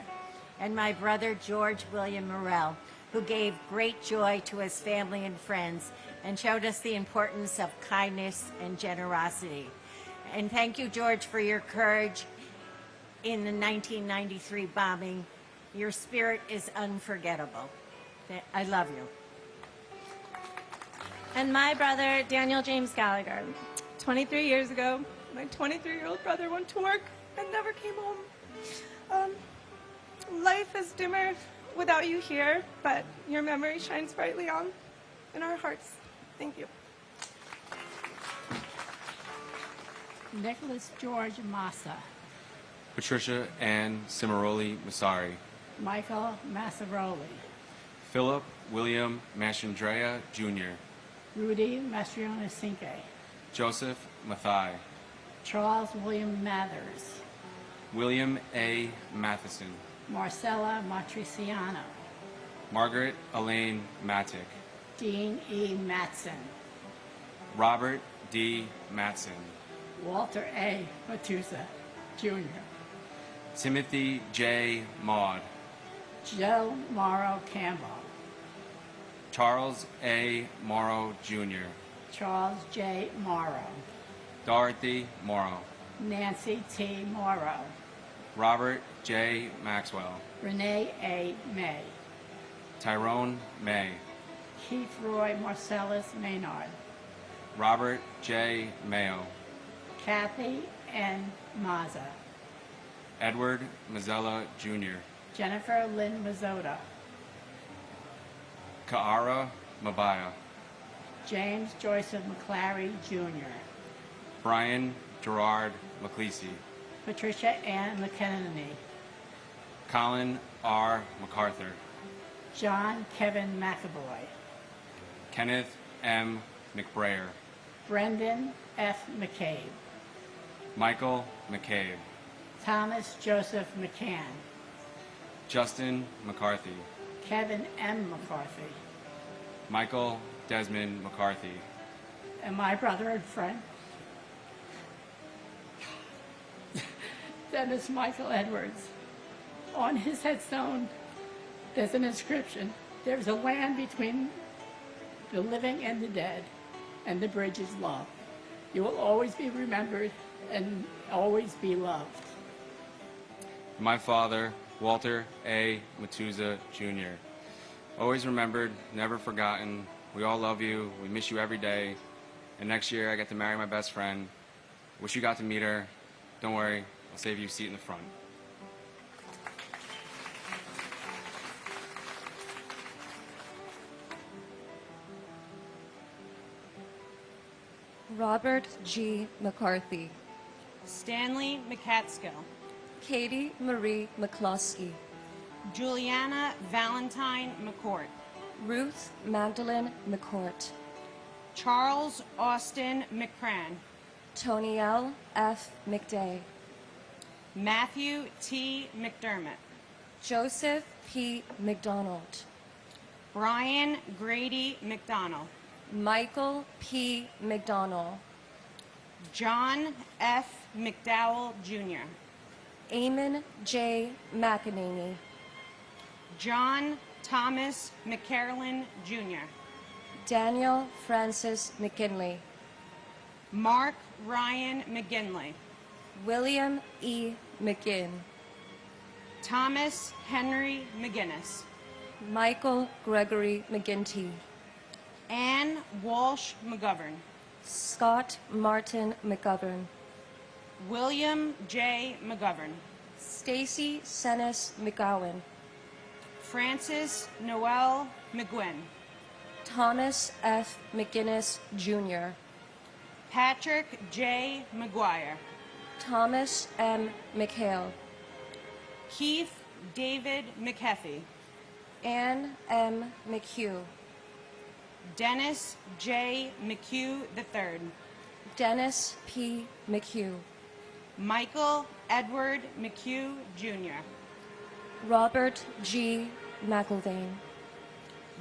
And my brother George William Morrell, who gave great joy to his family and friends and showed us the importance of kindness and generosity. And thank you, George, for your courage in the 1993 bombing. Your spirit is unforgettable. I love you. And my brother, Daniel James Gallagher. 23 years ago, my 23-year-old brother went to work and never came home. Life is dimmer without you here, but your memory shines brightly on in our hearts. Thank you. Nicholas George Massa. Patricia Ann Cimaroli Masari. Michael Massaroli. Philip William Mastrandrea, Jr. Rudy Mastriona Cinque. Joseph Mathai. Charles William Mathers. William A. Matheson. Marcella Matriciano. Margaret Elaine Mattick. Dean E. Matson. Robert D. Matson. Walter A. Matusa, Jr. Timothy J. Maud. Joe Morrow Campbell. Charles A. Morrow, Jr. Charles J. Morrow. Dorothy Morrow. Nancy T. Morrow. Robert J. Maxwell. Renee A. May. Tyrone May. Keith Roy Marcellus Maynard. Robert J. Mayo. Kathy N. Mazza. Edward Mazzella, Jr. Jennifer Lynn Mazzotta. Kaara Mabaya. James Joyce McClary, Jr. Brian Gerard McClesey. Patricia Ann McKenney. Colin R. MacArthur. John Kevin McAvoy. Kenneth M. McBrayer, Brendan F. McCabe, Michael McCabe, Thomas Joseph McCann, Justin McCarthy, Kevin M. McCarthy, Michael Desmond McCarthy, and my brother and friend, Dennis Michael Edwards. On his headstone, there's an inscription. There's a land between the living and the dead, and the bridge is love. You will always be remembered and always be loved. My father, Walter A. Matuza, Jr. Always remembered, never forgotten. We all love you. We miss you every day. And next year, I get to marry my best friend. Wish you got to meet her. Don't worry, I'll save you a seat in the front. Robert G. McCarthy, Stanley McCatskill, Katie Marie McCloskey, Juliana Valentine McCourt, Ruth Magdalene McCourt, Charles Austin McCran, Tonielle F. McDay, Matthew T. McDermott, Joseph P. McDonald, Brian Grady McDonald, Michael P. McDonald, John F. McDowell Jr., Eamon J. McEnany, John Thomas McCarolyn Jr., Daniel Francis McKinley, Mark Ryan McGinley, William E. McGinn, Thomas Henry McGinnis, Michael Gregory McGinty, Ann Walsh McGovern, Scott Martin McGovern, William J. McGovern, Stacy Senes McGowan, Francis Noel McGuinn, Thomas F. McGinnis, Jr., Patrick J. McGuire, Thomas M. McHale, Keith David McHeffy, Ann M. McHugh, Dennis J. McHugh III, Dennis P. McHugh, Michael Edward McHugh Jr., Robert G. McIlvaine,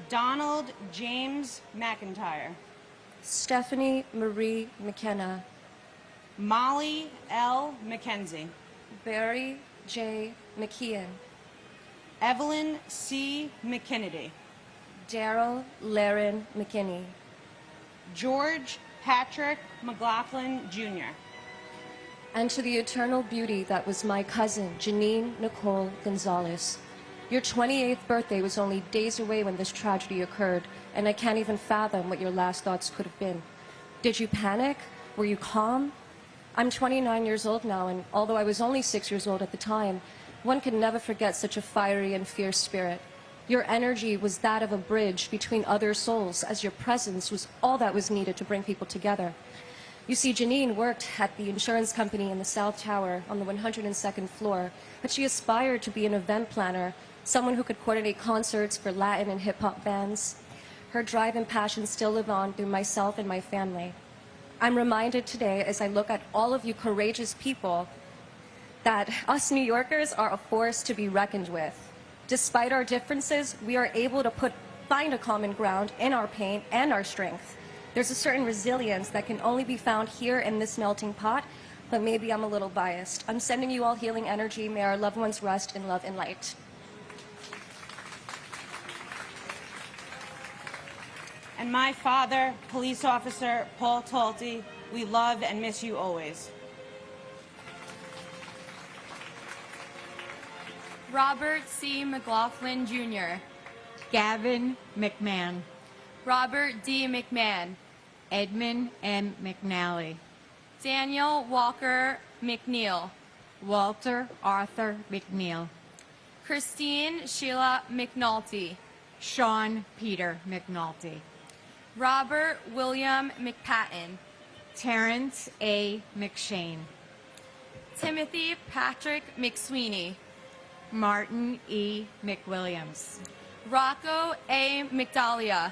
Donald James McIntyre, Stephanie Marie McKenna, Molly L. McKenzie, Barry J. McKeon, Evelyn C. McKinnedy, Daryl Laren McKinney, George Patrick McLaughlin Jr., and to the eternal beauty that was my cousin, Janine Nicole Gonzalez. Your 28th birthday was only days away when this tragedy occurred, and I can't even fathom what your last thoughts could have been. Did you panic? Were you calm? I'm 29 years old now, and although I was only 6 years old at the time, one can never forget such a fiery and fierce spirit. Your energy was that of a bridge between other souls, as your presence was all that was needed to bring people together. You see, Janine worked at the insurance company in the South Tower on the 102nd floor, but she aspired to be an event planner, someone who could coordinate concerts for Latin and hip-hop bands. Her drive and passion still live on through myself and my family. I'm reminded today, as I look at all of you courageous people, that us New Yorkers are a force to be reckoned with. Despite our differences, we are able to find a common ground in our pain and our strength. There's a certain resilience that can only be found here in this melting pot, but maybe I'm a little biased. I'm sending you all healing energy. May our loved ones rest in love and light. and my father, Police Officer Paul Talty, we love and miss you always. Robert C. McLaughlin, Jr. Gavin McMahon. Robert D. McMahon. Edmund M. McNally. Daniel Walker McNeil. Walter Arthur McNeil. Christine Sheila McNulty. Sean Peter McNulty. Robert William McPatton. Terrence A. McShane. Timothy Patrick McSweeney. Martin E. McWilliams. Rocco A. McDalia.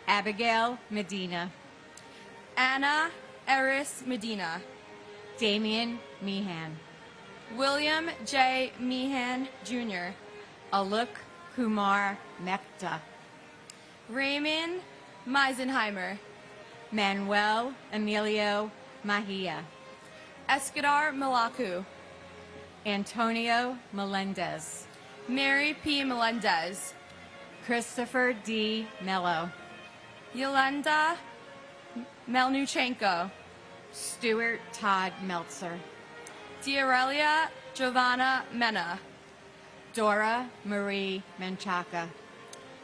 Abigail Medina, Anna Eris Medina, Damian Meehan, William J. Meehan, Jr., Aluk Kumar Mehta, Raymond Meisenheimer, Manuel Emilio Mahia, Escadar Malaku, Antonio Melendez, Mary P. Melendez, Christopher D. Mello, Yolanda Melnuchenko, Stuart Todd Meltzer, Diarelia Giovanna Mena, Dora Marie Menchaca,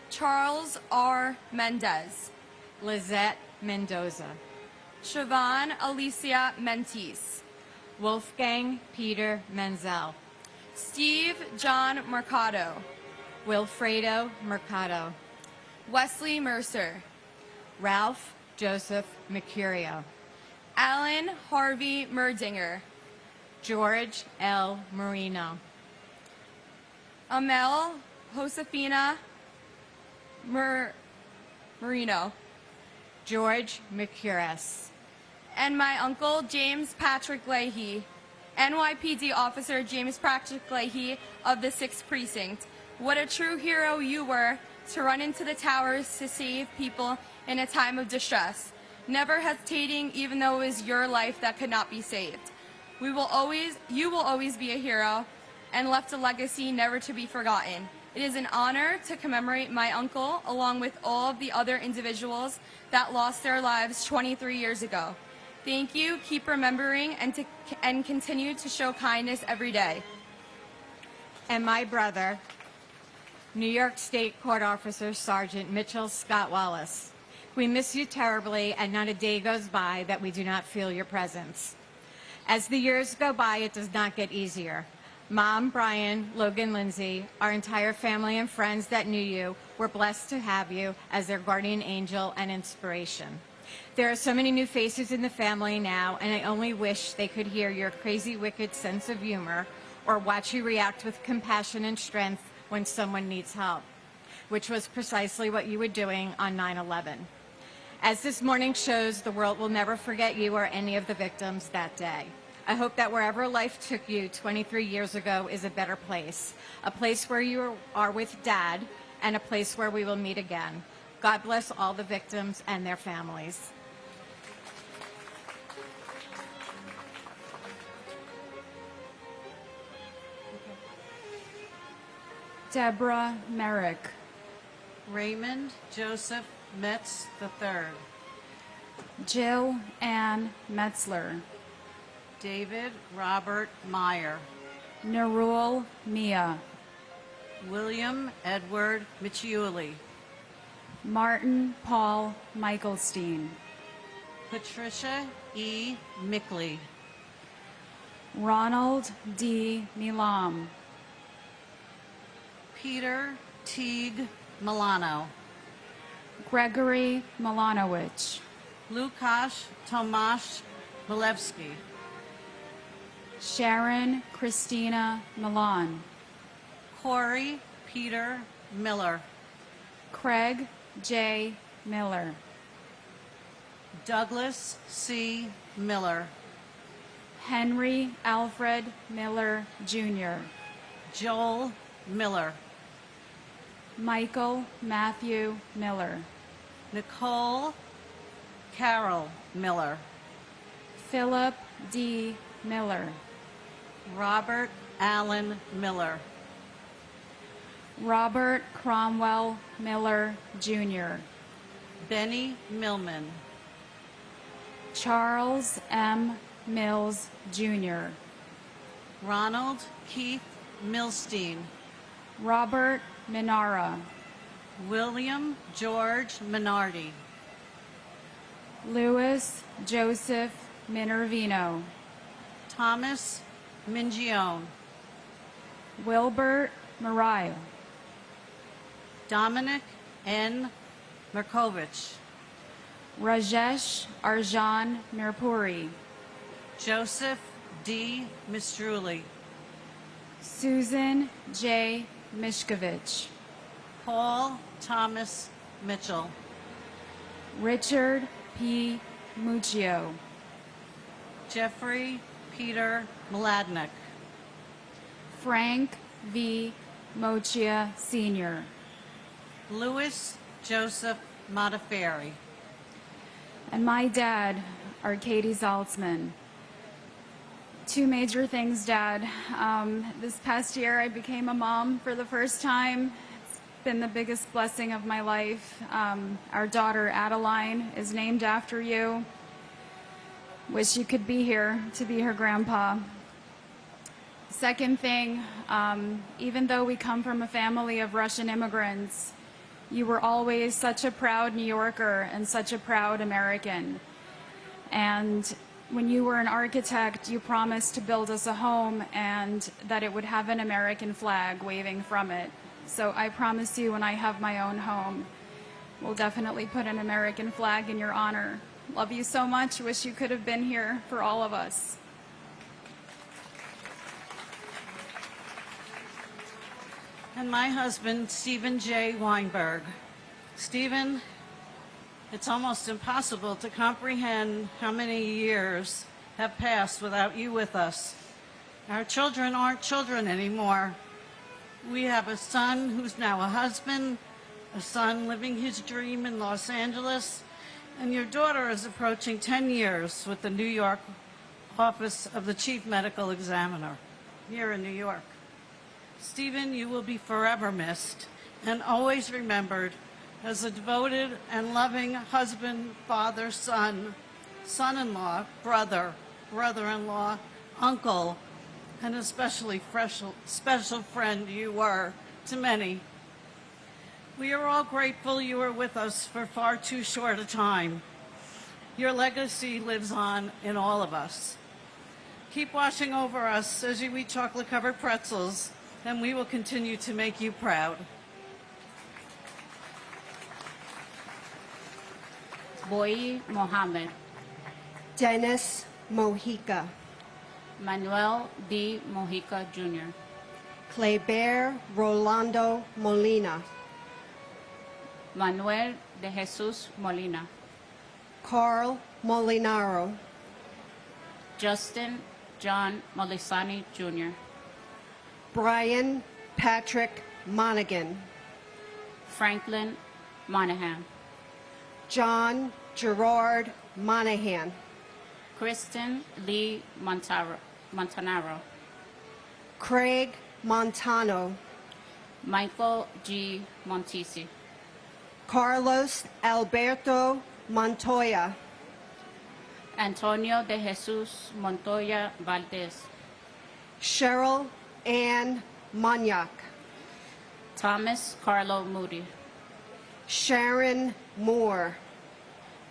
Charles R. Mendez, Lizette Mendoza, Siobhan Alicia Mentis, Wolfgang Peter Menzel, Steve John Mercado, Wilfredo Mercado, Wesley Mercer, Ralph Joseph Mercurio, Alan Harvey Merdinger, George L. Marino, Amel Josefina Marino, George Mercuris, and my uncle James Patrick Leahy, NYPD Officer James Patrick Leahy of the 6th Precinct. What a true hero you were to run into the towers to save people in a time of distress, never hesitating even though it was your life that could not be saved. You will always be a hero and left a legacy never to be forgotten. It is an honor to commemorate my uncle along with all of the other individuals that lost their lives 23 years ago. Thank you. Keep remembering and continue to show kindness every day. And my brother, New York State Court Officer Sergeant Mitchell Scott Wallace. We miss you terribly, and not a day goes by that we do not feel your presence. As the years go by, it does not get easier. Mom, Brian, Logan, Lindsay, our entire family and friends that knew you were blessed to have you as their guardian angel and inspiration. There are so many new faces in the family now, and I only wish they could hear your crazy, wicked sense of humor or watch you react with compassion and strength when someone needs help, which was precisely what you were doing on 9/11. As this morning shows, the world will never forget you or any of the victims that day. I hope that wherever life took you 23 years ago is a better place, a place where you are with Dad, and a place where we will meet again. God bless all the victims and their families. Deborah Merrick, Raymond Joseph Metz III, Jill Ann Metzler, David Robert Meyer, Narul Mia, William Edward Michiuli, Martin Paul Michaelstein, Patricia E. Mickley, Ronald D. Milam, Peter Teague Milano, Gregory Milanowicz, Lukasz Tomasz Milewski, Sharon Christina Milan, Corey Peter Miller, Craig J. Miller, Douglas C. Miller, Henry Alfred Miller, Jr., Joel Miller, Michael Matthew Miller, Nicole Carol Miller, Philip D. Miller, Robert Allen Miller, Robert Cromwell Miller, Jr., Benny Millman, Charles M. Mills, Jr., Ronald Keith Milstein, Robert Minara, William George Minardi, Louis Joseph Minervino, Thomas Mingione, Wilbert Mariah, Dominic N. Merkovich, Rajesh Arjan Mirpuri, Joseph D. Mistruli, Susan J. Mishkovich, Paul Thomas Mitchell, Richard P. Muccio. Jeffrey Peter Mladnick. Frank V. Mochia Sr. Louis Joseph Modafferi. And my dad, Arkady Zaltzman. Two major things, Dad. This past year, I became a mom for the first time. It's been the biggest blessing of my life. Our daughter, Adeline, is named after you. Wish you could be here to be her grandpa. Second thing, even though we come from a family of Russian immigrants, you were always such a proud New Yorker and such a proud American. And when you were an architect, you promised to build us a home and that it would have an American flag waving from it. So I promise you, when I have my own home, we'll definitely put an American flag in your honor. Love you so much. Wish you could have been here for all of us. And my husband, Stephen J. Weinberg. Stephen, it's almost impossible to comprehend how many years have passed without you with us. Our children aren't children anymore. We have a son who's now a husband, a son living his dream in Los Angeles, and your daughter is approaching 10 years with the New York Office of the Chief Medical Examiner here in New York. Stephen, you will be forever missed and always remembered as a devoted and loving husband, father, son, son-in-law, brother, brother-in-law, uncle, and especially special friend you were to many. We are all grateful you were with us for far too short a time. Your legacy lives on in all of us. Keep watching over us as you eat chocolate-covered pretzels, and we will continue to make you proud. Boy Mohammed. Dennis Mojica. Manuel D. Mojica, Jr. Kleber Rolando Molina. Manuel de Jesus Molina. Carl Molinaro. Justin John Molisani, Jr. Brian Patrick Monaghan. Franklin Monahan. John Gerard Monahan. Kristen Lee Montanaro. Craig Montano. Michael G. Montesi. Carlos Alberto Montoya. Antonio de Jesus Montoya Valdez. Cheryl Ann Monyak. Thomas Carlo Moody. Sharon Moore.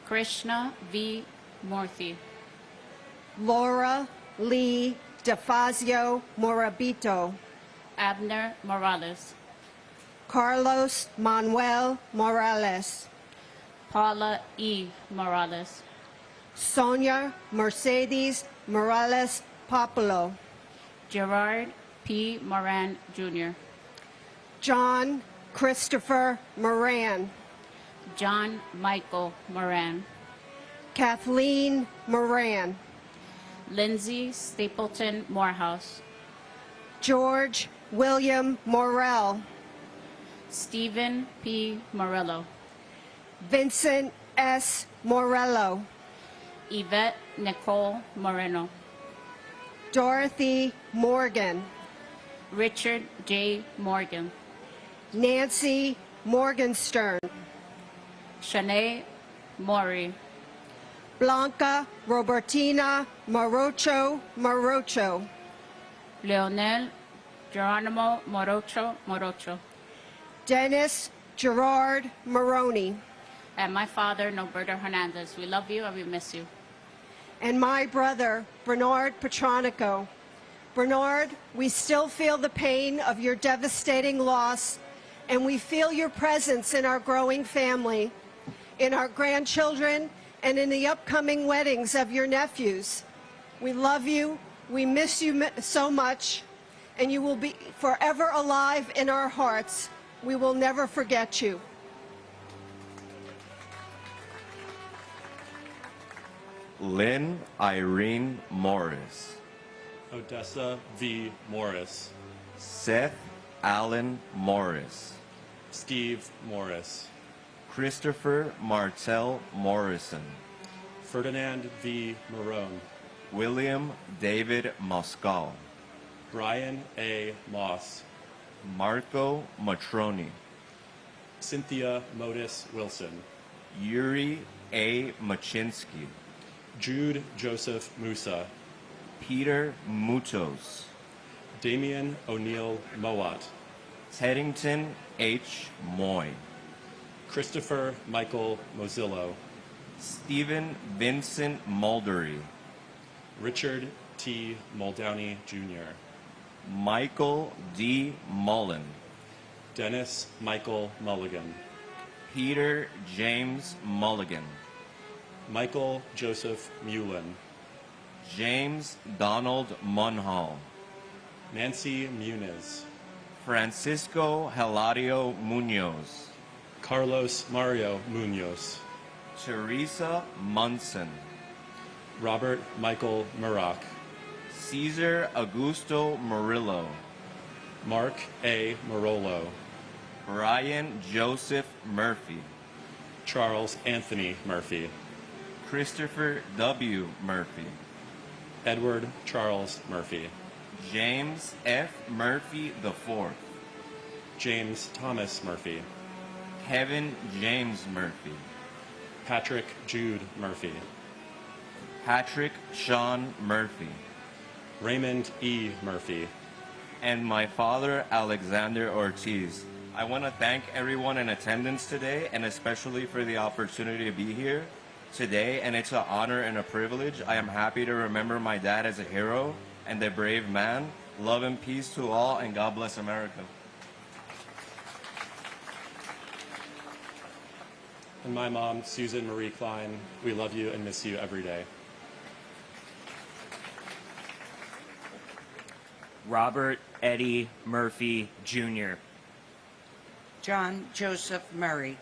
Krishna V. Murthy. Laura Lee DeFazio Morabito. Abner Morales. Carlos Manuel Morales. Paula E. Morales. Sonia Mercedes Morales Populo. Gerard P. Moran, Jr. John Christopher Moran. John Michael Moran. Kathleen Moran. Lindsay Stapleton Morehouse. George William Morell. Stephen P. Morello. Vincent S. Morello. Yvette Nicole Moreno. Dorothy Morgan. Richard J. Morgan. Nancy Morgenstern. Shanae Mori. Blanca Robertina Morocho Morocho. Leonel Geronimo Morocho. Dennis Gerard Maroney. And my father, Norberto Hernandez. We love you and we miss you. And my brother, Bernard Petronico. Bernard, we still feel the pain of your devastating loss, and we feel your presence in our growing family, in our grandchildren, and in the upcoming weddings of your nephews. We love you, we miss you so much, and you will be forever alive in our hearts. We will never forget you. Lynn Irene Morris. Odessa V. Morris. Seth Allen Morris. Steve Morris. Christopher Martell Morrison. Ferdinand V. Marone. William David Moscal. Brian A. Moss. Marco Matroni. Cynthia Modis Wilson. Yuri A. Machinsky. Jude Joseph Musa. Peter Mutos. Damian O'Neill Mowat. Teddington H. Moy. Christopher Michael Mozillo. Stephen Vincent Muldery. Richard T. Muldowney Jr. Michael D. Mullen. Dennis Michael Mulligan. Peter James Mulligan. Michael Joseph Mullen. James Donald Munhall. Nancy Muniz. Francisco Hilario Munoz. Carlos Mario Munoz. Teresa Munson. Robert Michael Murak. Cesar Augusto Murillo. Mark A. Marolo. Brian Joseph Murphy. Charles Anthony Murphy. Christopher W. Murphy. Edward Charles Murphy. James F. Murphy IV. James Thomas Murphy. Kevin James Murphy. Patrick Jude Murphy. Patrick Sean Murphy. Raymond E. Murphy. And my father, Alexander Ortiz. I want to thank everyone in attendance today, and especially for the opportunity to be here today. And it's an honor and a privilege. I am happy to remember my dad as a hero and a brave man. Love and peace to all, and God bless America. And my mom, Susan Marie Klein, we love you and miss you every day. Robert Eddie Murphy, Jr. John Joseph Murray.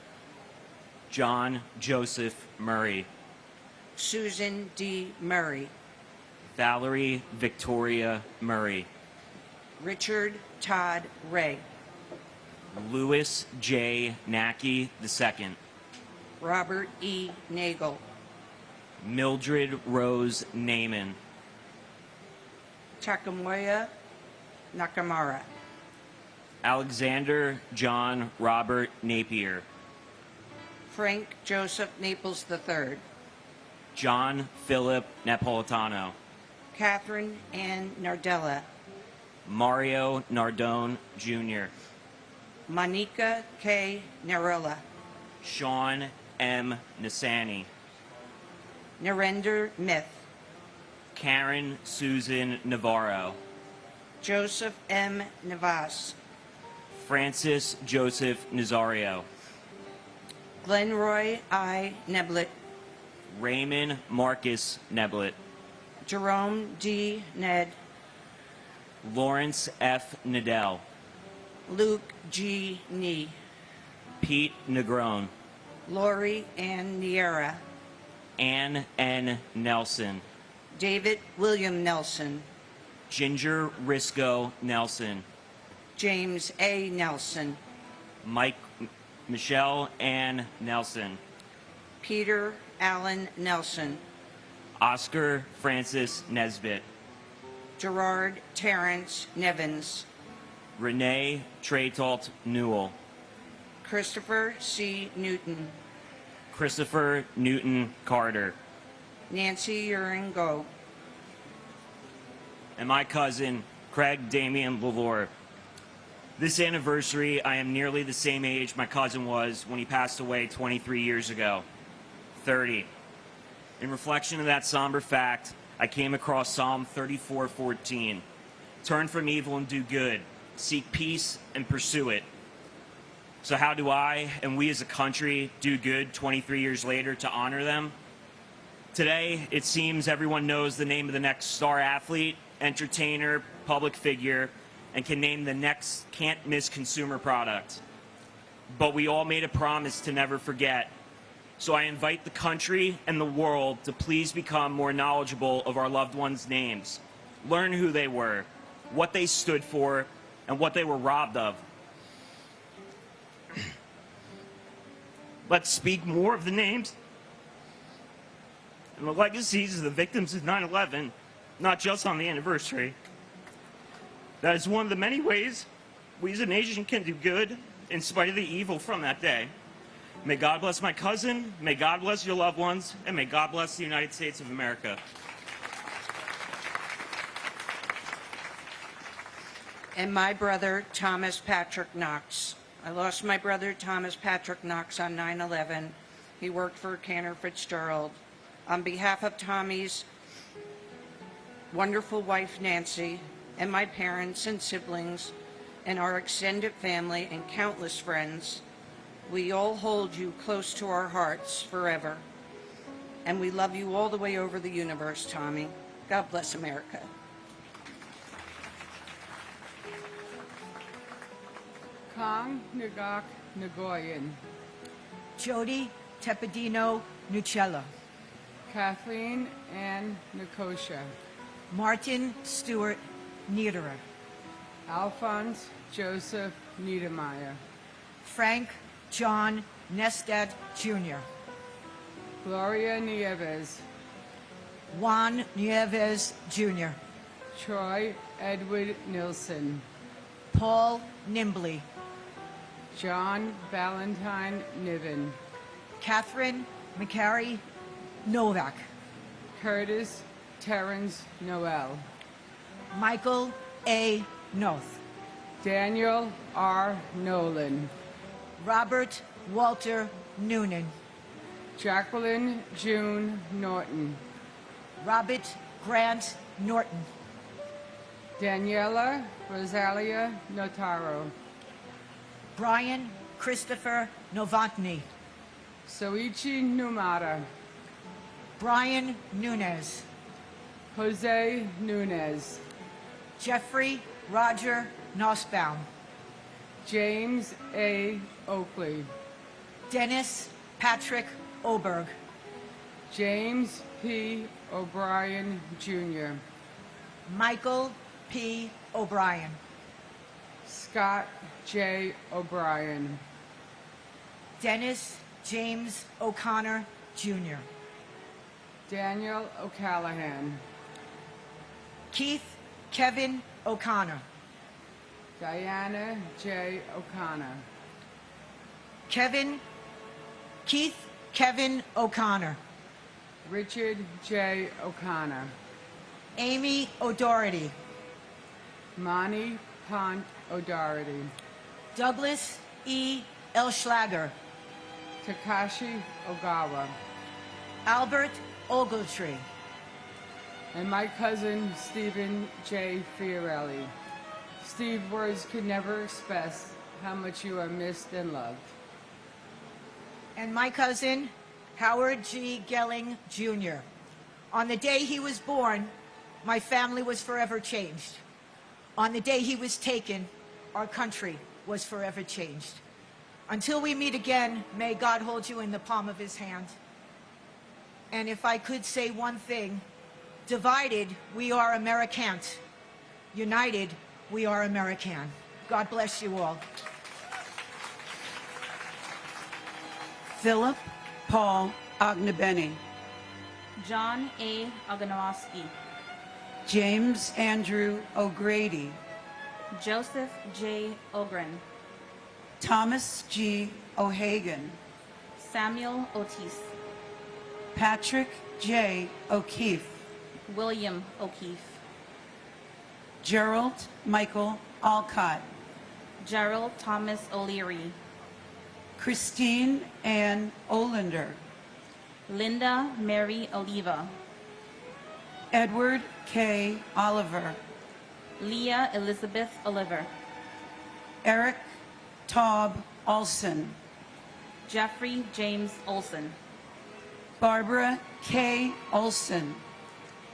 John Joseph Murray. Susan D. Murray. Valerie Victoria Murray. Richard Todd Ray. Louis J. Nackey II. Robert E. Nagel. Mildred Rose Naiman. Takamoya Nakamura. Alexander John Robert Napier. Frank Joseph Naples III. John Philip Napolitano. Catherine Ann Nardella. Mario Nardone, Jr. Monica K. Narella. Sean M. Nisani. Narendra Myth. Karen Susan Navarro. Joseph M. Navas. Francis Joseph Nazario. Glenroy I. Neblett. Raymond Marcus Neblett. Jerome D. Ned. Lawrence F. Nadell. Luke G. Nee. Pete Negron. Lori Ann Niera. Ann N. Nelson. David William Nelson. Ginger Risco Nelson. James A. Nelson. Michelle Ann Nelson. Peter Allen Nelson. Oscar Francis Nesbitt. Gerard Terrence Nevins. Renee Traytalt Newell. Christopher C. Newton. Christopher Newton Carter. Nancy Uringo. And my cousin, Craig Damian Lalore. This anniversary, I am nearly the same age my cousin was when he passed away 23 years ago, 30. In reflection of that somber fact, I came across Psalm 34:14. Turn from evil and do good. Seek peace and pursue it. So how do I and we as a country do good 23 years later to honor them? Today, it seems everyone knows the name of the next star athlete, entertainer, public figure, and can name the next can't-miss consumer product. But we all made a promise to never forget. So I invite the country and the world to please become more knowledgeable of our loved ones' names. Learn who they were, what they stood for, and what they were robbed of. Let's speak more of the names and the legacies of the victims of 9/11, not just on the anniversary. That is one of the many ways we as a nation can do good in spite of the evil from that day. May God bless my cousin, may God bless your loved ones, and may God bless the United States of America. And my brother, Thomas Patrick Knox. I lost my brother, Thomas Patrick Knox, on 9/11. He worked for Cantor Fitzgerald. On behalf of Tommy's wonderful wife, Nancy, and my parents and siblings, and our extended family and countless friends, we all hold you close to our hearts forever. And we love you all the way over the universe, Tommy. God bless America. Kang Nagak Nagoyan. Jody Tepedino Nucella. Kathleen Ann Nikosha. Martin Stewart Niederer. Alphonse Joseph Niedermeyer. Frank John Nestad Jr. Gloria Nieves. Juan Nieves Jr. Troy Edward Nilsson. Paul Nimbley. John Valentine Niven. Catherine McCary Novak. Curtis Terrence Noel. Michael A. Noth. Daniel R. Nolan. Robert Walter Noonan. Jacqueline June Norton. Robert Grant Norton. Daniela Rosalia Notaro. Brian Christopher Novotny. Soichi Numata. Brian Nunez. Jose Nunez. Jeffrey Roger Nussbaum. James A. Oakley. Dennis Patrick Oberg. James P. O'Brien, Jr. Michael P. O'Brien. Scott J. O'Brien. Dennis James O'Connor, Jr. Daniel O'Callahan. Keith Kevin O'Connor. Diana J. O'Connor. Keith Kevin O'Connor. Richard J. O'Connor. Amy O'Doherty. Mani Pont O'Doherty. Douglas E. Elschlager. Takashi Ogawa. Albert Ogletree. And my cousin, Stephen J. Fiorelli. Steve, words could never express how much you are missed and loved. And my cousin, Howard G. Gelling, Jr. On the day he was born, my family was forever changed. On the day he was taken, our country was forever changed. Until we meet again, may God hold you in the palm of his hand. And if I could say one thing, divided, we are Americant. United, we are American. God bless you all. Philip Paul Ognebeni. John A. Oganowski. James Andrew O'Grady. Joseph J. Ogren. Thomas G. O'Hagan. Samuel Otis. Patrick J. O'Keefe. William O'Keefe. Gerald Michael Alcott. Gerald Thomas O'Leary. Christine Ann Olander. Linda Mary Oliva. Edward K. Oliver. Leah Elizabeth Oliver. Eric Taub Olson. Jeffrey James Olson. Barbara K. Olson.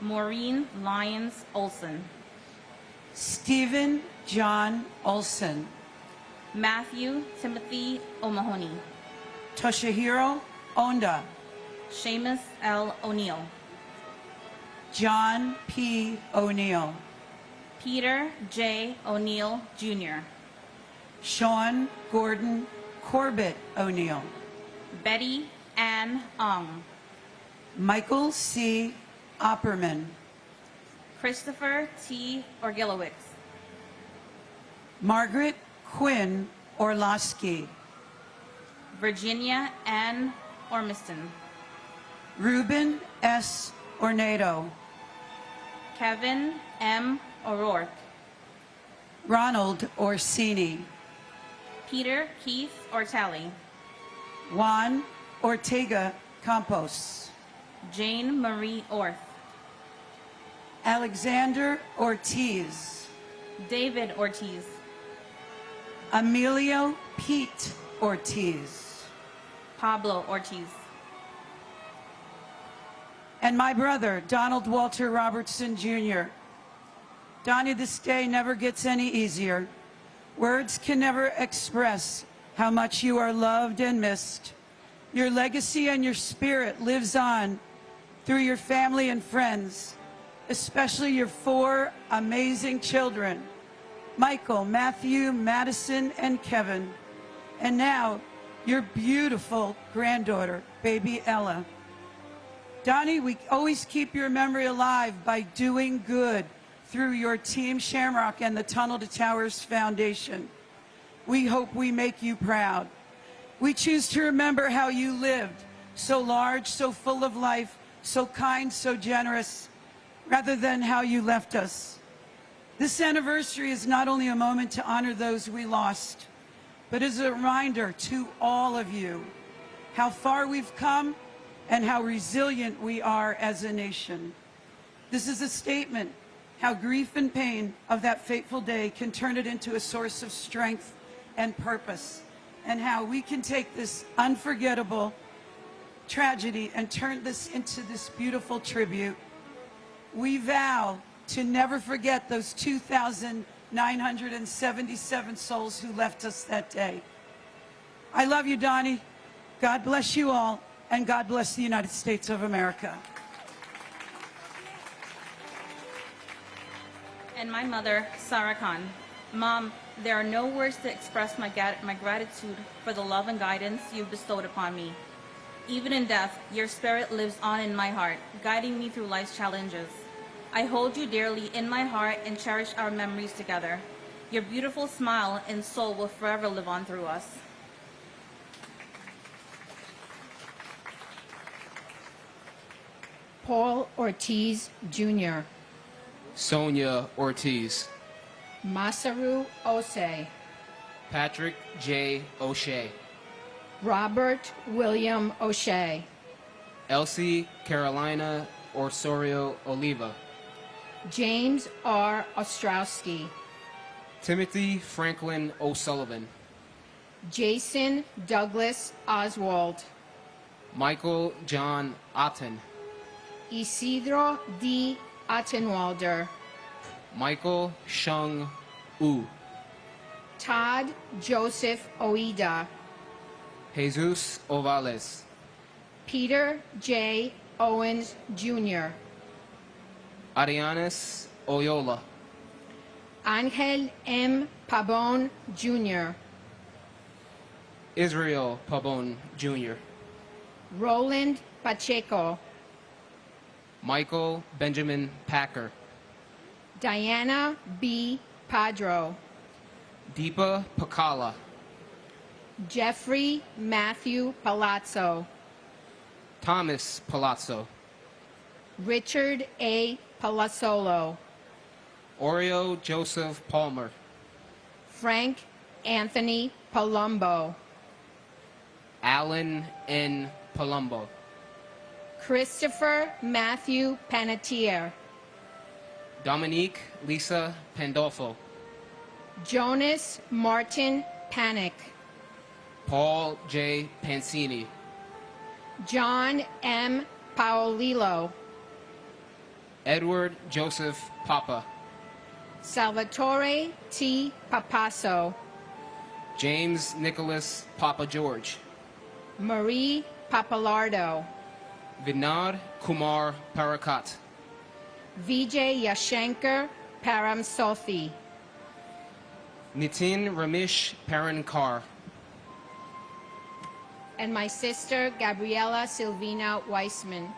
Maureen Lyons Olson. Stephen John Olson. Matthew Timothy O'Mahony. Toshihiro Onda, Seamus L. O'Neill, John P. O'Neill, Peter J. O'Neill, Jr., Sean Gordon Corbett O'Neill, Betty Ann Ong, Michael C. Opperman, Christopher T. Orgilowicz, Margaret Quinn Orlowski, Virginia Ann Ormiston, Ruben S. Ornado, Kevin M. O'Rourke, Ronald Orsini, Peter Keith Ortali, Juan Ortega Campos, Jane Marie Orth, Alexander Ortiz, David Ortiz, Emilio Pete Ortiz, Pablo Ortiz, and my brother, Donald Walter Robertson, Jr. Donnie, this day never gets any easier. Words can never express how much you are loved and missed. Your legacy and your spirit lives on through your family and friends, especially your 4 amazing children, Michael, Matthew, Madison, and Kevin. And now, your beautiful granddaughter, baby Ella. Donnie, we always keep your memory alive by doing good through your Team Shamrock and the Tunnel to Towers Foundation. We hope we make you proud. We choose to remember how you lived, so large, so full of life, so kind, so generous, rather than how you left us. This anniversary is not only a moment to honor those we lost, but is a reminder to all of you how far we've come and how resilient we are as a nation. This is a statement how grief and pain of that fateful day can turn it into a source of strength and purpose, and how we can take this unforgettable tragedy and turn this into this beautiful tribute. We vow to never forget those 2,977 souls who left us that day. I love you, Donnie. God bless you all, and God bless the United States of America. and my mother, Sarah Khan. Mom, there are no words to express my gratitude for the love and guidance you've bestowed upon me. Even in death, your spirit lives on in my heart, guiding me through life's challenges. I hold you dearly in my heart and cherish our memories together. Your beautiful smile and soul will forever live on through us. Paul Ortiz, Jr. Sonia Ortiz. Masaru Osei. Patrick J. O'Shea. Robert William O'Shea. Elsie Carolina Osorio Oliva. James R. Ostrowski. Timothy Franklin O'Sullivan. Jason Douglas Oswald. Michael John Otten. Isidro D. Ottenwalder. Michael Shung Wu. Todd Joseph Oida. Jesus Ovales. Peter J. Owens, Jr. Arianes Oyola. Angel M. Pabon, Jr. Israel Pabon, Jr. Roland Pacheco. Michael Benjamin Packer. Diana B. Padro. Deepa Pakala. Jeffrey Matthew Palazzo. Thomas Palazzo. Richard A. Palazzolo. Oreo Joseph Palmer. Frank Anthony Palumbo. Alan N. Palumbo. Christopher Matthew Panettiere. Dominique Lisa Pandolfo. Jonas Martin Panic. Paul J. Pansini. John M. Paolillo. Edward Joseph Papa. Salvatore T. Papasso. James Nicholas Papa George. Marie Papalardo, Vinod Kumar Parakat, Vijay Yashankar Paramsothi, Nitin Ramesh Parankar, and my sister Gabriela Silvina Weissman.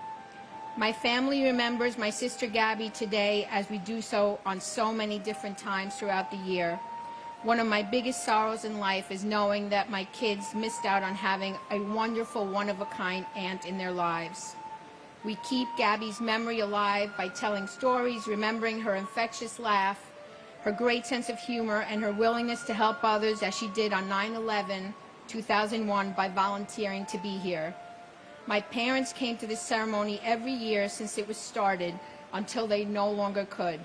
My family remembers my sister Gabby today as we do so on so many different times throughout the year. One of my biggest sorrows in life is knowing that my kids missed out on having a wonderful, one-of-a-kind aunt in their lives. We keep Gabby's memory alive by telling stories, remembering her infectious laugh, her great sense of humor, and her willingness to help others as she did on 9/11/2001 by volunteering to be here. My parents came to this ceremony every year since it was started until they no longer could.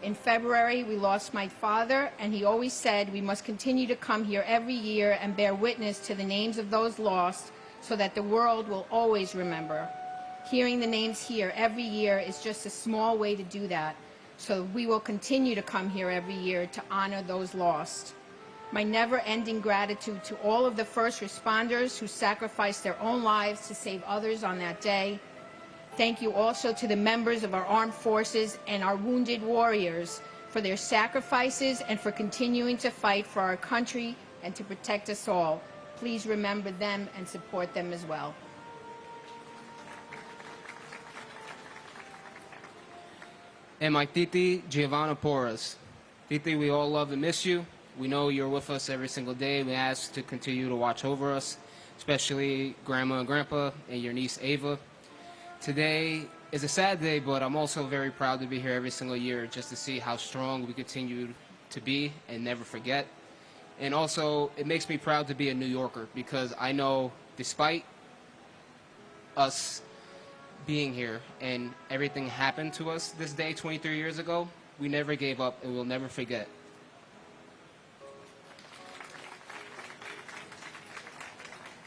In February, we lost my father, and he always said we must continue to come here every year and bear witness to the names of those lost so that the world will always remember. Hearing the names here every year is just a small way to do that, so we will continue to come here every year to honor those lost. My never-ending gratitude to all of the first responders who sacrificed their own lives to save others on that day. Thank you also to the members of our armed forces and our wounded warriors for their sacrifices and for continuing to fight for our country and to protect us all. Please remember them and support them as well. And my Titi Giovanna Porras. Titi, we all love and miss you. We know you're with us every single day. We ask to continue to watch over us, especially Grandma and Grandpa and your niece Ava. Today is a sad day, but I'm also very proud to be here every single year just to see how strong we continue to be and never forget. And also, it makes me proud to be a New Yorker because I know despite us being here and everything happened to us this day 23 years ago, we never gave up and we'll never forget.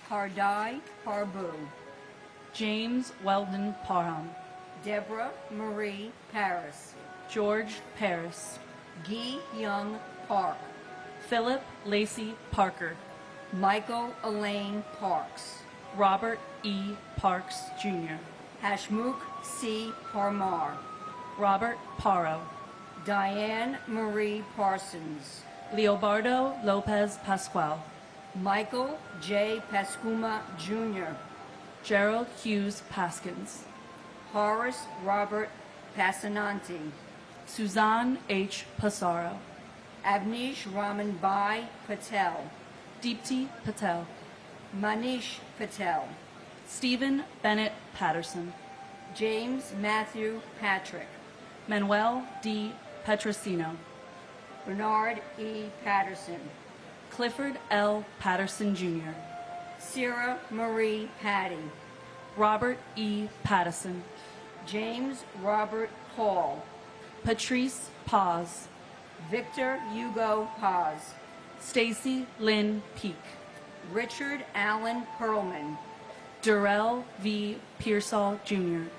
Hardai Harbu, James Weldon Parham, Deborah Marie Paris, George Paris, Guy Young Park, Philip Lacey Parker, Michael Elaine Parks, Robert E. Parks, Jr., Hashmukh C. Parmar, Robert Paro, Diane Marie Parsons, Leobardo Lopez Pascual, Michael J. Pascuma, Jr., Gerald Hughes Paskins, Horace Robert Passananti, Suzanne H. Passaro, Avnish Raman Bai Patel, Deepti Patel, Manish Patel, Stephen Bennett Patterson, James Matthew Patrick, Manuel D. Petrosino, Bernard E. Patterson, Clifford L. Patterson, Jr., Sarah Marie Patty, Robert E. Pattison, James Robert Hall, Patrice Paz, Victor Hugo Paz, Stacy Lynn Peak, Richard Allen Perlman, Durrell V. Pearsall, Jr.,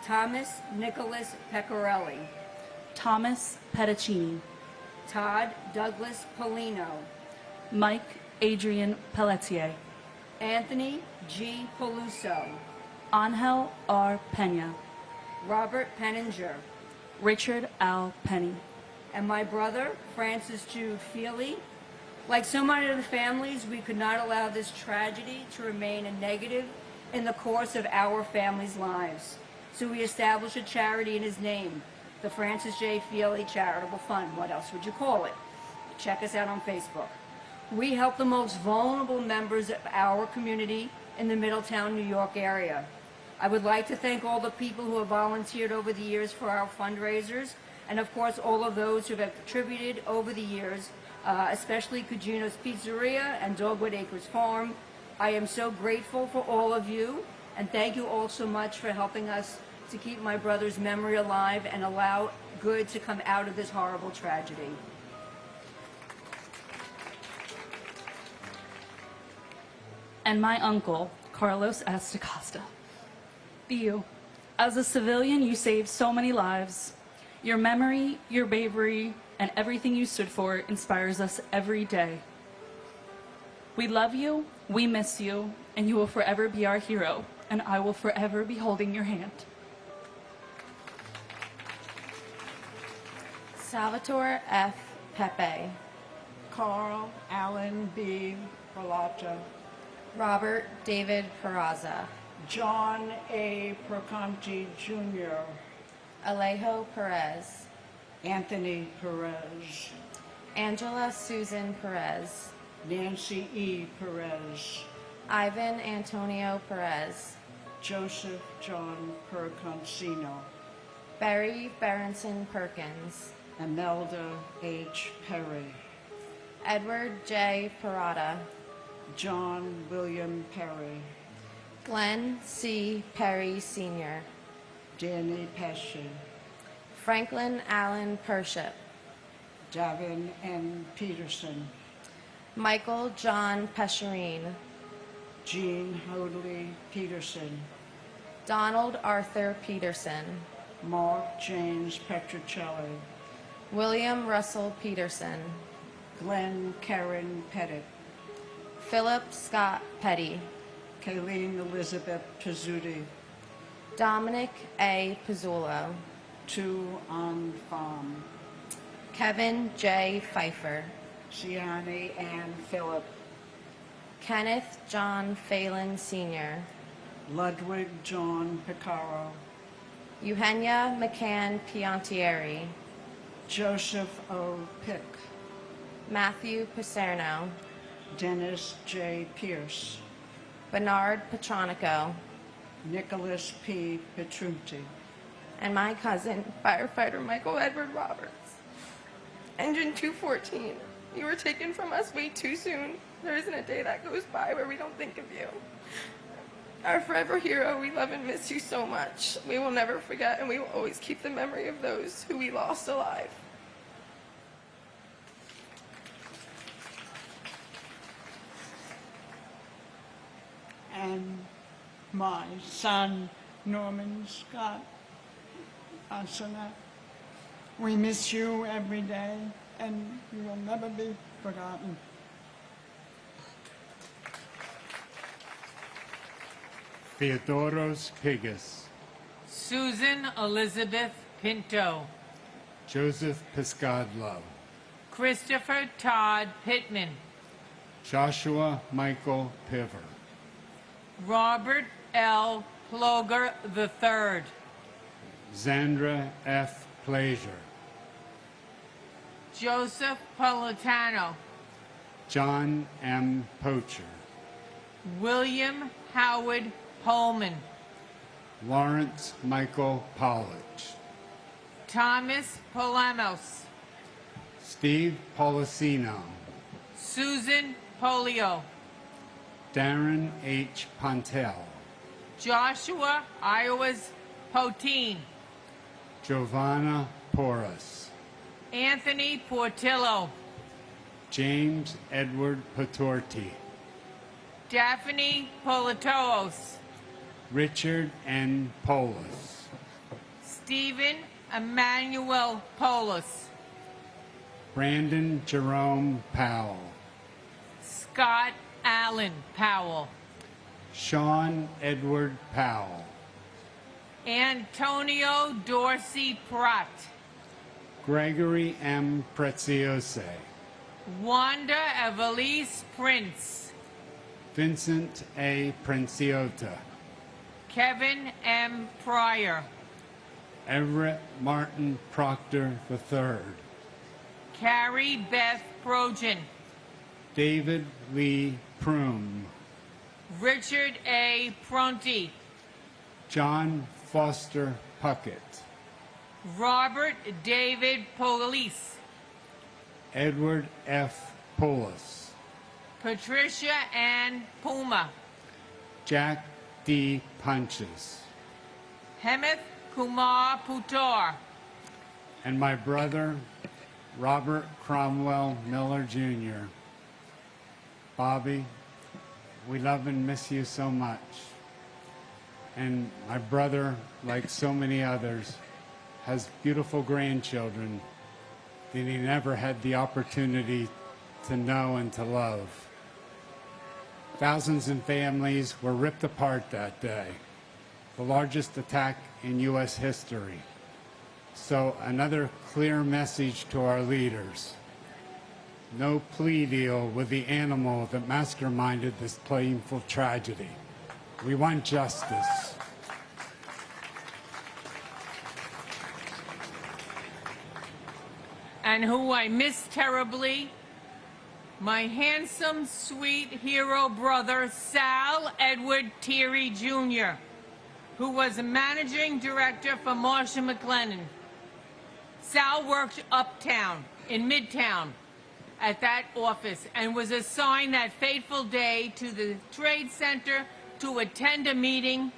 Thomas Nicholas Pecorelli, Thomas Petticini, Todd Douglas Polino, Mike Adrian Pelletier, Anthony G. Peluso, Angel R. Pena, Robert Penninger, Richard Al Penny, and my brother, Francis Jude Feely. Like so many other families, we could not allow this tragedy to remain a negative in the course of our family's lives. So we established a charity in his name, the Francis J. Feely Charitable Fund. What else would you call it? Check us out on Facebook. We help the most vulnerable members of our community in the Middletown, New York area. I would like to thank all the people who have volunteered over the years for our fundraisers, and of course all of those who have contributed over the years, especially Cugino's Pizzeria and Dogwood Acres Farm. I am so grateful for all of you, and thank you all so much for helping us to keep my brother's memory alive and allow good to come out of this horrible tragedy. And my uncle, Carlos S. DaCosta. You, as a civilian, you saved so many lives. Your memory, your bravery, and everything you stood for inspires us every day. We love you, we miss you, and you will forever be our hero, and I will forever be holding your hand. Salvatore F. Pepe. Carl Allen B. Perlata. Robert David Peraza. John A. Proconti Jr. Alejo Perez. Anthony Perez. Angela Susan Perez. Nancy E. Perez. Ivan Antonio Perez. Joseph John Perconcino. Barry Berenson Perkins. Imelda H. Perry. Edward J. Parada. John William Perry. Glenn C. Perry Sr. Danny Pesci. Franklin Allen Pership. Davin N. Peterson. Michael John Pescherine. Jean Hoadley Peterson. Donald Arthur Peterson. Mark James Petrocelli. William Russell Peterson. Glenn Karen Pettit. Philip Scott Petty. Kayleen Elizabeth Pizzuti. Dominic A. Pizzullo. Tu An Pham. Kevin J. Pfeiffer. Siani Ann Phillip. Kenneth John Phelan Sr. Ludwig John Picaro. Eugenia McCann Piantieri. Joseph O. Pick. Matthew Paserno. Dennis J. Pierce. Bernard Petronico. Nicholas P. Petrunti. And my cousin, firefighter Michael Edward Roberts. Engine 214, you were taken from us way too soon. There isn't a day that goes by where we don't think of you. Our forever hero, we love and miss you so much. We will never forget, and we will always keep the memory of those who we lost alive. And my son, Norman Scott Asana. We miss you every day, and you will never be forgotten. Theodoros Pigas. Susan Elizabeth Pinto. Joseph Piscadlo. Christopher Todd Pittman. Joshua Michael Piver. Robert L. Ploger III. Zandra F. Plaisir. Joseph Politano. John M. Pocher. William Howard Holman. Lawrence Michael Pollich. Thomas Polamos. Steve Policino. Susan Polio. Darren H. Pontel. Joshua Iowas Potine. Giovanna Porras. Anthony Portillo. James Edward Patorti. Daphne Politoos. Richard N. Polis. Stephen Emmanuel Polis. Brandon Jerome Powell. Scott Allen Powell. Sean Edward Powell. Antonio Dorsey Pratt. Gregory M. Preziose. Wanda Evelise Prince. Vincent A. Princiota. Kevin M. Pryor. Everett Martin Proctor III. Carrie Beth Projan. David Lee Prume. Richard A. Pronti. John Foster Puckett. Robert David Police. Edward F. Polis. Patricia Ann Puma. Jack D. Punches. Hemeth Kumar Putor. And my brother, Robert Cromwell Miller Jr. Bobby, we love and miss you so much. And my brother, like so many others, has beautiful grandchildren that he never had the opportunity to know and to love. Thousands of families were ripped apart that day, the largest attack in U.S. history. So another clear message to our leaders. No plea deal with the animal that masterminded this painful tragedy. We want justice. And who I miss terribly, my handsome, sweet hero brother, Sal Edward Thierry Jr., who was a managing director for Marsh & McLennan. Sal worked uptown, in Midtown, at that office, and was assigned that fateful day to the Trade Center to attend a meeting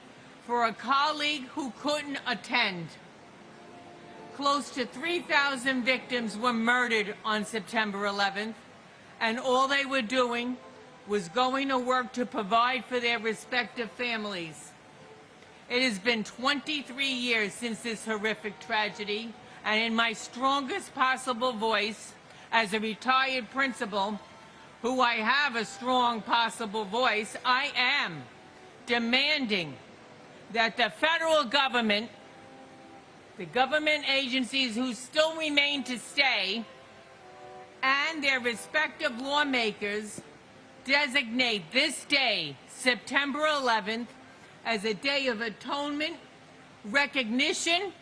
for a colleague who couldn't attend. Close to 3,000 victims were murdered on September 11th, and all they were doing was going to work to provide for their respective families. It has been 23 years since this horrific tragedy, and in my strongest possible voice, as a retired principal, who I have a strong possible voice, I am demanding that the federal government, the government agencies who still remain to stay, and their respective lawmakers designate this day, September 11th, as a day of atonement, recognition,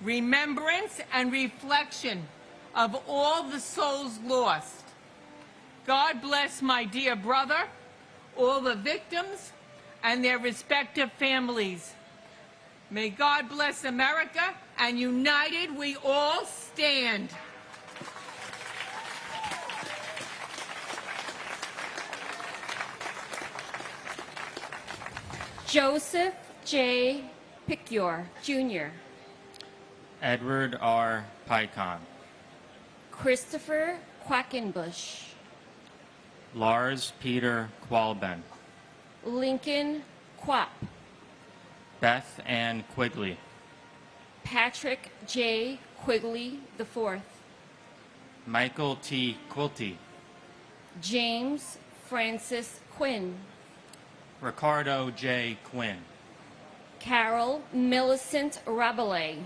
remembrance, and reflection of all the souls lost. God bless my dear brother, all the victims, and their respective families. May God bless America, and united we all stand. Joseph J. Picure, Jr. Edward R. Pycon. Christopher Quackenbush. Lars Peter Qualben. Lincoln Quapp. Beth Ann Quigley. Patrick J. Quigley IV. Michael T. Quilty. James Francis Quinn. Ricardo J. Quinn. Carol Millicent Rabelais.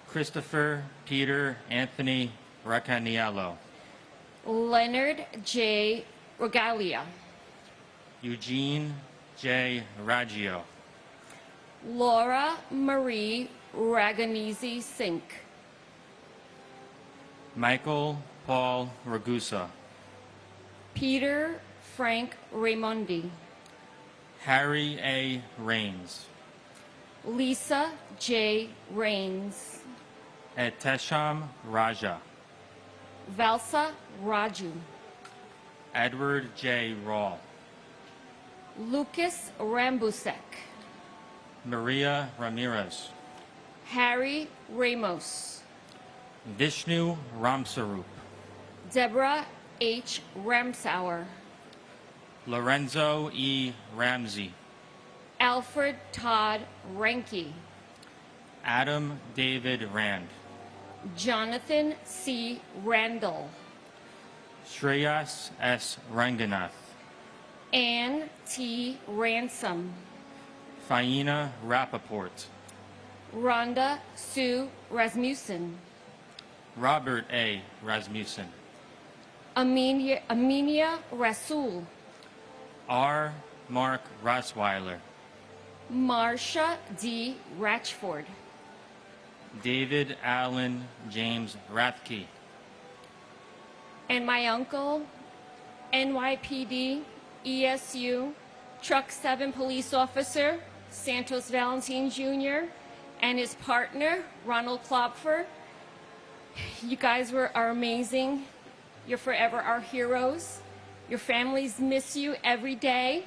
Christopher Peter Anthony Racaniello. Leonard J. Regalia. Eugene J. Raggio. Laura Marie Raganese Sink. Michael Paul Ragusa. Peter Frank Raimondi. Harry A. Rains. Lisa J. Rains. Etesham Raja. Valsa Raju. Edward J. Rawl. Lucas Rambusek. Maria Ramirez. Harry Ramos. Vishnu Ramsarup. Deborah H. Ramsauer. Lorenzo E. Ramsey. Alfred Todd Ranke. Adam David Rand. Jonathan C. Randall. Shreyas S. Ranganath. Ann T. Ransom. Faina Rappaport. Rhonda Sue Rasmussen. Robert A. Rasmussen. Aminia Rasul. R. Mark Rosweiler. Marsha D. Ratchford. David Allen James Rathke. And my uncle, NYPD, ESU, Truck 7 police officer, Santos Valentin Jr., and his partner, Ronald Klopfer. You guys are amazing. You're forever our heroes. Your families miss you every day.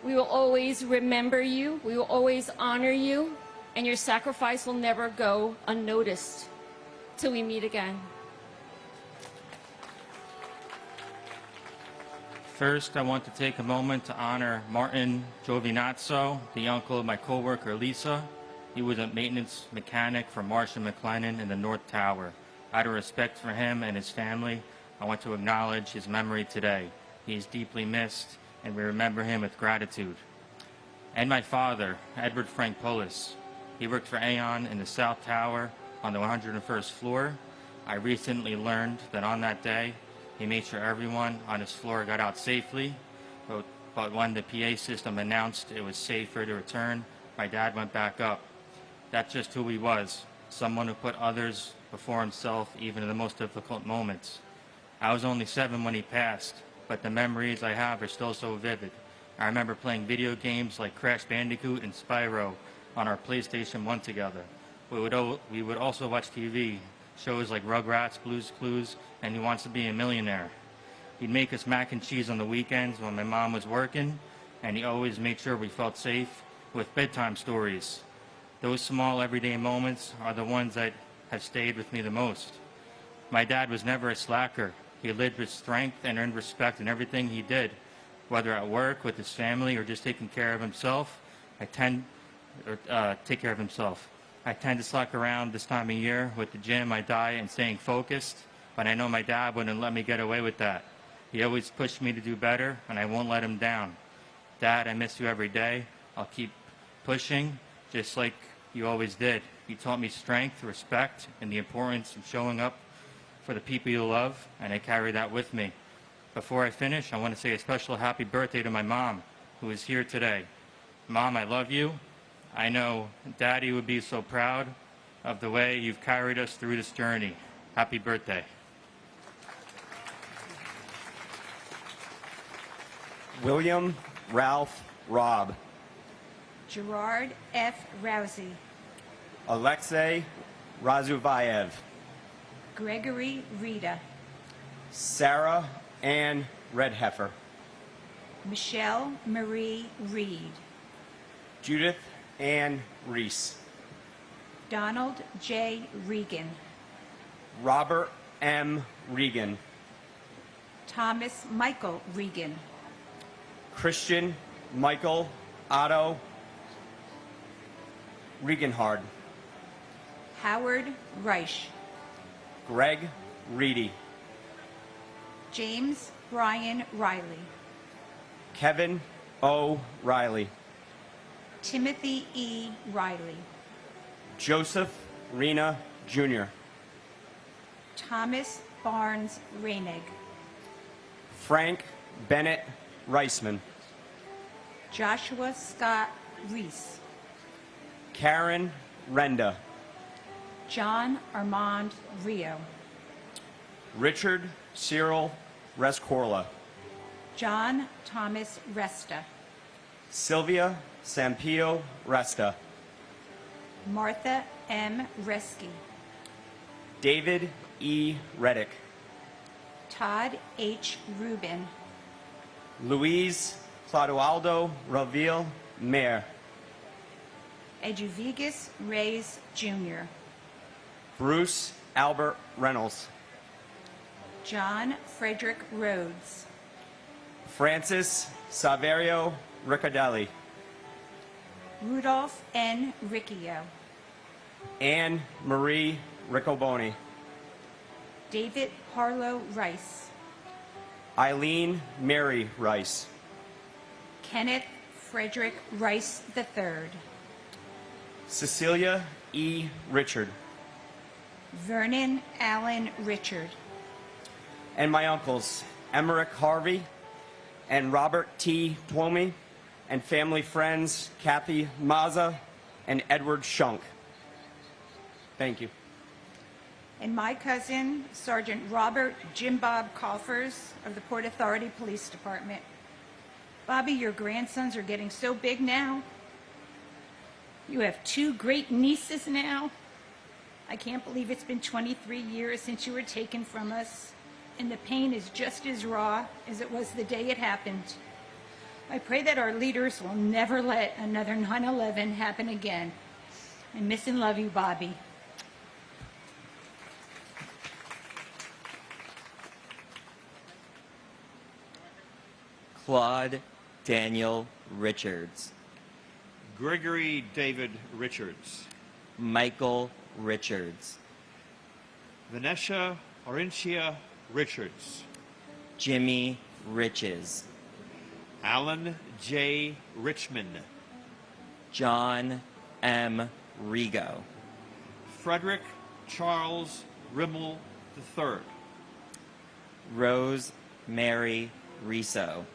We will always remember you. We will always honor you. And your sacrifice will never go unnoticed till we meet again. First, I want to take a moment to honor Martin Giovinazzo, the uncle of my coworker Lisa. He was a maintenance mechanic for Marsh & McLennan in the North Tower. Out of respect for him and his family, I want to acknowledge his memory today. He is deeply missed, and we remember him with gratitude. And my father, Edward Frank Polis. He worked for Aon in the South Tower on the 101st floor. I recently learned that on that day, he made sure everyone on his floor got out safely, but when the PA system announced it was safer to return, my dad went back up. That's just who he was, someone who put others before himself even in the most difficult moments. I was only 7 when he passed, but the memories I have are still so vivid. I remember playing video games like Crash Bandicoot and Spyro on our PlayStation 1 together. We would also watch TV, shows like Rugrats, Blue's Clues, and Who Wants to Be a Millionaire. He'd make us mac and cheese on the weekends when my mom was working, and he always made sure we felt safe with bedtime stories. Those small everyday moments are the ones that have stayed with me the most. My dad was never a slacker. He lived with strength and earned respect in everything he did, whether at work, with his family, or just taking care of himself. I tend to slack around this time of year with the gym, my diet, and staying focused, but I know my dad wouldn't let me get away with that. He always pushed me to do better, and I won't let him down. Dad, I miss you every day. I'll keep pushing, just like you always did. You taught me strength, respect, and the importance of showing up for the people you love, and I carry that with me. Before I finish, I want to say a special happy birthday to my mom, who is here today. Mom, I love you. I know Daddy would be so proud of the way you've carried us through this journey. Happy birthday. William Ralph Robb. Gerard F. Rousey. Alexei Razuvayev. Gregory Rita. Sarah Ann Redheffer. Michelle Marie Reed. Judith Ann Reese. Donald J. Regan. Robert M. Regan. Thomas Michael Regan. Christian Michael Otto Regenhard. Howard Reich. Greg Reedy. James Brian Riley. Kevin O. Riley. Timothy E. Riley. Joseph Rena Jr. Thomas Barnes Reinig. Frank Bennett Reisman. Joshua Scott Reese. Karen Renda. John Armand Rio. Richard Cyril Rescorla. John Thomas Resta. Sylvia Sampio Resta. Martha M. Reski. David E. Reddick. Todd H. Rubin. Luis Clodoaldo Ravil Mayer. Eduvigus Reyes Jr. Bruce Albert Reynolds. John Frederick Rhodes. Francis Saverio Riccardelli. Rudolph N. Riccio. Anne Marie Riccoboni. David Harlow Rice. Eileen Mary Rice. Kenneth Frederick Rice III. Cecilia E. Richard. Vernon Allen Richard. And my uncles, Emmerich Harvey and Robert T. Twomey, and family friends, Kathy Maza and Edward Shunk. Thank you. And my cousin, Sergeant Robert Jim Bob Coffers of the Port Authority Police Department. Bobby, your grandsons are getting so big now. You have 2 great nieces now. I can't believe it's been 23 years since you were taken from us, and the pain is just as raw as it was the day it happened. I pray that our leaders will never let another 9/11 happen again. I miss and love you, Bobby. Claude Daniel Richards. Gregory David Richards. Michael Richards. Vanessa Orencia Richards. Jimmy Riches. Alan J. Richmond, John M. Rigo, Frederick Charles Rimmel III, Rose Mary Riso,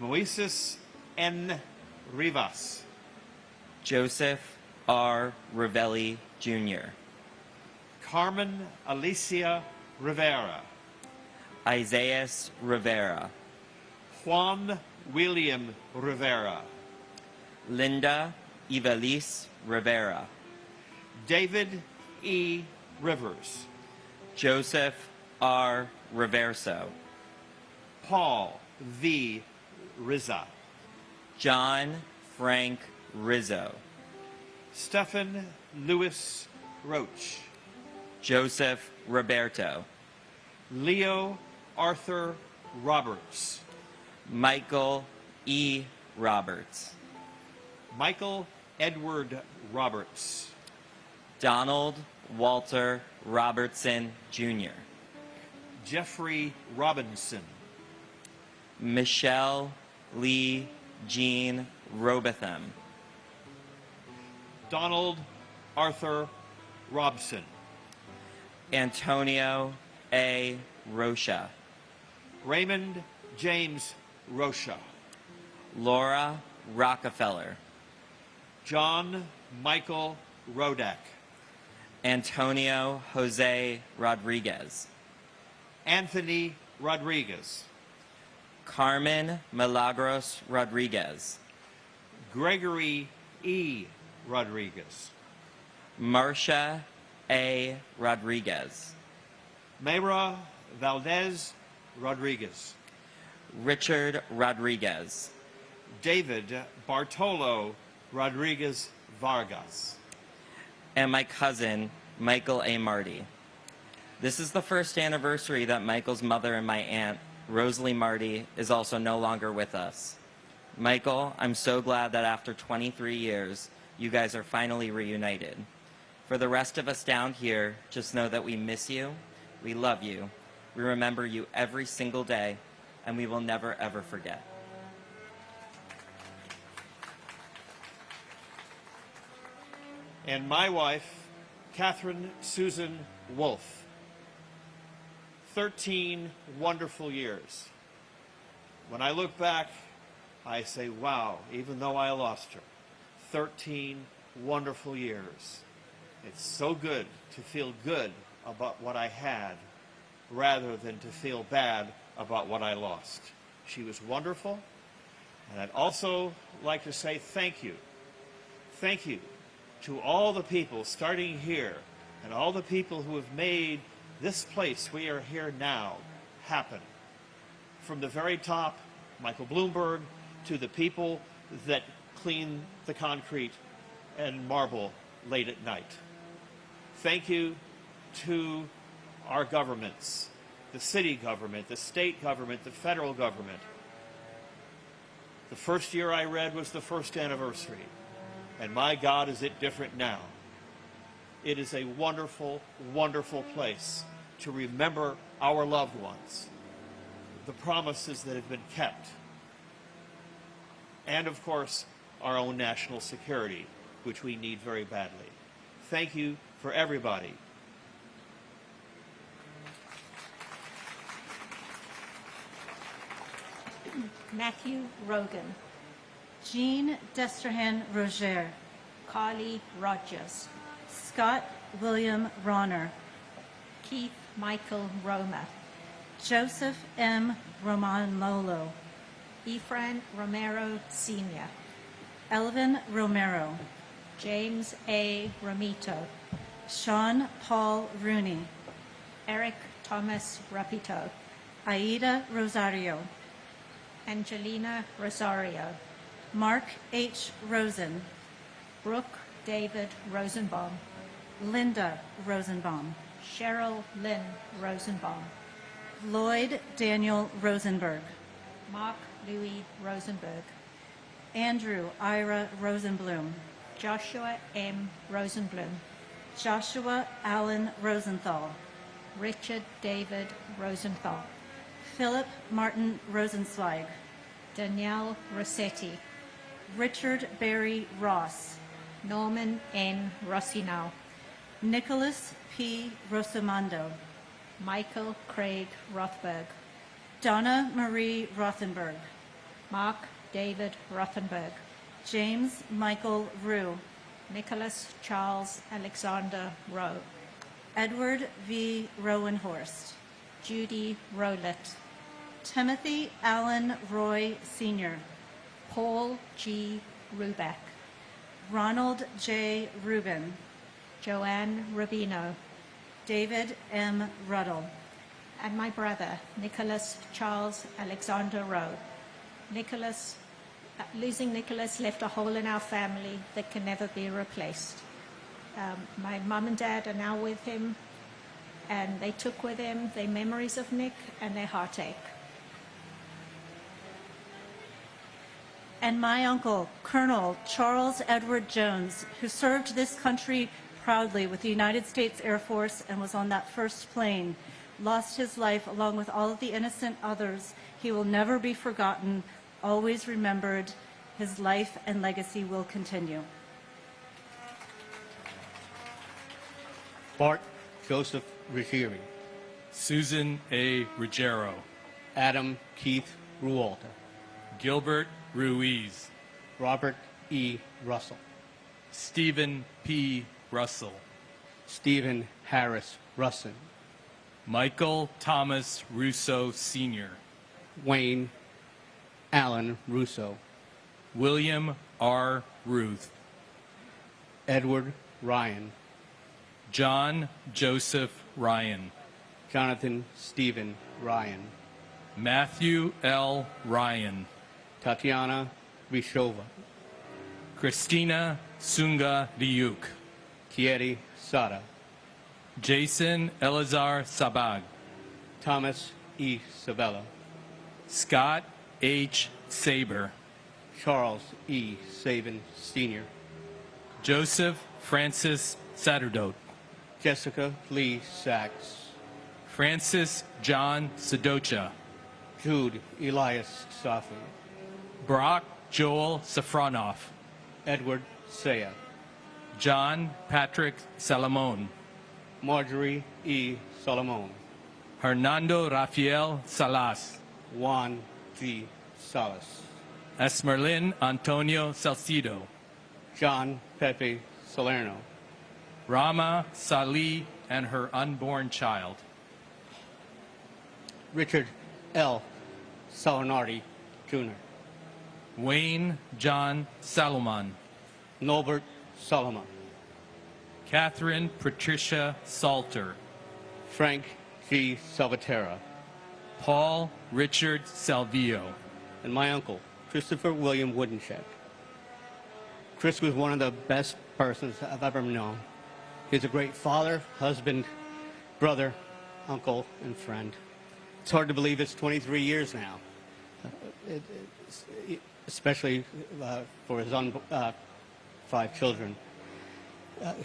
Moises N. Rivas, Joseph R. Ravelli Jr., Carmen Alicia Rivera, Isaias Rivera, Juan William Rivera, Linda Ivelisse Rivera, David E. Rivers, Joseph R. Reverso, Paul V. Rizza, John Frank Rizzo, Stephen Louis Roach, Joseph Roberto, Leo Arthur Roberts, Michael E. Roberts, Michael Edward Roberts, Donald Walter Robertson Jr., Jeffrey Robinson, Michelle Lee Jean Robotham, Donald Arthur Robson, Antonio A. Rocha, Raymond James Rocha, Laura Rockefeller, John Michael Rodak, Antonio Jose Rodriguez, Anthony Rodriguez, Carmen Milagros Rodriguez, Gregory E. Rodriguez, Marcia A. Rodriguez, Mayra Valdez Rodriguez, Richard Rodriguez, David Bartolo Rodriguez Vargas, and my cousin, Michael A. Marty. This is the first anniversary that Michael's mother and my aunt, Rosalie Marty, is also no longer with us. Michael, I'm so glad that after 23 years, you guys are finally reunited. For the rest of us down here, just know that we miss you, we love you, we remember you every single day, and we will never ever forget. and my wife, Catherine Susan Wolfe. 13 wonderful years. When I look back, I say, wow, even though I lost her, 13 wonderful years. It's so good to feel good about what I had rather than to feel bad about what I lost. She was wonderful, and I'd also like to say thank you. Thank you to all the people starting here and all the people who have made this place we are here now happen. From the very top, Michael Bloomberg, to the people that clean the concrete and marble late at night. Thank you to our governments, the city government, the state government, the federal government. The first year I read was the first anniversary, and my God, is it different now. It is a wonderful, wonderful place to remember our loved ones, the promises that have been kept, and of course, our own national security, which we need very badly. Thank you for everybody. Matthew Rogan, Jean Destrahan Roger, Carly Rogers, Scott William Ronner, Keith Michael Roma, Joseph M. Romanolo, Efrain Romero Sr., Elvin Romero, James A. Ramito, Sean Paul Rooney, Eric Thomas Rapito, Aida Rosario, Angelina Rosario, Mark H. Rosen, Brooke David Rosenbaum, Linda Rosenbaum, Cheryl Lynn Rosenbaum, Lloyd Daniel Rosenberg, Mark Louis Rosenberg, Andrew Ira Rosenblum, Joshua M. Rosenblum, Joshua Allen Rosenthal, Richard David Rosenthal, Philip Martin Rosenzweig, Danielle Rossetti, Richard Barry Ross, Norman N. Rossinow, Nicholas P. Rosamondo, Michael Craig Rothberg, Donna Marie Rothenberg, Mark David Rothenberg, James Michael Rue, Nicholas Charles Alexander Rowe, Edward V. Rowenhorst, Judy Rowlett, Timothy Allen Roy Sr., Paul G. Rubeck, Ronald J. Rubin, Joanne Rubino, David M. Ruddle, and my brother, Nicholas Charles Alexander Rowe. Losing Nicholas left a hole in our family that can never be replaced. My mom and dad are now with him, and they took with them their memories of Nick and their heartache. And my uncle, Colonel Charles Edward Jones, who served this country proudly with the United States Air Force and was on that first plane, lost his life along with all of the innocent others. He will never be forgotten, always remembered. His life and legacy will continue. Bart Joseph Ruggieri, Susan A. Ruggiero, Adam Keith Rualter, Gilbert Ruiz, Robert E. Russell, Stephen P. Russell, Stephen Harris Russin, Michael Thomas Russo Sr., Wayne Allen Russo, William R. Ruth, Edward Ryan, John Joseph Ryan, Jonathan Stephen Ryan, Matthew L. Ryan, Tatiana Rishova, Christina Sunga Ryuk, Thierry Sada, Jason Elazar Sabag, Thomas E. Sabella, Scott H. Saber, Charles E. Sabin Sr., Joseph Francis Satterdote, Jessica Lee Sachs, Francis John Sedocha, Jude Elias Safi, Brock Joel Safronoff, Edward Saya, John Patrick Salamone, Marjorie E. Solomon, Hernando Rafael Salas, Juan G. Salas, Esmerlin Antonio Salcido, John Pepe Salerno, Rama Salih and her unborn child, Richard L. Salinardi, Jr., Wayne John Salomon, Norbert Solomon, Catherine Patricia Salter, Frank G. Salvatierra, Paul Richard Salvio, and my uncle, Christopher William Woodencheck. Chris was one of the best persons I've ever known. He's a great father, husband, brother, uncle, and friend. It's hard to believe it's 23 years now, especially for his 5 children.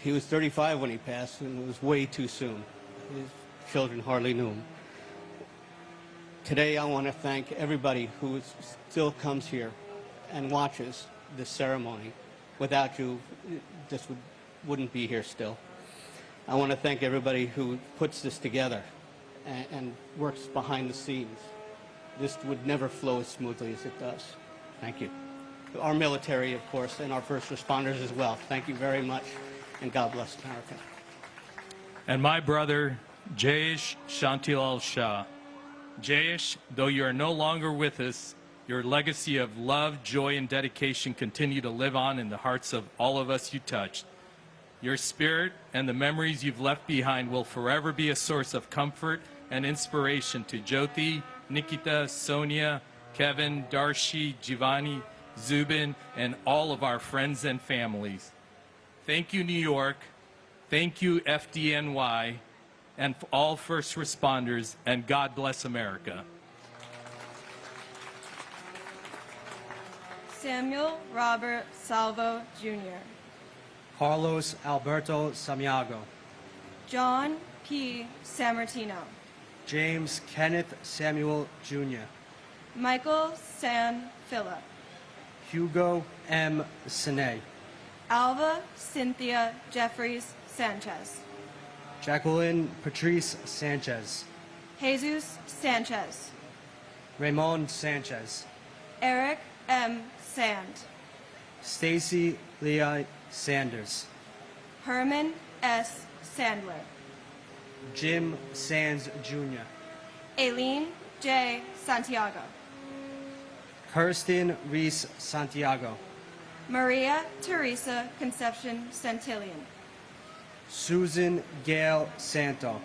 He was 35 when he passed, and it was way too soon. His children hardly knew him. Today, I want to thank everybody who still comes here and watches this ceremony. Without you, this wouldn't be here still. I want to thank everybody who puts this together and works behind the scenes. This would never flow as smoothly as it does. Thank you. Our military, of course, and our first responders as well. Thank you very much, and God bless America. and my brother, Jayesh Shantilal Shah. Jayesh, though you are no longer with us, your legacy of love, joy, and dedication continue to live on in the hearts of all of us you touched. Your spirit and the memories you've left behind will forever be a source of comfort and inspiration to Jyoti, Nikita, Sonia, Kevin, Darshi, Giovanni, Zubin, and all of our friends and families. Thank you, New York. Thank you, FDNY, and all first responders, and God bless America. Samuel Robert Salvo, Jr. Carlos Alberto Samiago. John P. Sammartino. James Kenneth Samuel, Jr. Michael San Philip, Hugo M. Sine, Alva Cynthia Jeffries Sanchez, Jacqueline Patrice Sanchez, Jesus Sanchez, Raymond Sanchez, Eric M. Sand, Stacy Leah Sanders, Herman S. Sandler, Jim Sands Jr., Aileen J. Santiago, Kirsten Reese Santiago, Maria Teresa Concepcion Santillan, Susan Gail Santo,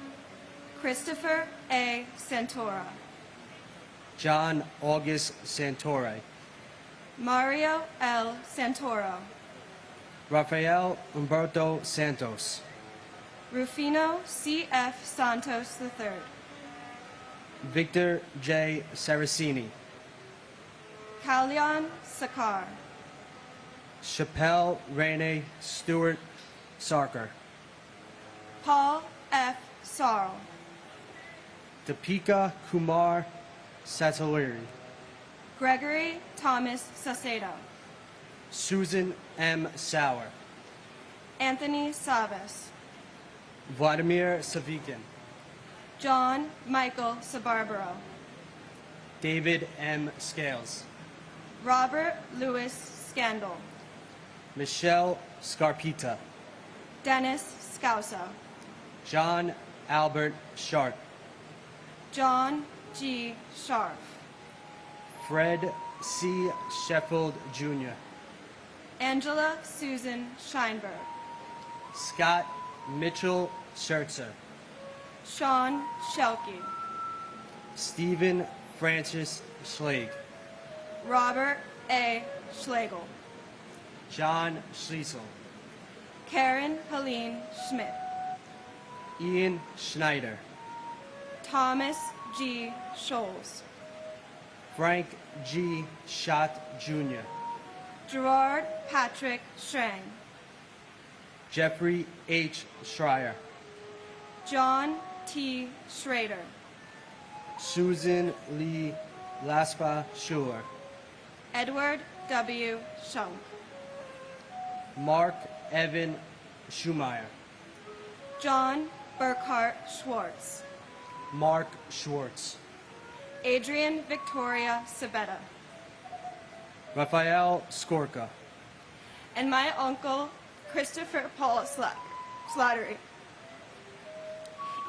Christopher A. Santora, John August Santore, Mario L. Santoro, Rafael Humberto Santos, Rufino C.F. Santos III, Victor J. Saracini, Kalyan Sakar, Chappelle Rene Stewart Sarker, Paul F. Sarl, Deepika Kumar Sataliri, Gregory Thomas Sacedo, Susan M. Sauer, Anthony Savas, Vladimir Savikin, John Michael Sabarbaro, David M. Scales, Robert Louis Scandal, Michelle Scarpita, Dennis Scousa, John Albert Sharp, John G. Sharf, Fred C. Sheffield Jr., Angela Susan Scheinberg, Scott Mitchell Schertzer, Sean Shelkey, Stephen Francis Schlegel, Robert A. Schlegel, John Schliessel, Karen Helene Schmidt, Ian Schneider, Thomas G. Scholes, Frank G. Schott Jr., Gerard Patrick Strang, Jeffrey H. Schreier, John T. Schrader, Susan Lee Laspa Schuler, Edward W. Shunk, Mark Evan Schumeyer, John Burkhart Schwartz, Mark Schwartz, Adrian Victoria Sabetta, Raphael Skorka, and my uncle Christopher Paul Slattery.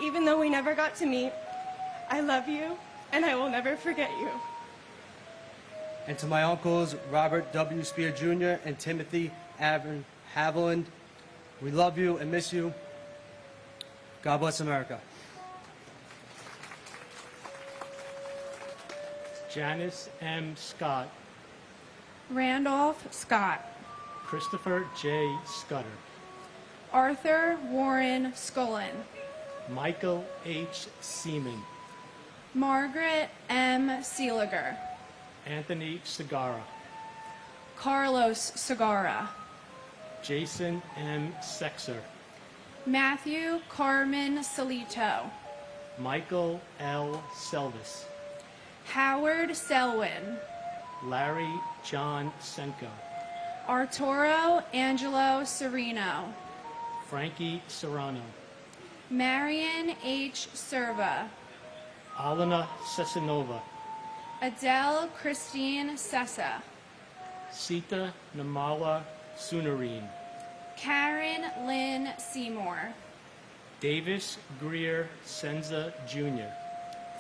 Even though we never got to meet, I love you and I will never forget you. and to my uncles Robert W. Spear Jr. and Timothy Avon Haviland, we love you and miss you. God bless America. Janice M. Scott, Randolph Scott, Christopher J. Scudder, Arthur Warren Scullin, Michael H. Seaman, Margaret M. Seeliger, Anthony Segara, Carlos Segara, Jason M. Sexer, Matthew Carmen Salito, Michael L. Selvis, Howard Selwyn, Larry John Senko, Arturo Angelo Serino, Frankie Serrano, Marion H. Serva, Alana Sesanova, Adele Christine Sessa, Sita Namala Sunarine, Karen Lynn Seymour, Davis Greer Senza Jr.,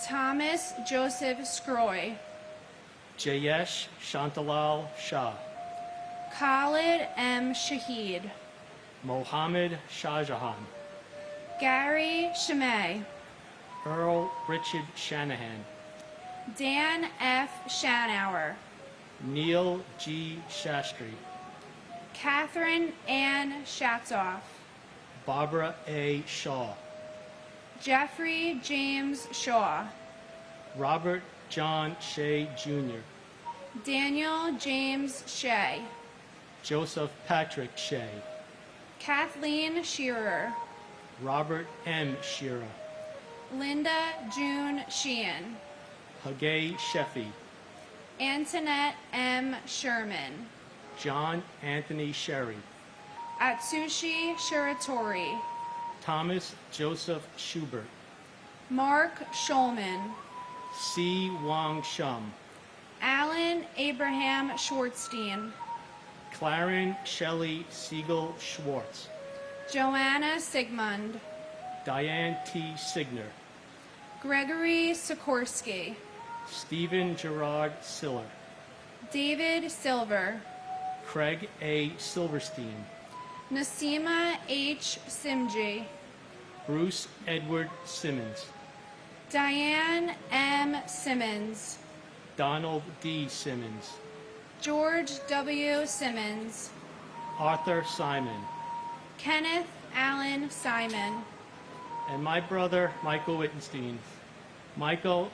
Thomas Joseph Scroy, Jayesh Shantalal Shah, Khalid M. Shahid, Mohammed Shahjahan, Gary Shamay, Earl Richard Shanahan, Dan F. Shanauer, Neil G. Shastri, Catherine Ann Shatzoff, Barbara A. Shaw, Jeffrey James Shaw, Robert John Shea Jr., Daniel James Shea, Joseph Patrick Shea, Kathleen Shearer, Robert M. Shearer, Linda June Sheehan, Hagay Sheffy, Antoinette M. Sherman, John Anthony Sherry, Atsushi Shiratori, Thomas Joseph Schubert, Mark Schulman, C. Wang Shum, Alan Abraham Schwartzstein, Claren Shelley Siegel Schwartz, Joanna Sigmund, Diane T. Signer, Gregory Sikorsky, Stephen Gerard Siller, David Silver, Craig A. Silverstein, Nasima H. Simji, Bruce Edward Simmons, Diane M. Simmons, Donald D. Simmons, George W. Simmons, Arthur Simon, Kenneth Allen Simon, and my brother, Michael Wittenstein. Michael,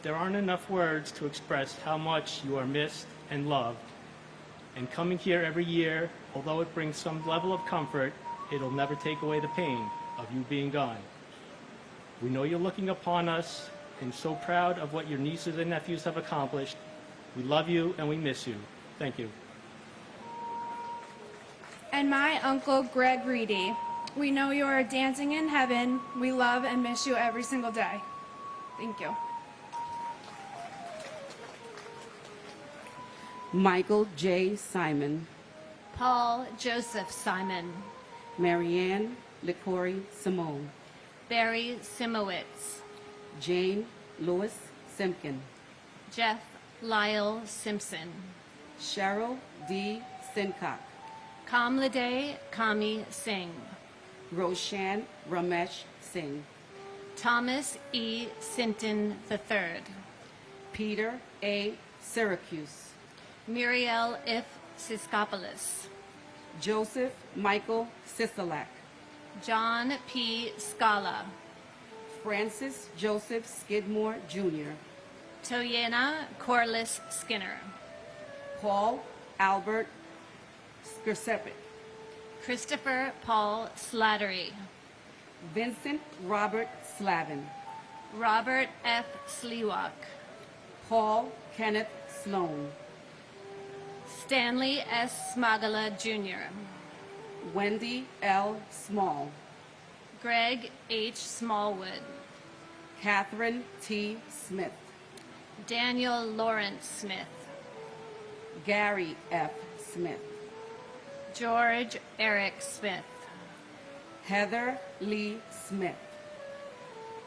there aren't enough words to express how much you are missed and loved. And coming here every year, although it brings some level of comfort, it'll never take away the pain of you being gone. We know you're looking upon us and so proud of what your nieces and nephews have accomplished. We love you and we miss you. Thank you. and my uncle Greg Reedy. We know you are dancing in heaven. We love and miss you every single day. Thank you. Michael J. Simon, Paul Joseph Simon, Marianne Licori Simone, Barry Simowitz, Jane Lewis Simpkin, Jeff Lyle Simpson, Cheryl D. Sincock, Kamlade Kami Singh, Roshan Ramesh Singh, Thomas E. Sinton III, Peter A. Syracuse, Muriel If Siskopoulos, Joseph Michael Sisolak, John P. Scala, Francis Joseph Skidmore, Jr., Toyena Corliss Skinner, Paul Albert Skirsepic, Christopher Paul Slattery, Vincent Robert Slavin, Robert F. Sliwak, Paul Kenneth Sloan, Stanley S. Smagala, Jr., Wendy L. Small, Greg H. Smallwood, Catherine T. Smith, Daniel Lawrence Smith, Gary F. Smith, George Eric Smith, Heather Lee Smith,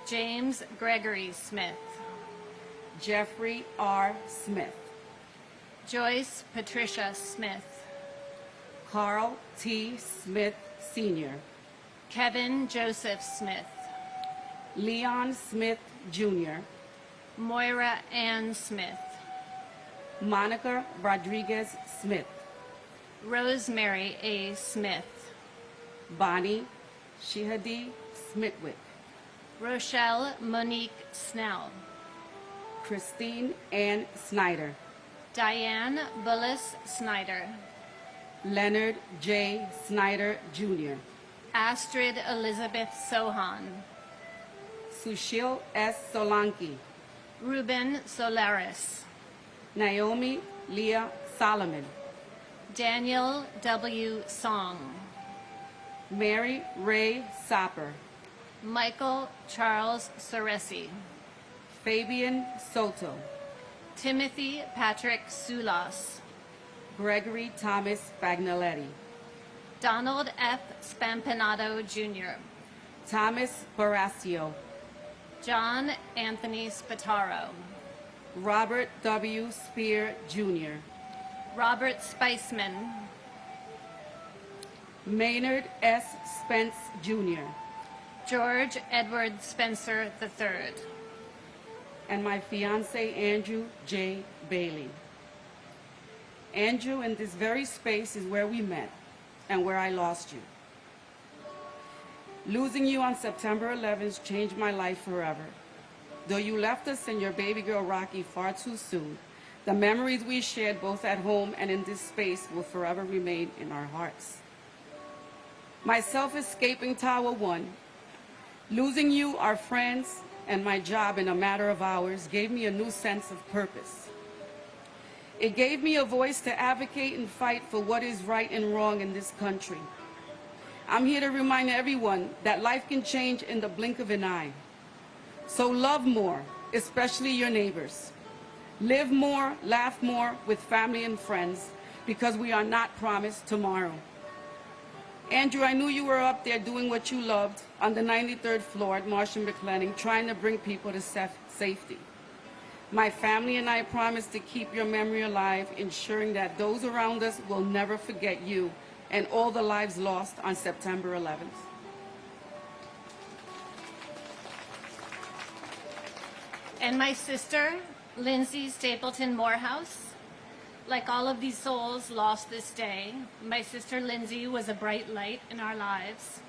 James Gregory Smith, Jeffrey R. Smith, Joyce Patricia Smith, Carl T. Smith, Sr., Kevin Joseph Smith, Leon Smith, Jr., Moira Ann Smith, Monica Rodriguez Smith, Rosemary A. Smith, Bonnie Shihadi Smithwick, Rochelle Monique Snell, Christine Ann Snyder, Diane Bullis Snyder, Leonard J. Snyder, Jr., Astrid Elizabeth Sohan, Sushil S. Solanki, Ruben Solaris, Naomi Leah Solomon, Daniel W. Song, Mary Ray Sopper, Michael Charles Soresi, Fabian Soto, Timothy Patrick Sulas, Gregory Thomas Bagnaletti, Donald F. Spampinato, Jr., Thomas Barasio, John Anthony Spataro, Robert W. Spear, Jr., Robert Spiceman, Maynard S. Spence, Jr., George Edward Spencer III, and my fiance, Andrew J. Bailey. Andrew, in this very space is where we met and where I lost you. Losing you on September 11th changed my life forever. Though you left us and your baby girl Rocky far too soon, the memories we shared both at home and in this space will forever remain in our hearts. Myself escaping Tower 1, losing you, our friends, and my job in a matter of hours gave me a new sense of purpose. It gave me a voice to advocate and fight for what is right and wrong in this country. I'm here to remind everyone that life can change in the blink of an eye. So love more, especially your neighbors. Live more, laugh more with family and friends, because we are not promised tomorrow. Andrew, I knew you were up there doing what you loved on the 93rd floor at Marsh & McLennan, trying to bring people to safety. My family and I promise to keep your memory alive, ensuring that those around us will never forget you and all the lives lost on September 11th. And my sister, Lindsay Stapleton Morehouse. Like all of these souls lost this day, my sister Lindsay was a bright light in our lives.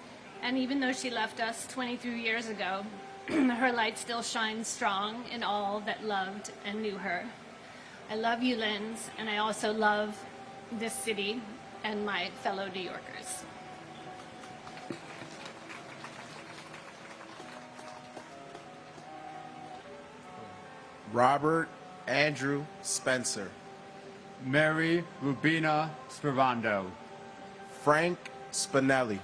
And even though she left us 23 years ago, her light still shines strong in all that loved and knew her. I love you, Linz, and I also love this city and my fellow New Yorkers. Robert Andrew Spencer. Mary Rubina Sperando. Frank Spinelli.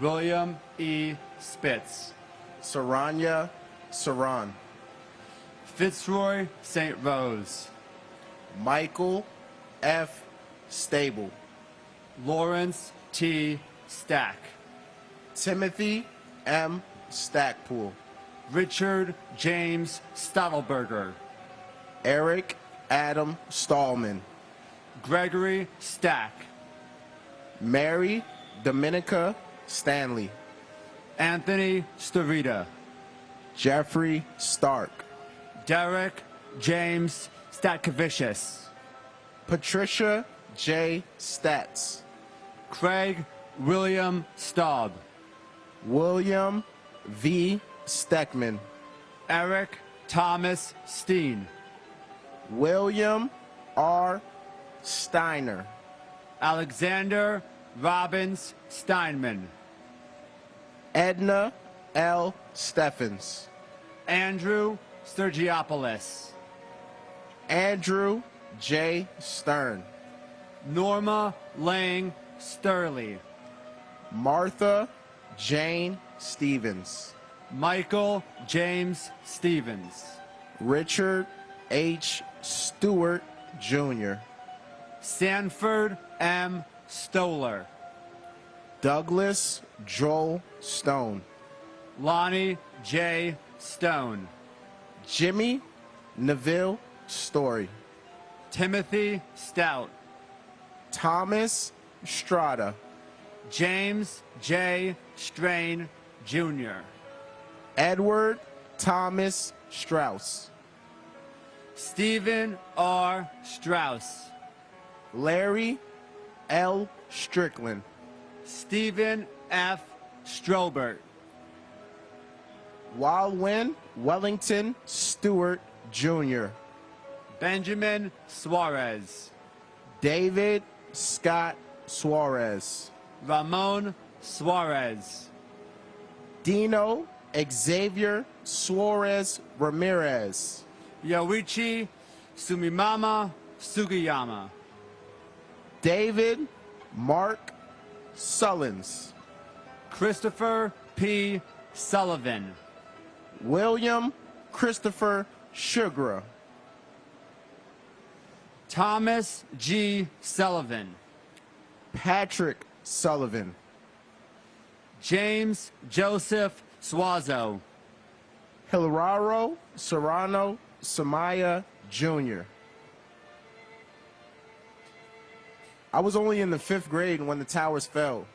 William E. Spitz. Saranya Saran. Fitzroy St. Rose. Michael F. Stable. Lawrence T. Stack. Timothy M. Stackpool. Richard James Stadelberger. Eric Adam Stallman. Gregory Stack. Mary Dominica Stanley. Anthony Starita. Jeffrey Stark. Derek James Statkovicius. Patricia J. Stats. Craig William Staub. William V. Steckman. Eric Thomas Steen. William R. Steiner. Alexander Robbins Steinman. Edna L. Steffens. Andrew Sturgiopoulos. Andrew J. Stern. Norma Lang Sturley. Martha Jane Stevens. Michael James Stevens. Richard H. Stewart, Jr. Sanford M. Stoller. Douglas Joel Stone. Lonnie J. Stone. Jimmy Neville Story. Timothy Stout. Thomas Strada. James J. Strain, Jr. Edward Thomas Strauss. Stephen R. Strauss. Larry L. Strickland. Stephen F. Strobert. Wildwin Wellington Stewart, Jr. Benjamin Suarez. David Scott Suarez. Ramon Suarez. Dino Xavier Suarez Ramirez. Yoichi Sumimama Sugiyama. David Mark Sullins. Christopher P. Sullivan. William Christopher Sugar. Thomas G. Sullivan. Patrick Sullivan. James Joseph Suazo. Hilararo Serrano Samaya, Jr. I was only in the 5th grade when the towers fell.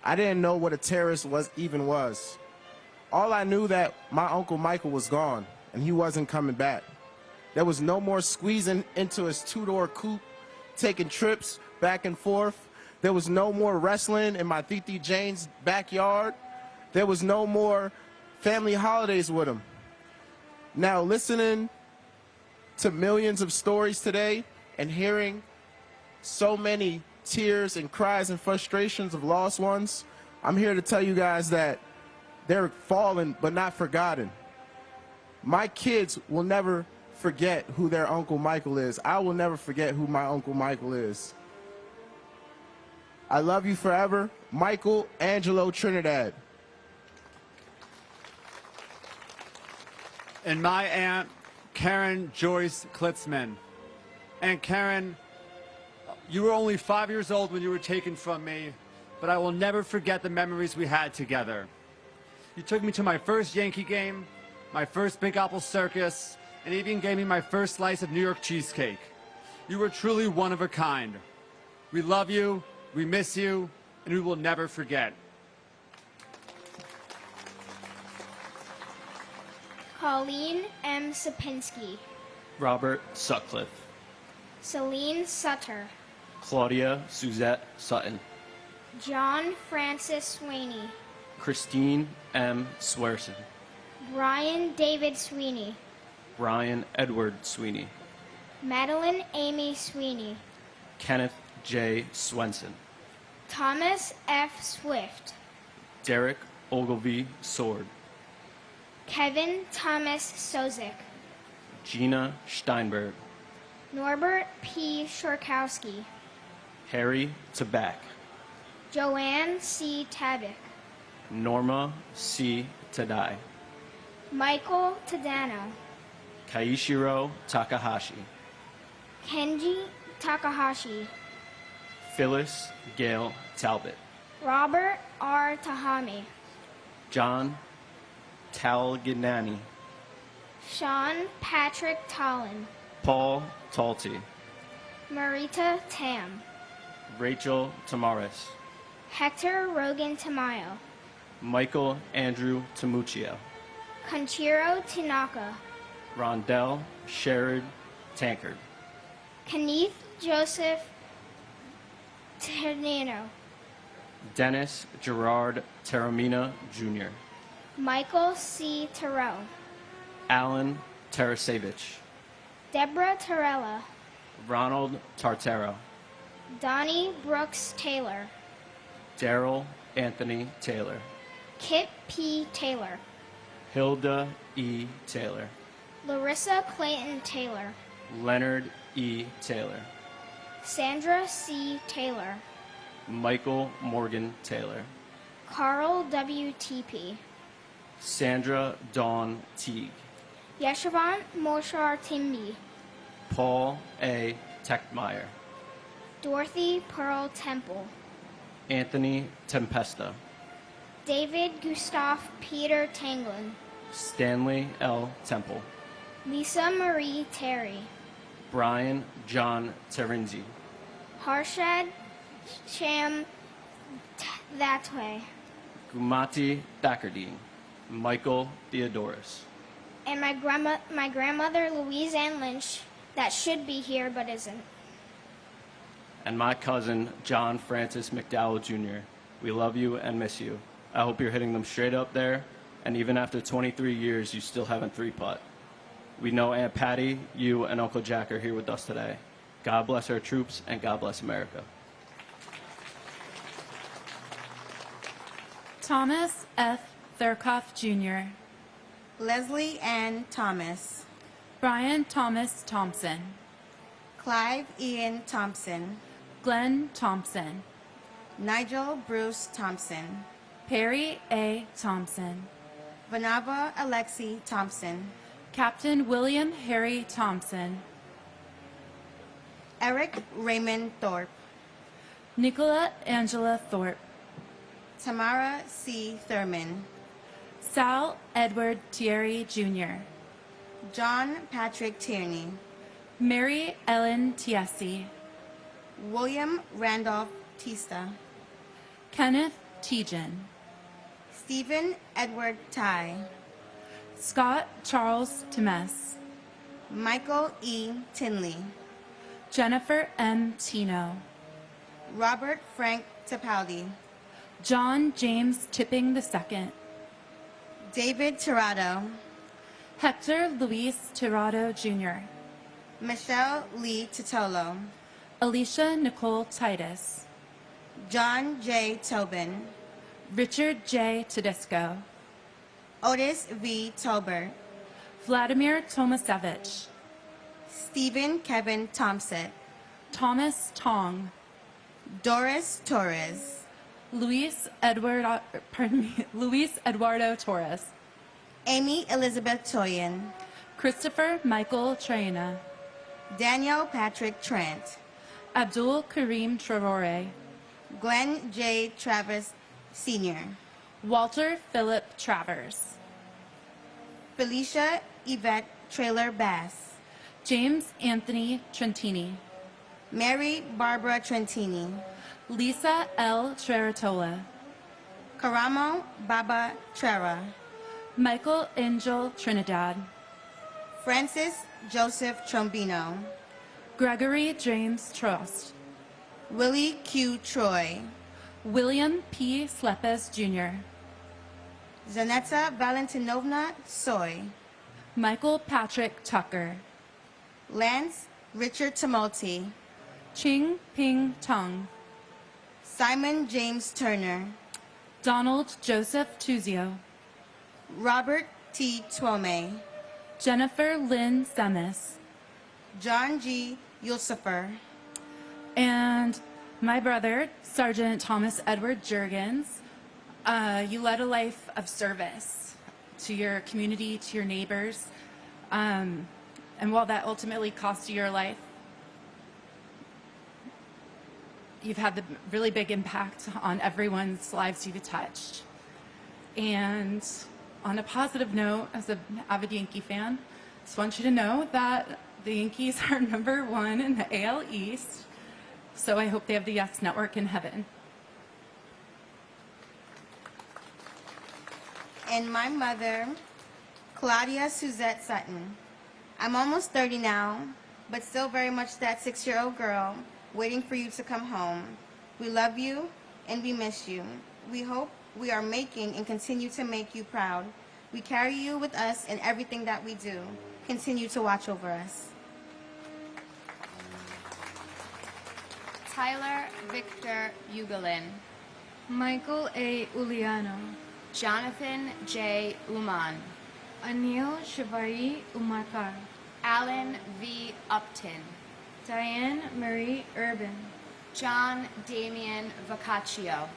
I didn't know what a terrorist even was. All I knew that my Uncle Michael was gone, and he wasn't coming back. There was no more squeezing into his 2-door coupe, taking trips back and forth. There was no more wrestling in my Titi Jane's backyard. There was no more family holidays with him. Now, listening to millions of stories today and hearing so many tears and cries and frustrations of lost ones, I'm here to tell you guys that they're fallen but not forgotten. My kids will never forget who their Uncle Michael is. I will never forget who my Uncle Michael is. I love you forever, Michael Angelo Trinidad. And my aunt, Karen Joyce Klitzman. Aunt Karen, you were only 5 years old when you were taken from me, but I will never forget the memories we had together. You took me to my first Yankee game, my first Big Apple Circus, and even gave me my first slice of New York cheesecake. You were truly one of a kind. We love you, we miss you, and we will never forget. Colleen M. Sapinski, Robert Sutcliffe, Celine Sutter, Claudia Suzette Sutton, John Francis Sweeney, Christine M. Swearson, Brian David Sweeney, Brian Edward Sweeney, Madeline Amy Sweeney, Kenneth J. Swenson, Thomas F. Swift, Derek Ogilvie Sword, Kevin Thomas Sozik, Gina Steinberg, Norbert P. Shorkowski, Harry Tabak, Joanne C. Tabak, Norma C. Tadai, Michael Tadano, Kaishiro Takahashi, Kenji Takahashi, Phyllis Gail Talbot, Robert R. Tahami, John Talginani, Sean Patrick Tollin, Paul Talty, Marita Tam, Rachel Tamaris, Hector Rogan Tamayo, Michael Andrew Tamuccio, Conchiro Tanaka, Rondell Sherrod Tankard, Kenneth Joseph Ternino, Dennis Gerard Taramina Jr., Michael C. Terrell, Alan Tarasevich, Deborah Torella, Ronald Tartaro, Donnie Brooks Taylor, Daryl Anthony Taylor, Kip P. Taylor, Hilda E. Taylor, Larissa Clayton Taylor, Leonard E. Taylor, Sandra C. Taylor, Michael Morgan Taylor, Carl W. T.P., Sandra Dawn Teague, Yeshivant Moshar Timby, Paul A. Techmeyer, Dorothy Pearl Temple, Anthony Tempesta, David Gustav Peter Tanglin, Stanley L. Temple, Lisa Marie Terry, Brian John Terenzi, Harshad Sham Thatway, Gumati Thakardine, Michael Theodorus, and my grandmother Louise Ann Lynch, that should be here but isn't. and my cousin John Francis McDowell Jr. We love you and miss you. I hope you're hitting them straight up there, and even after 23 years, you still haven't three-putt. We know Aunt Patty, you, and Uncle Jack are here with us today. God bless our troops, and God bless America. Thomas F. Thurkoff Jr., Leslie Ann Thomas, Brian Thomas Thompson, Clive Ian Thompson, Glenn Thompson, Nigel Bruce Thompson, Perry A. Thompson, Vanava Alexi Thompson, Captain William Harry Thompson, Eric Raymond Thorpe, Nicola Angela Thorpe, Tamara C. Thurman, Sal Edward Thierry Jr., John Patrick Tierney, Mary Ellen Tiesi, William Randolph Tista, Kenneth Tejan, Stephen Edward Ty, Scott Charles Temes, Michael E. Tinley, Jennifer M. Tino, Robert Frank Tapaldi, John James Tipping II, David Tirado, Hector Luis Tirado Jr., Michelle Lee Titolo, Alicia Nicole Titus, John J. Tobin, Richard J. Tedesco, Otis V. Tolbert, Vladimir Tomasevich, Stephen Kevin Thompson, Thomas Tong, Doris Torres, Luis Eduardo Torres, Amy Elizabeth Toyin, Christopher Michael Traina, Daniel Patrick Trent, Abdul Karim Traore, Glenn J. Travis Sr., Walter Philip Travers, Felicia Yvette Trailer Bass, James Anthony Trentini, Mary Barbara Trentini, Lisa L. Treratola, Karamo Baba Trera, Michael Angel Trinidad, Francis Joseph Trombino, Gregory James Trost, Willie Q. Troy, William P. Slepes Jr., Zanetta Valentinovna Soy, Michael Patrick Tucker, Lance Richard Tamoti, Ching Ping Tung, Simon James Turner, Donald Joseph Tuzio, Robert T. Twome, Jennifer Lynn Semis, John G. Yusufer, and my brother, Sergeant Thomas Edward Juergens. You led a life of service to your community, to your neighbors, and while that ultimately cost you your life, you've had the really big impact on everyone's lives you've touched. And on a positive note, as an avid Yankee fan, just want you to know that the Yankees are #1 in the AL East, so I hope they have the Yes Network in heaven. and my mother, Claudia Suzette Sutton. I'm almost 30 now, but still very much that 6-year-old girl waiting for you to come home. We love you and we miss you. We hope we are making and continue to make you proud. We carry you with us in everything that we do. Continue to watch over us. Tyler Victor Ugalin, Michael A. Uliano, Jonathan J. Uman, Anil Shivari Umakar, Alan V. Upton, Diane Marie Urban, John Damian Vacaccio,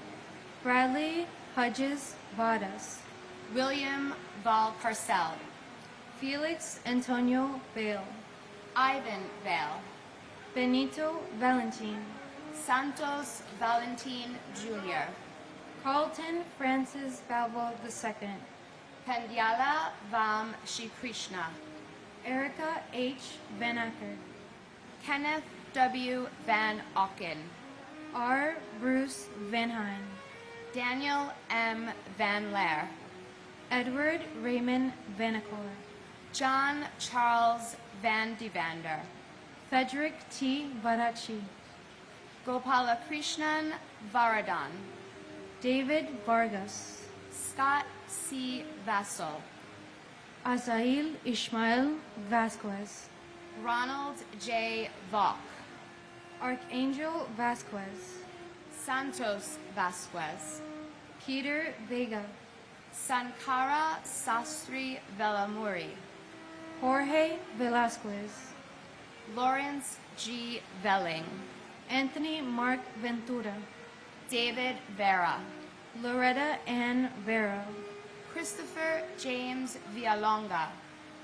Bradley Hudges Vadas, William Valparcel, Felix Antonio Bale, Ivan Vale, Benito Valentin, Santos Valentin Jr., Carlton Francis Balvo II, Pandyala Vam Shri Krishna, Erica H. Van Acker, Kenneth W. Van Auken, R. Bruce Van Hine, Daniel M. Van Laer, Edward Raymond Vanacore, John Charles Van Devander, Frederick T. Varachi, Gopalakrishnan Varadan, David Vargas, Scott C. Vassal, Azail Ishmael Vasquez, Ronald J. Valk, Archangel Vasquez, Santos Vasquez, Peter Vega, Sankara Sastri Velamuri, Jorge Velasquez, Lawrence G. Velling, Anthony Mark Ventura, David Vera, Loretta Ann Vero, Christopher James Villalonga,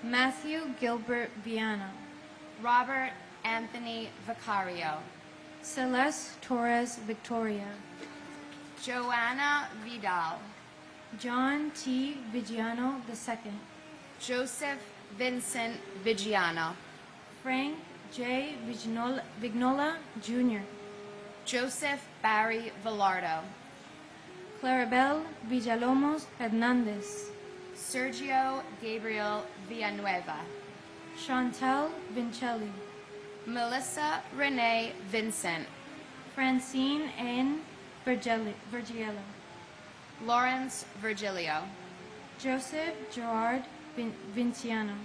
Matthew Gilbert Viana, Robert Anthony Vicario, Celeste Torres Victoria, Joanna Vidal, John T. Vigiano II, Joseph Vincent Vigiano, Frank J. Vignola Jr., Joseph Barry Villardo, Clarabelle Villalomos Hernandez, Sergio Gabriel Villanueva, Chantal Vincelli, Melissa Renee Vincent, Francine N. Virgiello, Lawrence Virgilio, Joseph Gerard Vinciano,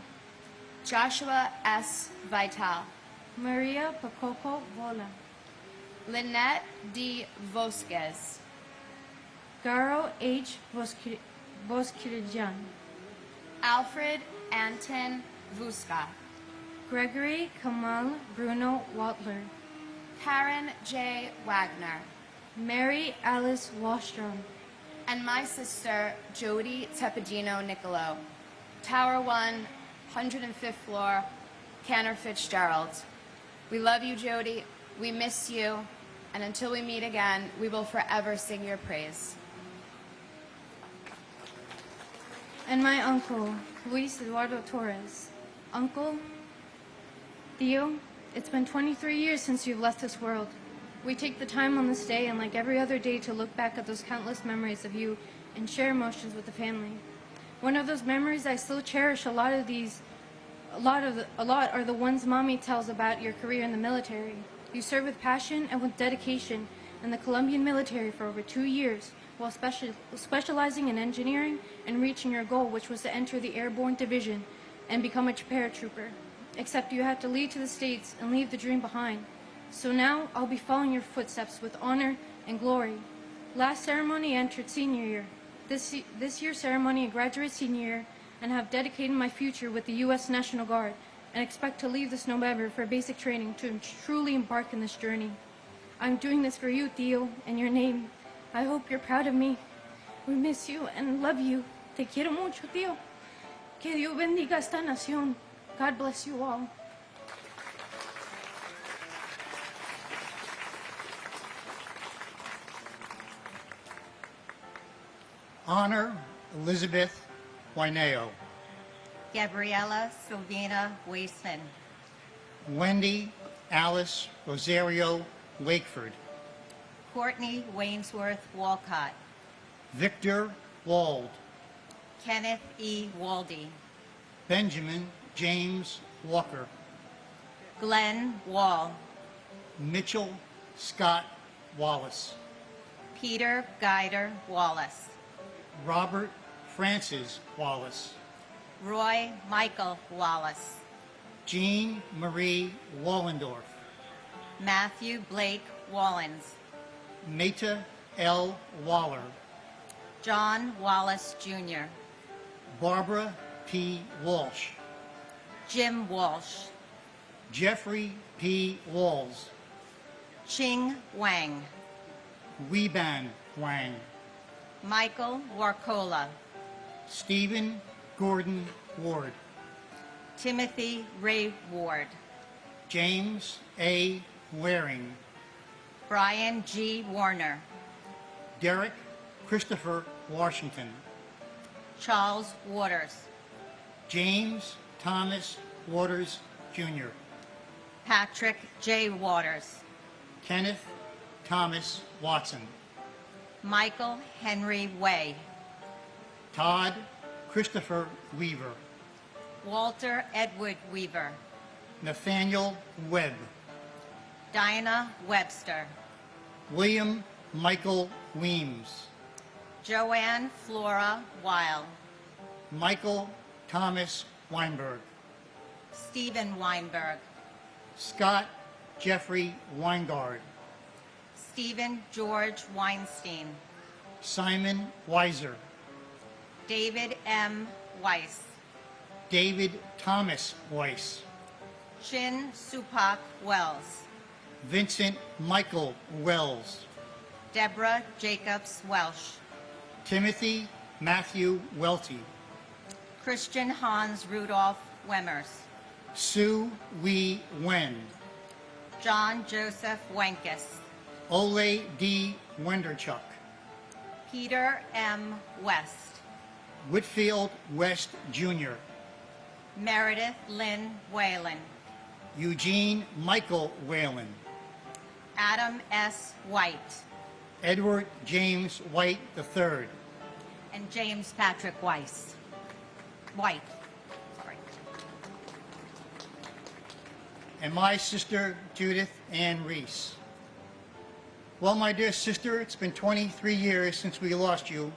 Joshua S. Vital, Maria Pacoco Vola, Lynette D. Vosquez, Garo H. Bosquirijan, Alfred Anton Vuska, Gregory Kamal Bruno Waltler, Karen J. Wagner, Mary Alice Wallstrom, and my sister, Jody Tepedino Nicolo, Tower 1, 105th floor, Cantor Fitzgerald. We love you, Jody. We miss you. And until we meet again, we will forever sing your praise. and my uncle, Luis Eduardo Torres. Uncle, Theo, it's been 23 years since you've left this world. We take the time on this day and like every other day to look back at those countless memories of you and share emotions with the family. One of those memories I still cherish a lot are the ones Mommy tells about your career in the military. You served with passion and with dedication in the Colombian military for over 2 years, while specializing in engineering and reaching your goal, which was to enter the Airborne Division and become a paratrooper. Except you had to leave to the States and leave the dream behind. So now I'll be following your footsteps with honor and glory. Last ceremony I entered senior year. This year's ceremony I graduate senior year and have dedicated my future with the U.S. National Guard and expect to leave this November for basic training to truly embark in this journey. I'm doing this for you, Theo, and your name. I hope you're proud of me. We miss you and love you. Te quiero mucho, Theo. Que Dios bendiga esta nación. God bless you all. Honor Elizabeth Waineo. Gabriela Sylvina Wasteman. Wendy Alice Rosario Wakeford. Courtney Wainsworth Walcott. Victor Wald. Kenneth E. Waldy. Benjamin James Walker. Glenn Wall. Mitchell Scott Wallace. Peter Guider Wallace. Robert Francis Wallace. Roy Michael Wallace. Jean Marie Wallendorf. Matthew Blake Wallens. Meta L. Waller. John Wallace Jr. Barbara P. Walsh. Jim Walsh. Jeffrey P. Walls. Ching Wang. Weban Wang. Michael Warcola. Stephen Gordon Ward. Timothy Ray Ward. James A. Waring. Brian G. Warner. Derek Christopher Washington. Charles Waters. James Thomas Waters, Jr. Patrick J. Waters. Kenneth Thomas Watson. Michael Henry Way. Todd Christopher Weaver. Walter Edward Weaver. Nathaniel Webb. Dinah Webster. William Michael Weems. Joanne Flora Weil. Michael Thomas Weinberg. Stephen Weinberg. Scott Jeffrey Weingard. Stephen George Weinstein. Simon Weiser. David M. Weiss. David Thomas Weiss. Chin Supak Wells. Vincent Michael Wells. Deborah Jacobs Welsh. Timothy Matthew Welty. Christian Hans Rudolph Wemmers. Sue Wee Wen. John Joseph Wenkus. Ole D. Wenderchuk. Peter M. West. Whitfield West, Jr. Meredith Lynn Whalen. Eugene Michael Whalen. Adam S. White. Edward James White III. And James Patrick Weiss. White. Sorry. And my sister, Judith Ann Reese. Well, my dear sister, it's been 23 years since we lost you,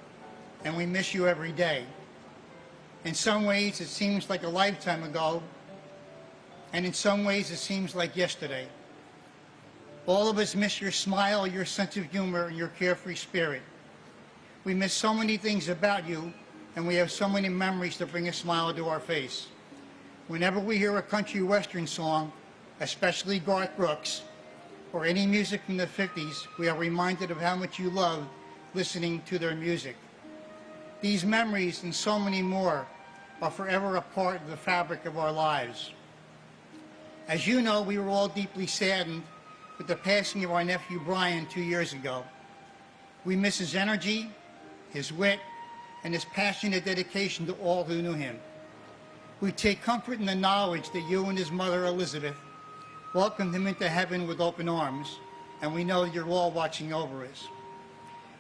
and we miss you every day. In some ways, it seems like a lifetime ago, and in some ways, it seems like yesterday. All of us miss your smile, your sense of humor, and your carefree spirit. We miss so many things about you, and we have so many memories that bring a smile to our face. Whenever we hear a country western song, especially Garth Brooks, or any music from the 50s, we are reminded of how much you loved listening to their music. These memories and so many more are forever a part of the fabric of our lives. As you know, we were all deeply saddened with the passing of our nephew Brian 2 years ago. We miss his energy, his wit, and his passionate dedication to all who knew him. We take comfort in the knowledge that you and his mother, Elizabeth, welcomed him into heaven with open arms, and we know you're all watching over us.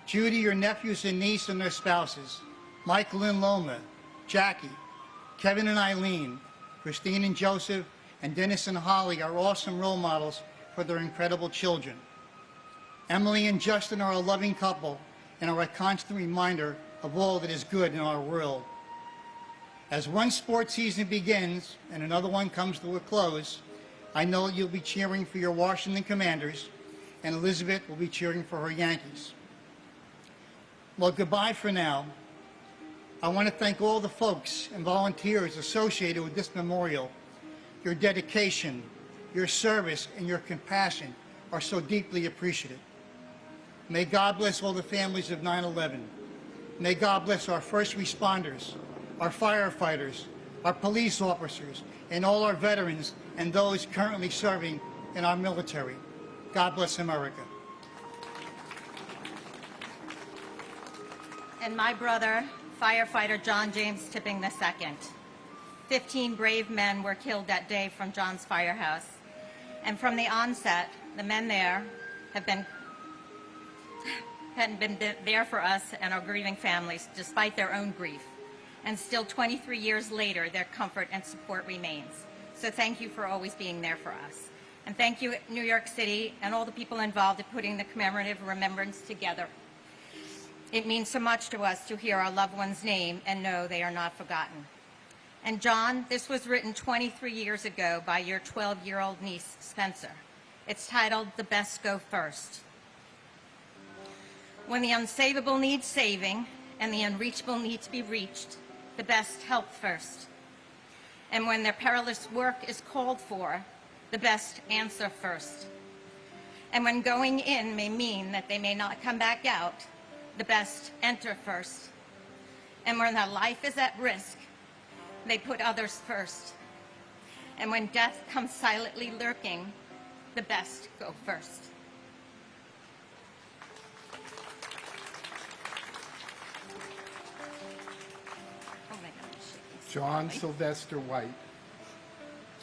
Judy, your nephews and niece and their spouses, Michael and Loma, Jackie, Kevin and Eileen, Christine and Joseph, and Dennis and Holly are awesome role models for their incredible children. Emily and Justin are a loving couple and are a constant reminder of all that is good in our world. As one sports season begins and another one comes to a close, I know you'll be cheering for your Washington Commanders, and Elizabeth will be cheering for her Yankees. Well, goodbye for now. I want to thank all the folks and volunteers associated with this memorial. Your dedication, your service, and your compassion are so deeply appreciated. May God bless all the families of 9/11. May God bless our first responders, our firefighters, our police officers, and all our veterans and those currently serving in our military. God bless America. And my brother, firefighter John James Tipping II. 15 brave men were killed that day from John's firehouse. And from the onset, the men there hadn't been there for us and our grieving families, despite their own grief. And still 23 years later, their comfort and support remains. So thank you for always being there for us. And thank you, New York City, and all the people involved in putting the commemorative remembrance together. It means so much to us to hear our loved one's name and know they are not forgotten. And John, this was written 23 years ago by your 12-year-old niece, Spencer. It's titled, "The Best Go First." When the unsavable needs saving and the unreachable need to be reached, the best help first. And when their perilous work is called for, the best answer first. And when going in may mean that they may not come back out, the best enter first. And when their life is at risk, they put others first. And when death comes silently lurking, the best go first. John Sylvester White,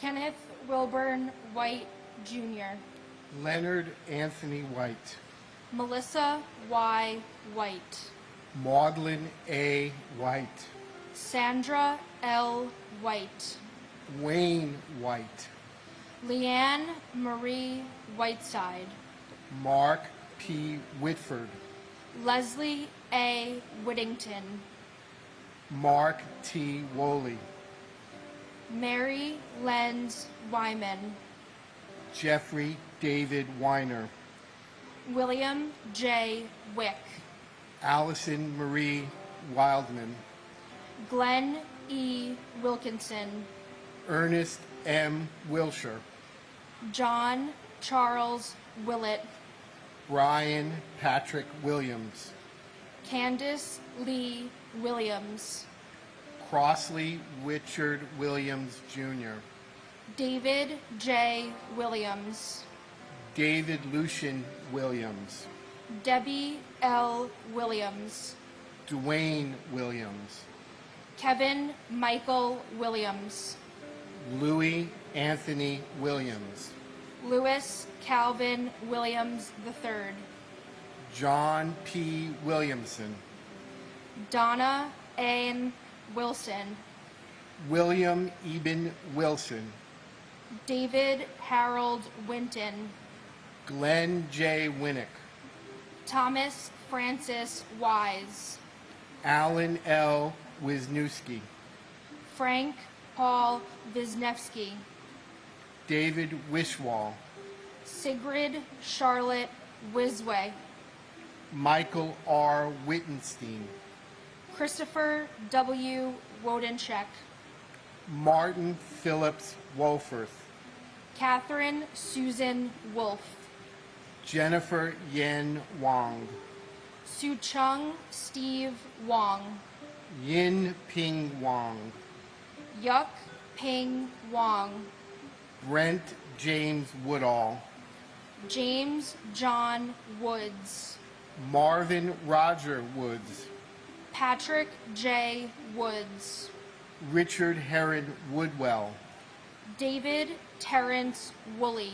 Kenneth Wilburn White, Jr., Leonard Anthony White, Melissa Y. White, Maudlin A. White, Sandra L. White, Wayne White, Leanne Marie Whiteside, Mark P. Whitford, Leslie A. Whittington, Mark T. Woolley, Mary Lenz Wyman, Jeffrey David Weiner, William J. Wick, Allison Marie Wildman, Glenn E. Wilkinson, Ernest M. Wilshire, John Charles Willett, Brian Patrick Williams, Candace Lee Williams, Crossley Richard Williams, Jr., David J. Williams, David Lucian Williams, Debbie L. Williams, Dwayne Williams, Kevin Michael Williams, Louis Anthony Williams, Louis Calvin Williams III, John P. Williamson, Donna Ann Wilson, William Eben Wilson, David Harold Winton, Glenn J. Winnick, Thomas Francis Wise, Alan L. Wisniewski, Frank Paul Wisniewski, David Wishwall, Sigrid Charlotte Wisway, Michael R. Wittenstein, Christopher W. Wodencheck, Martin Phillips Wolforth, Catherine Susan Wolf, Jennifer Yen Wong, Su Chung Steve Wong, Yin Ping Wong, Yuk Ping Wong, Brent James Woodall, James John Woods, Marvin Roger Woods, Patrick J. Woods, Richard Herod Woodwell, David Terrence Woolley,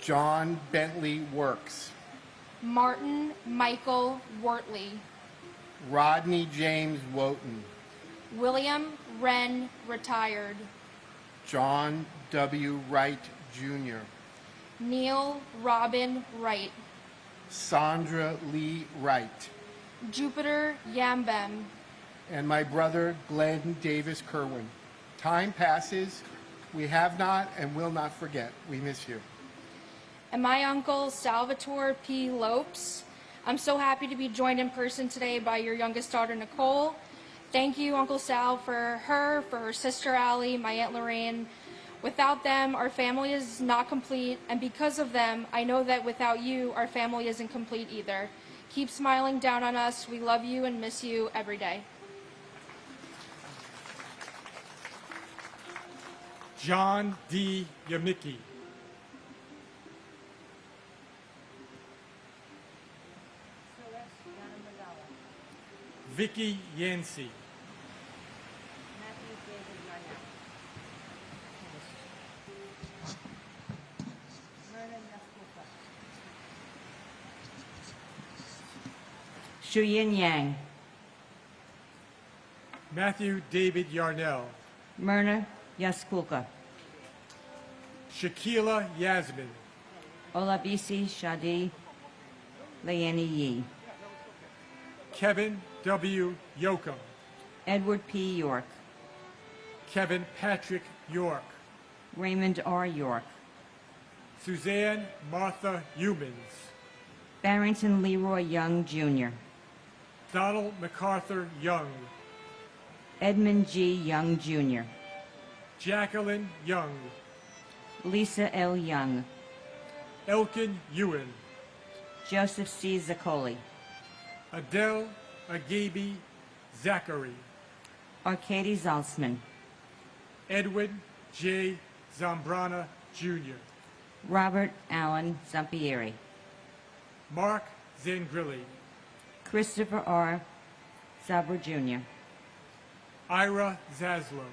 John Bentley Works, Martin Michael Wortley, Rodney James Wotton, William Wren retired, John W. Wright Jr., Neil Robin Wright, Sandra Lee Wright, Jupiter Yambem, and my brother Glenn Davis Kerwin. Time passes. We have not and will not forget. We miss you. and my uncle Salvatore P. Lopes. I'm so happy to be joined in person today by your youngest daughter, Nicole. Thank you, Uncle Sal, for her sister Allie, my Aunt Lorraine. Without them, our family is not complete, and because of them, I know that without you, our family isn't complete either. Keep smiling down on us. We love you and miss you every day. John D. Yamicki. Vicky Yancey. Shuyin Yang. Matthew David Yarnell. Myrna Yaskulka. Shakila Yasmin. Olabisi Shadi Layani Yi. Kevin W. Yoakum. Edward P. York. Kevin Patrick York. Raymond R. York. Suzanne Martha Humans. Barrington Leroy Young, Jr. Donald MacArthur Young. Edmund G. Young, Jr. Jacqueline Young. Lisa L. Young. Elkin Ewan. Joseph C. Zaccoli. Adele Agabi Zachary. Arkady Zaltzman. Edwin J. Zambrana, Jr. Robert Allen Zampieri. Mark Zangrilli. Christopher R. Zabra, Jr. Ira Zaslow.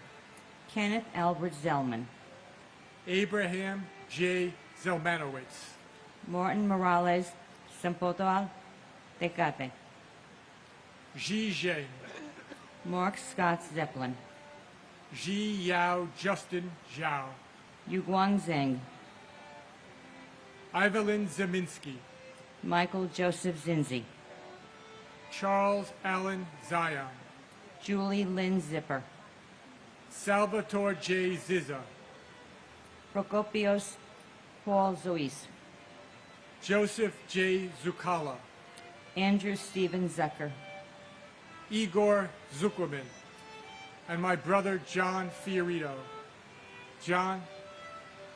Kenneth Albert Zellman. Abraham J. Zelmanowitz. Martin Morales Sempotoal Tecate. Ji Zheng. Mark Scott Zeppelin. Ji Yao Justin Zhao. Yuguang Zheng. Evelyn Zeminski. Michael Joseph Zinzi. Charles Allen Zion. Julie Lynn Zipper. Salvatore J. Zizza. Prokopios Paul Zois. Joseph J. Zucala. Andrew Stephen Zucker. Igor Zuckerman. And my brother John Fiorito. John,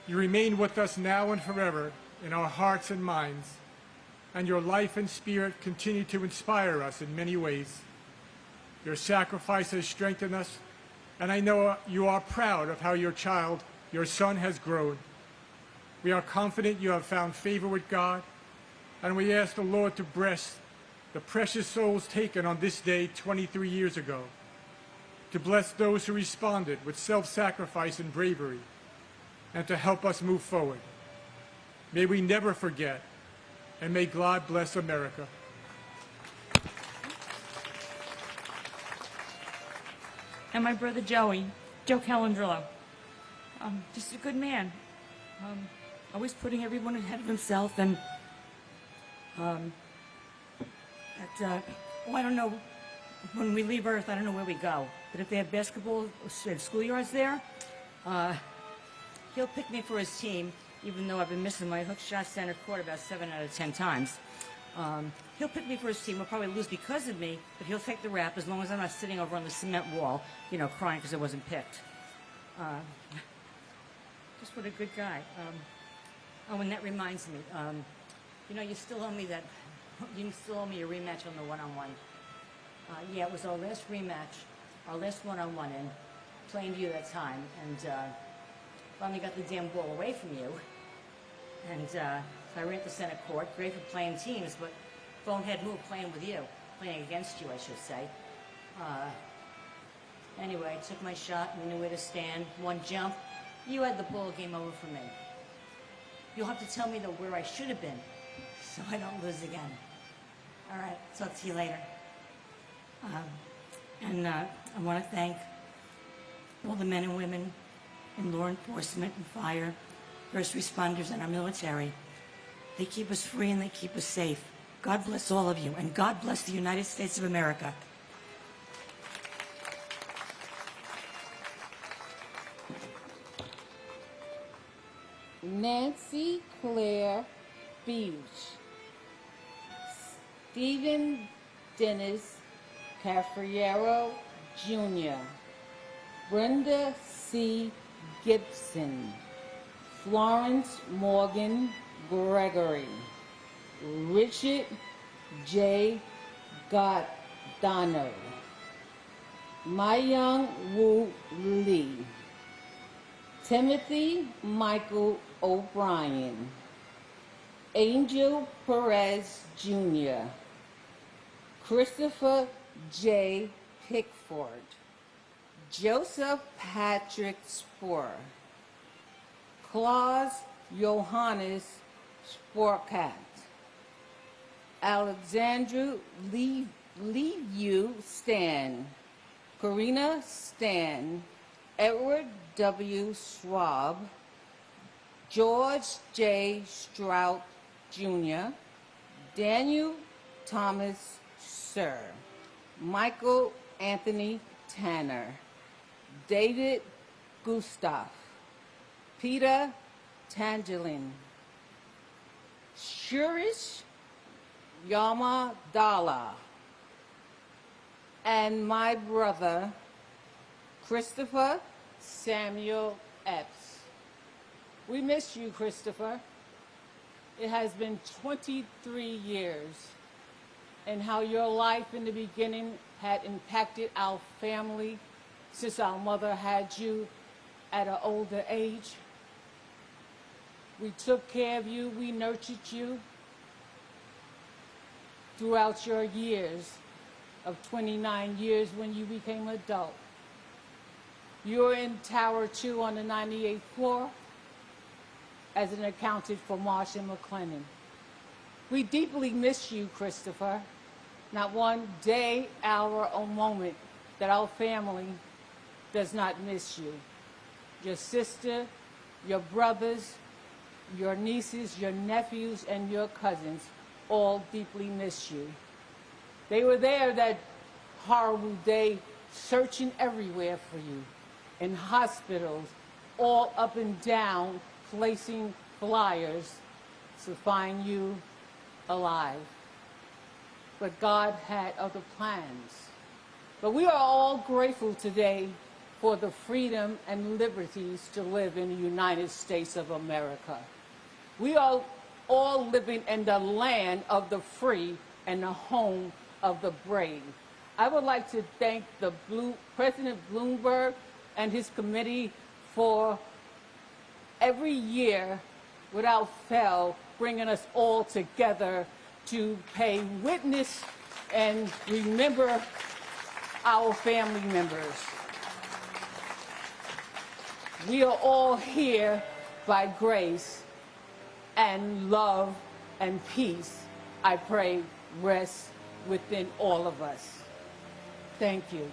you remain with us now and forever in our hearts and minds, and your life and spirit continue to inspire us in many ways. Your sacrifice has strengthened us, and I know you are proud of how your child, your son, has grown. We are confident you have found favor with God, and we ask the Lord to bless the precious souls taken on this day 23 years ago, to bless those who responded with self-sacrifice and bravery, and to help us move forward. May we never forget, and may God bless America. And my brother Joey, Joe Calandrillo. Just a good man. Always putting everyone ahead of himself, and I don't know, when we leave Earth, I don't know where we go. But if they have basketball schoolyards there, he'll pick me for his team, even though I've been missing my hook shot center court about 7 out of 10 times. He'll pick me for his team. We'll probably lose because of me, but he'll take the rap as long as I'm not sitting over on the cement wall, you know, crying because I wasn't picked. Just what a good guy. Oh, and that reminds me, you know, you still owe me a rematch on the one-on-one. Yeah, it was our last rematch, our last one-on-one in Plainview that time, and finally got the damn ball away from you. And so I ran to center court, great for playing teams, but bonehead move playing with you, playing against you, I should say. Anyway, I took my shot and knew where to stand. One jump, you had the ball, game over for me. You'll have to tell me, though, where I should have been, so I don't lose again. All right, talk to you later. I want to thank all the men and women in law enforcement and fire, first responders, and our military. They keep us free and they keep us safe. God bless all of you, and God bless the United States of America. Nancy Claire Beach, Stephen Dennis Cafriero Jr., Brenda C. Gibson, Florence Morgan Gregory, Richard J. Goddano, Myung Woo Lee, Timothy Michael O'Brien, Angel Perez Jr., Christopher J. Pickford, Joseph Patrick Spoor, Klaus Johannes Sporkat, Alexandra Leevu Stan, Karina Stan, Edward W. Schwab, George J. Strout Jr., Daniel Thomas Sir, Michael Anthony Tanner, David Gustav, Peter Tangelin, Shurish Yamadala, and my brother, Christopher Samuel Epps. We miss you, Christopher. It has been 23 years, and how your life in the beginning had impacted our family since our mother had you at an older age. We took care of you, we nurtured you throughout your years of 29 years when you became an adult. You were in Tower 2 on the 98th floor as an accountant for Marsh and McLennan. We deeply miss you, Christopher. Not one day, hour, or moment that our family does not miss you. Your sister, your brothers, your nieces, your nephews, and your cousins all deeply miss you. They were there that horrible day, searching everywhere for you, in hospitals, all up and down, placing flyers to find you alive. But God had other plans. But we are all grateful today for the freedom and liberties to live in the United States of America. We are all living in the land of the free and the home of the brave. I would like to thank President Bloomberg and his committee for every year, without fail, bringing us all together to pay witness and remember our family members. We are all here by grace, and love and peace, I pray, rest within all of us. Thank you.